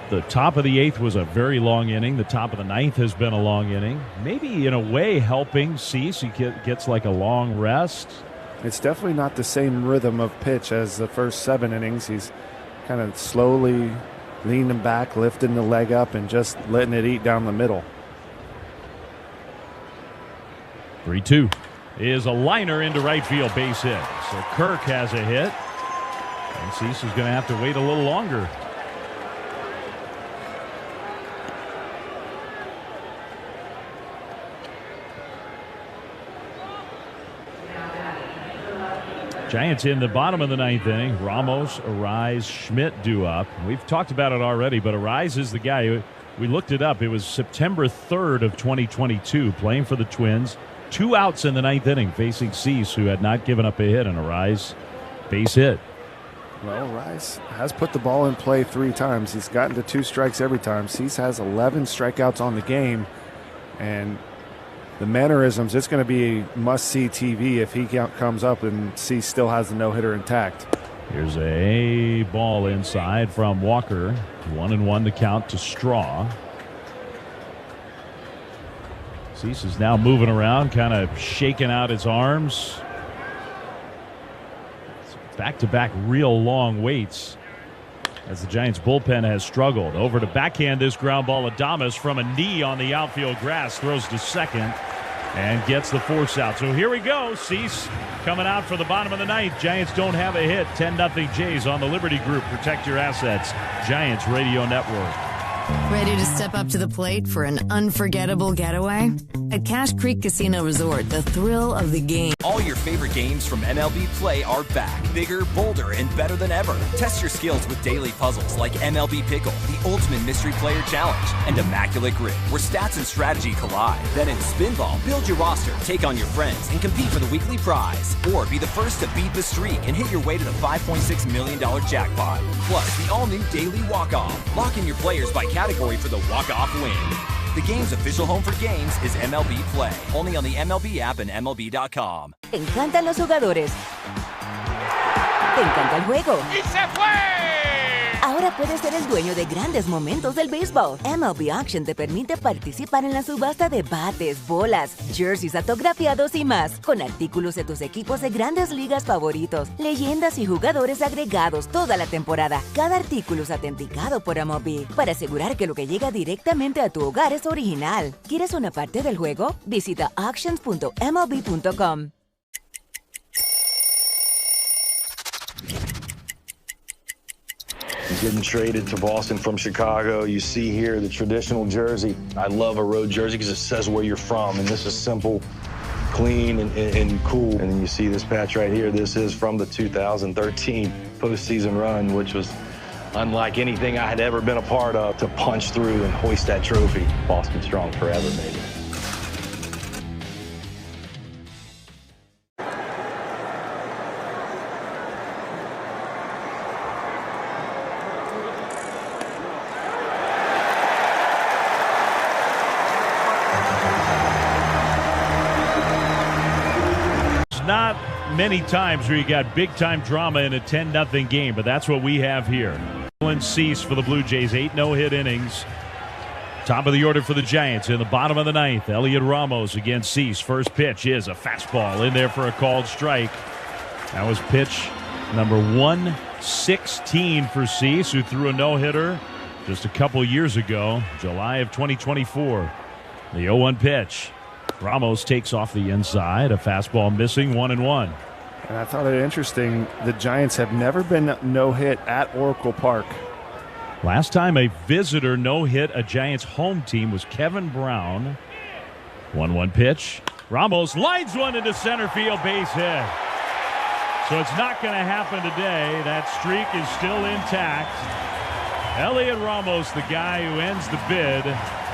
The top of the 8th was a very long inning. The top of the 9th has been a long inning. Maybe in a way helping Cease. He gets like a long rest. It's definitely not the same rhythm of pitch as the first 7 innings. He's kind of slowly leaning back, lifting the leg up, and just letting it eat down the middle. 3-2 is a liner into right field, base hit. So Kirk has a hit, and Cease is going to have to wait a little longer. Giants in the bottom of the 9th inning. Ramos, Arise, Schmidt due up. We've talked about it already, but Arise is the guy who, we looked it up. It was September 3rd of 2022, playing for the Twins. 2 outs in the 9th inning, facing Cease, who had not given up a hit, and Arise base hit. Well, Arise has put the ball in play 3 times. He's gotten to 2 strikes every time. Cease has 11 strikeouts on the game, and the mannerisms, it's going to be must-see TV if he comes up and Cease still has the no-hitter intact. Here's a ball inside from Walker. 1-1 to count to Straw. Cease is now moving around, kind of shaking out his arms. Back-to-back real long waits as the Giants bullpen has struggled. Over to backhand this ground ball. Adames from a knee on the outfield grass throws to second and gets the force out. So here we go. Cease coming out for the bottom of the 9th. Giants don't have a hit. 10-0 Jays on the Liberty Group. Protect your assets. Giants Radio Network. Ready to step up to the plate for an unforgettable getaway? At Cache Creek Casino Resort, the thrill of the game. All your favorite games from MLB Play are back, bigger, bolder, and better than ever. Test your skills with daily puzzles like MLB Pickle, the ultimate mystery player challenge, and Immaculate Grip, where stats and strategy collide. Then in Spinball, build your roster, take on your friends, and compete for the weekly prize. Or be the first to beat the streak and hit your way to the $5.6 million jackpot. Plus, the all-new Daily Walk-Off. Lock in your players by category for the walk-off win. The game's official home for games is MLB Play. Only on the MLB app and MLB.com. Te encantan los jugadores. Te encanta el juego. ¡Y se fue! Ahora puedes ser el dueño de grandes momentos del béisbol. MLB Auction te permite participar en la subasta de bates, bolas, jerseys autografiados y más, con artículos de tus equipos de grandes ligas favoritos, leyendas y jugadores agregados toda la temporada. Cada artículo es autenticado por MLB para asegurar que lo que llega directamente a tu hogar es original. ¿Quieres una parte del juego? Visita auctions.mlb.com. Getting traded to Boston from Chicago. You see here the traditional jersey. I love a road jersey because it says where you're from, and this is simple, clean, and cool. And then you see this patch right here. This is from the 2013 postseason run, which was unlike anything I had ever been a part of, to punch through and hoist that trophy. Boston strong forever, baby. Not many times where you got big-time drama in a 10-0 game, but that's what we have here. Dylan Cease for the Blue Jays, 8 no-hit innings. Top of the order for the Giants in the bottom of the ninth. Elliot Ramos against Cease. First pitch is a fastball in there for a called strike. That was pitch number 116 for Cease, who threw a no-hitter just a couple years ago, July of 2024. The 0-1 pitch. Ramos takes off the inside. A fastball missing, 1-1. And I thought it interesting, the Giants have never been no-hit at Oracle Park. Last time a visitor no-hit a Giants home team was Kevin Brown. 1-1 pitch. Ramos lines one into center field, base hit. So it's not going to happen today. That streak is still intact. Elliot Ramos, the guy who ends the bid.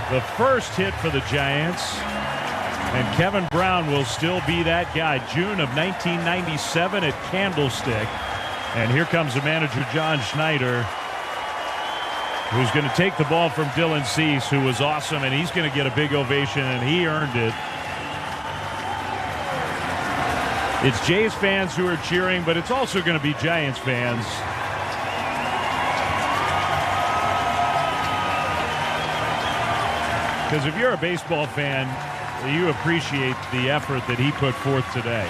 The first hit for the Giants. And Kevin Brown will still be that guy. June of 1997 at Candlestick. And here comes the manager, John Schneider, who's going to take the ball from Dylan Cease, who was awesome, and he's going to get a big ovation, and he earned it. It's Jays fans who are cheering, but it's also going to be Giants fans. Because if you're a baseball fan, you appreciate the effort that he put forth today.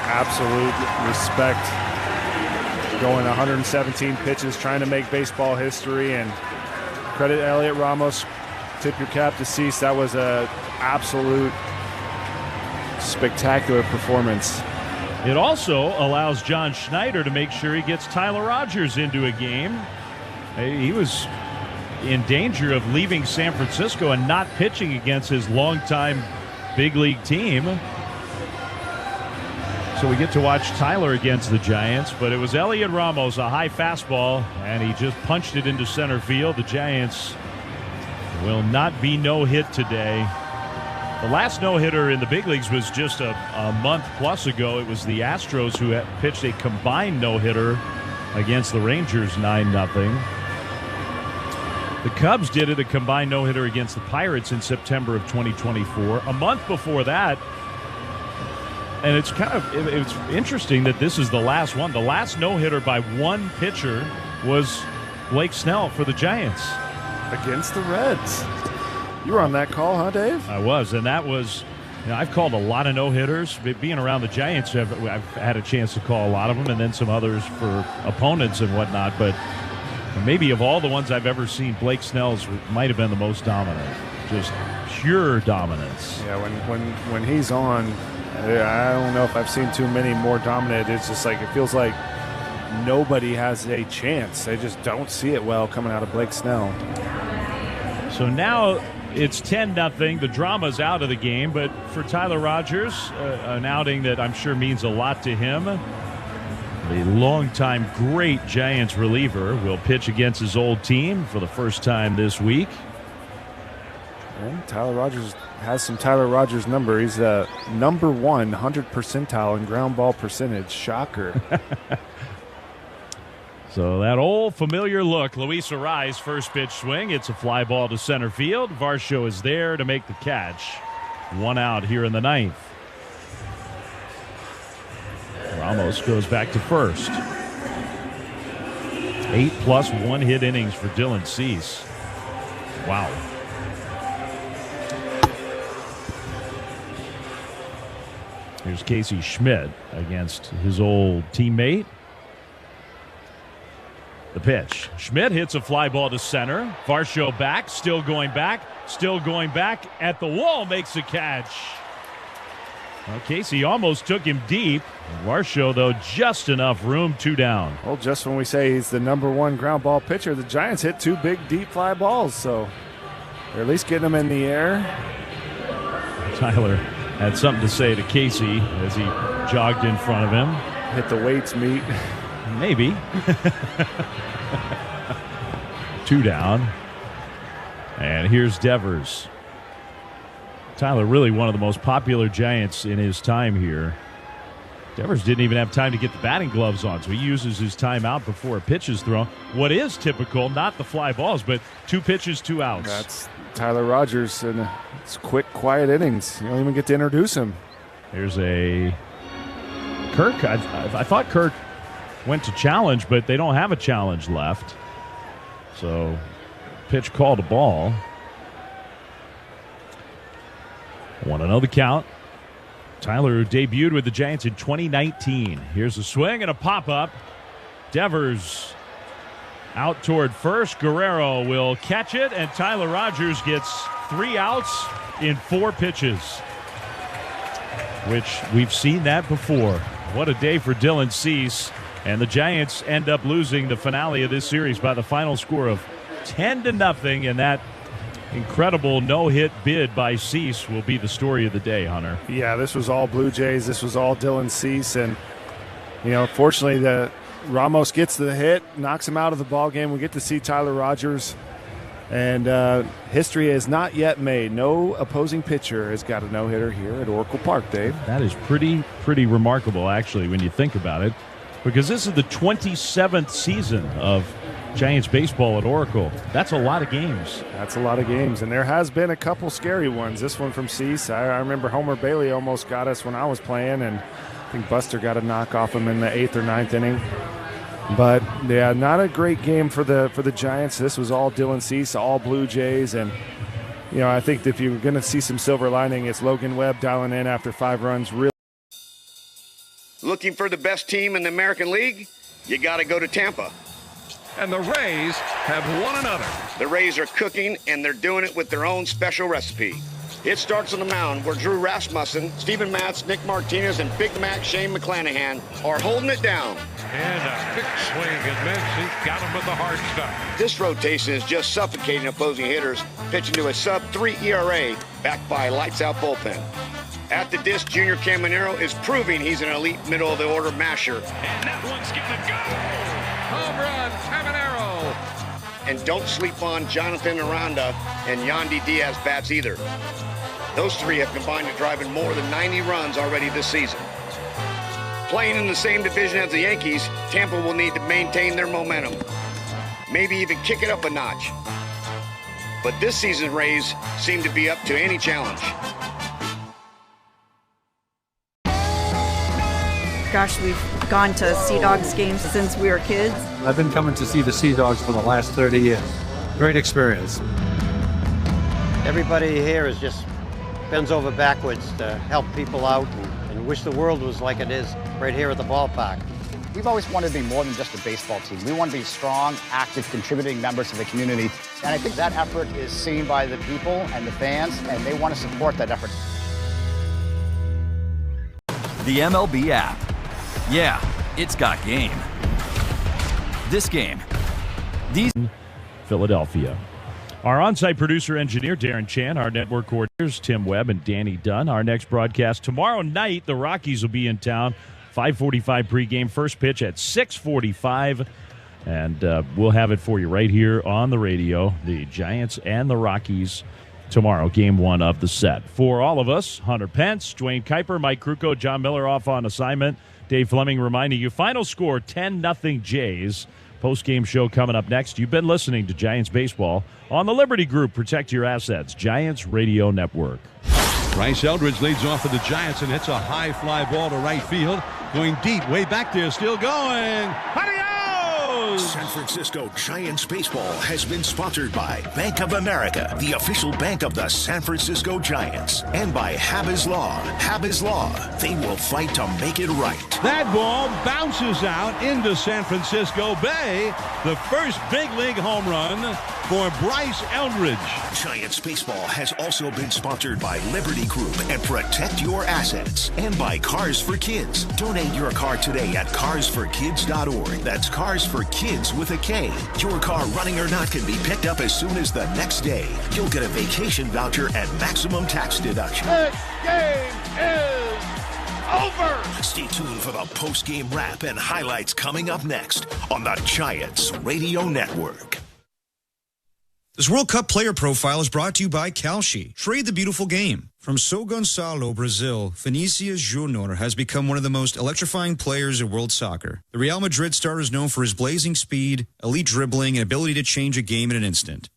Absolute respect. Going 117 pitches, trying to make baseball history, and credit Elliot Ramos. Tip your cap to Cease. That was a absolute spectacular performance. It also allows John Schneider to make sure he gets Tyler Rogers into a game. He was in danger of leaving San Francisco and not pitching against his longtime big league team. So we get to watch Tyler against the Giants, but it was Elliot Ramos, a high fastball, and he just punched it into center field. The Giants will not be no-hit today. The last no-hitter in the big leagues was just a month plus ago. It was the Astros who had pitched a combined no-hitter against the Rangers, 9-0. The Cubs did it, a combined no-hitter against the Pirates in September of 2024. A month before that, and it's it's interesting that this is the last one. The last no-hitter by one pitcher was Blake Snell for the Giants. Against the Reds. You were on that call, huh, Dave? I was, and that was, I've called a lot of no-hitters. Being around the Giants, I've had a chance to call a lot of them, and then some others for opponents and whatnot, but maybe of all the ones I've ever seen, Blake Snell's might have been the most dominant. Just pure dominance. Yeah, when he's on, I don't know if I've seen too many more dominant. It's just like, it feels like nobody has a chance. They just don't see it well coming out of Blake Snell. So now It's 10-0. The drama's out of the game, but for Tyler Rogers, an outing that I'm sure means a lot to him. The longtime great Giants reliever will pitch against his old team for the first time this week. And Tyler Rogers has some Tyler Rogers number. He's the number 100 percentile in ground ball percentage. Shocker. So that old familiar look. Luis Arraez, first pitch swing. It's a fly ball to center field. Varsho is there to make the catch. 1 out here in the 9th. Ramos goes back to first. 8+ one-hit innings for Dylan Cease. Wow. Here's Casey Schmidt against his old teammate. The pitch. Schmidt hits a fly ball to center. Varsho back, still going back at the wall, makes a catch. Well, Casey almost took him deep. Varsho, though, just enough room, 2 down. Well, just when we say he's the number 1 ground ball pitcher, the Giants hit 2 big, deep fly balls, so they're at least getting them in the air. Tyler had something to say to Casey as he jogged in front of him. Hit the weights meet. Maybe. 2 down. And here's Devers. Tyler, really one of the most popular Giants in his time here. Devers didn't even have time to get the batting gloves on, so he uses his timeout before a pitch is thrown. What is typical, not the fly balls, but 2 pitches, 2 outs. That's Tyler Rogers, and it's quick, quiet innings. You don't even get to introduce him. Here's a Kirk. I thought Kirk went to challenge, but they don't have a challenge left. So pitch called a ball. Want to know the count. Tyler, who debuted with the Giants in 2019. Here's a swing and a pop-up. Devers out toward first. Guerrero will catch it, and Tyler Rogers gets 3 outs in 4 pitches, which we've seen that before. What a day for Dylan Cease. And the Giants end up losing the finale of this series by the final score of 10-0, and that incredible no-hit bid by Cease will be the story of the day, Hunter. Yeah, this was all Blue Jays. This was all Dylan Cease, and fortunately, the Ramos gets the hit, knocks him out of the ball game. We get to see Tyler Rogers, and history is not yet made. No opposing pitcher has got a no-hitter here at Oracle Park, Dave. That is pretty remarkable, actually, when you think about it, because this is the 27th season of Giants baseball at Oracle. That's a lot of games. That's a lot of games, and there has been a couple scary ones. This one from Cease, I remember Homer Bailey almost got us when I was playing, and I think Buster got a knock off him in the 8th or 9th inning. But yeah, not a great game for the Giants. This was all Dylan Cease, all Blue Jays, and I think if you're going to see some silver lining, it's Logan Webb dialing in after 5 runs. Really. Looking for the best team in the American League? You got to go to Tampa. And the Rays have won another. The Rays are cooking, and they're doing it with their own special recipe. It starts on the mound where Drew Rasmussen, Steven Matz, Nick Martinez, and Big Mac Shane McClanahan are holding it down. And a big swing and miss. He got him with the hard stuff. This rotation is just suffocating opposing hitters, pitching to a sub-3 ERA backed by a lights-out bullpen. At the disc, Junior Caminero is proving he's an elite middle-of-the-order masher. And that one's gonna go. Home run, Caminero. And don't sleep on Jonathan Aranda and Yandy Diaz bats either. Those 3 have combined to drive in more than 90 runs already this season. Playing in the same division as the Yankees, Tampa will need to maintain their momentum. Maybe even kick it up a notch. But this season's Rays seem to be up to any challenge. Gosh, we've gone to Sea Dogs games since we were kids. I've been coming to see the Sea Dogs for the last 30 years. Great experience. Everybody here is just bends over backwards to help people out and wish the world was like it is right here at the ballpark. We've always wanted to be more than just a baseball team. We want to be strong, active, contributing members of the community. And I think that effort is seen by the people and the fans, and they want to support that effort. The MLB app. Yeah, it's got game. This game. These. Philadelphia. Our on-site producer engineer, Darren Chan. Our network coordinators, Tim Webb and Danny Dunn. Our next broadcast tomorrow night, the Rockies will be in town. 5:45 pregame, first pitch at 6:45. And we'll have it for you right here on the radio. The Giants and the Rockies tomorrow, game one of the set. For all of us, Hunter Pence, Dwayne Kuiper, Mike Krukow, John Miller off on assignment. Dave Fleming reminding you, final score 10-0 Jays. Post-game show coming up next. You've been listening to Giants Baseball on the Liberty Group. Protect your assets. Giants Radio Network. Bryce Eldridge leads off for the Giants and hits a high fly ball to right field. Going deep, way back there, still going. San Francisco Giants baseball has been sponsored by Bank of America, the official bank of the San Francisco Giants, and by Hab's Law. Hab's Law, they will fight to make it right. That ball bounces out into San Francisco Bay. The first big league home run for Bryce Eldridge. Giants baseball has also been sponsored by Liberty Group and Protect Your Assets, and by Cars for Kids. Donate your car today at carsforkids.org. That's Cars for Kids with a K. Your car, running or not, can be picked up as soon as the next day. You'll get a vacation voucher and maximum tax deduction. This game is over. Stay tuned for the post-game wrap and highlights coming up next on the Giants Radio Network. This World Cup player profile is brought to you by Kalshi. Trade the beautiful game. From São Gonçalo, Brazil, Vinicius Júnior has become one of the most electrifying players in world soccer. The Real Madrid star is known for his blazing speed, elite dribbling, and ability to change a game in an instant.